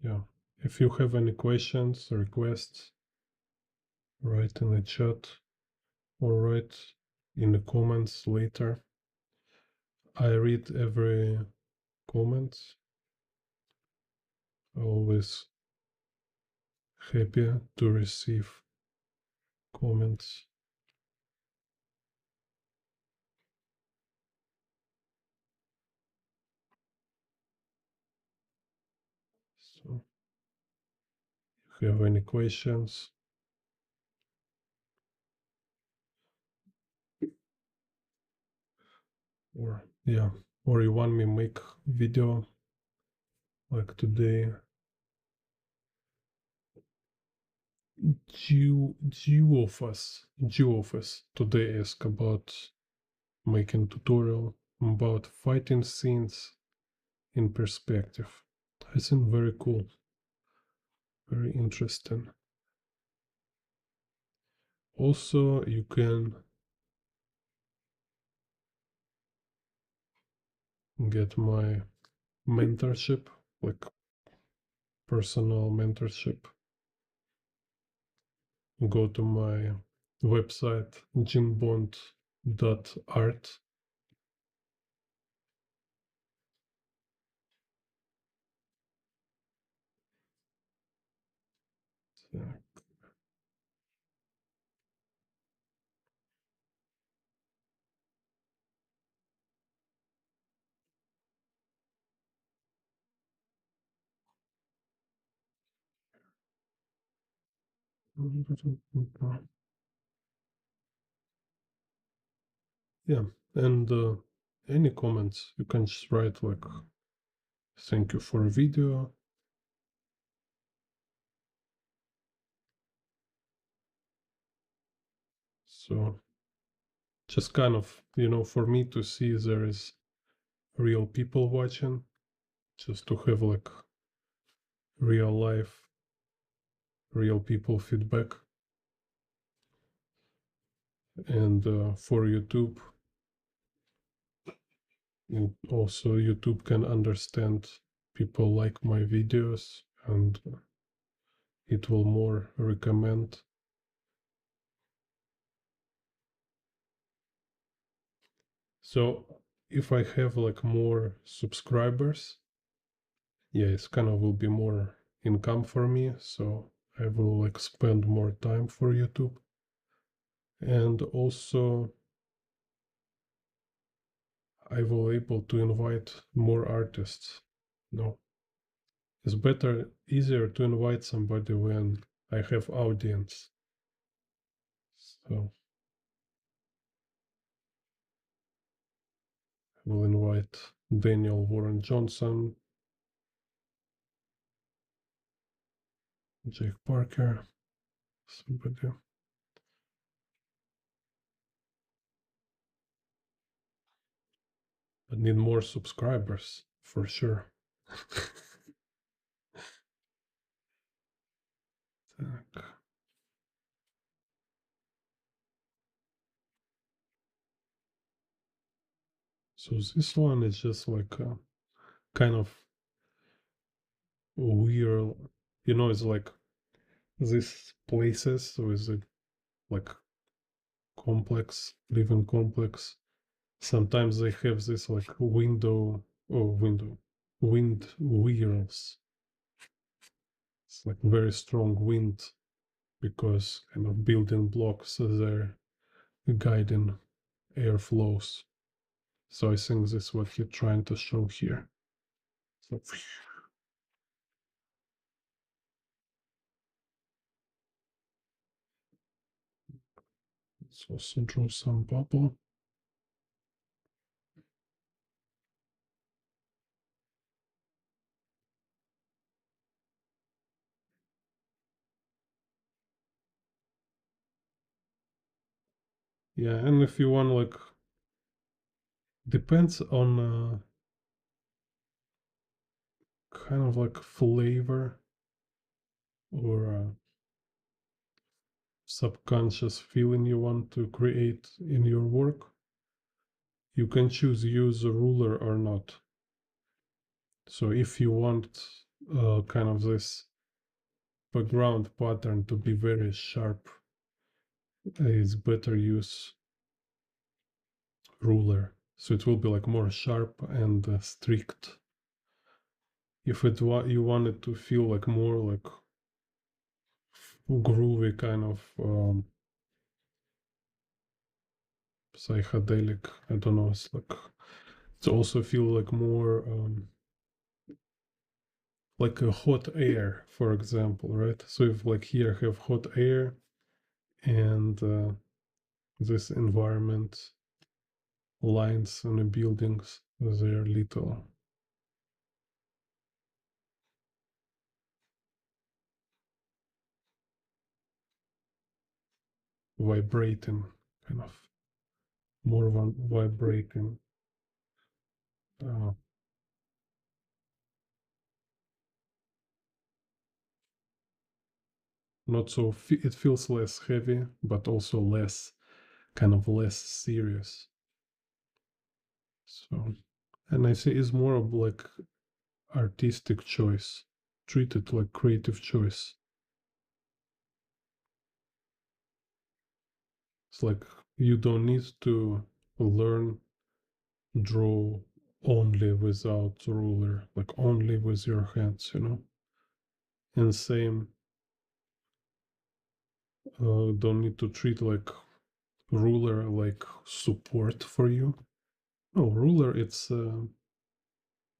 Yeah. If you have any questions, requests, write in the chat or write in the comments later. I read every comment. Always happy to receive comments. So, if you have any questions, or yeah, or you want me make video like today, Geofus today asked about making tutorial about fighting scenes in perspective. I think very cool, very interesting. Also, you can get my mentorship, like personal mentorship. Go to my website jinbond.art. Yeah, and any comments you can just write like thank you for a video. So just kind of, for me to see there is real people watching, just to have like real life, real people feedback. And for YouTube, and also YouTube can understand people like my videos and it will more recommend. So if I have like more subscribers, yeah, it's kind of will be more income for me. So I will like spend more time for YouTube. And also I will able to invite more artists. No, it's easier to invite somebody when I have audience. So I will invite Daniel Warren Johnson, Jake Parker, somebody. I need more subscribers for sure. Так. So this one is just like a kind of weird, it's like these places with a like complex, living complex. Sometimes they have this like wind wheels. It's like very strong wind because kind of building blocks they're guiding airflows. So I think this is what you're trying to show here. So let's also draw some bubble. Yeah, and if you want like, depends on kind of like flavor or subconscious feeling you want to create in your work, you can choose use a ruler or not. So if you want kind of this background pattern to be very sharp, it's better use ruler. So it will be like more sharp and strict. If you want it to feel like more like groovy kind of psychedelic, I don't know, it's like it also feel like more like a hot air, for example, right? So if like here I have hot air and this environment lines on the buildings, they're little vibrating, kind of more vibrating. Uh, Not so, it feels less heavy, but also less, kind of less serious. So, and I say it's more of like artistic choice, treat it like creative choice. It's like you don't need to learn draw only without ruler, like only with your hands, you know. And same, don't need to treat like ruler like support for you. No, ruler it's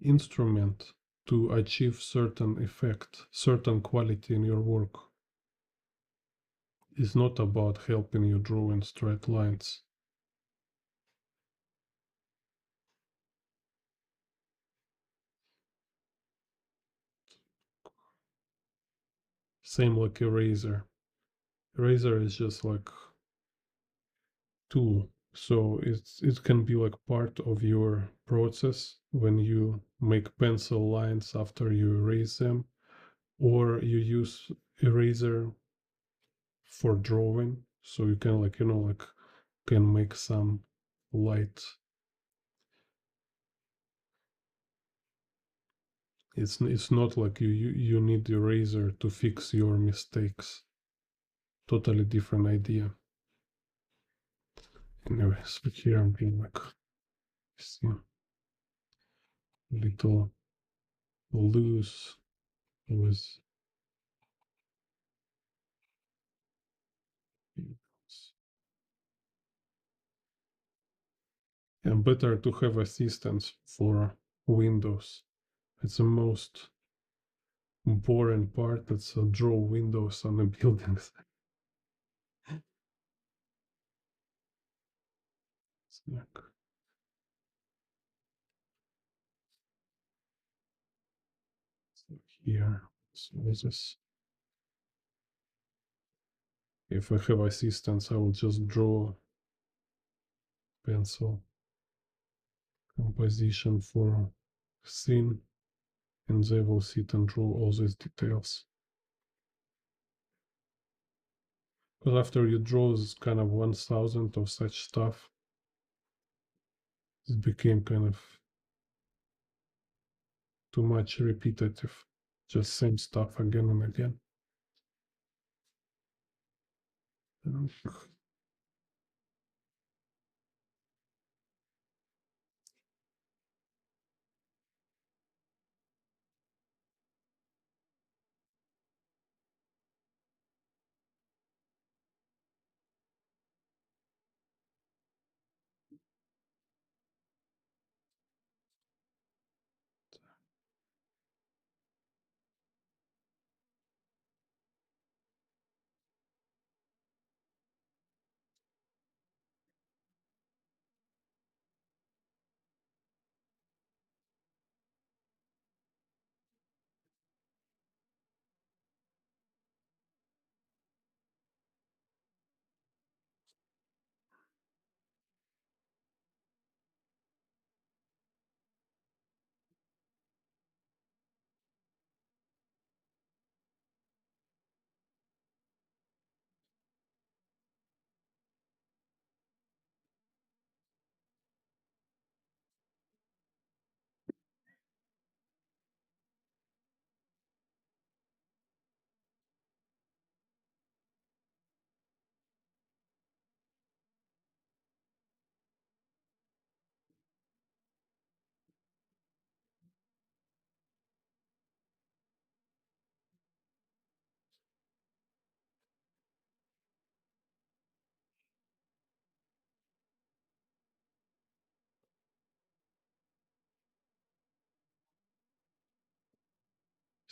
instrument to achieve certain effect, certain quality in your work. It's not about helping you draw in straight lines. Same like eraser. Eraser is just like tool. So it can be like part of your process when you make pencil lines after you erase them, or you use eraser for drawing. So you can like like can make some light. It's not like you need the eraser to fix your mistakes. Totally different idea. Anyway, so here I'm being like, see, little loose with and better to have assistance for Windows. It's the most boring part. It's draw windows on the buildings. It's like, here. So this, if I have assistance, I will just draw pencil composition for scene, and they will sit and draw all these details. Because after you draw this kind of 1,000 of such stuff, it became kind of too much repetitive, just same stuff again and again.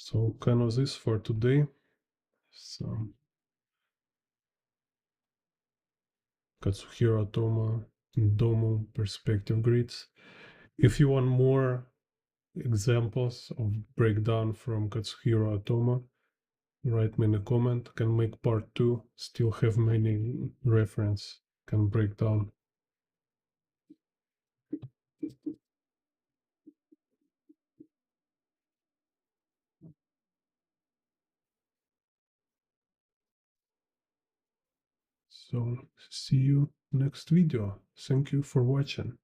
So kind of this for today. So Katsuhiro Otomo, DOMU perspective grids. If you want more examples of breakdown from Katsuhiro Otomo, write me in a comment. Can make part 2. Still have many reference. Can break down. So see you next video. Thank you for watching.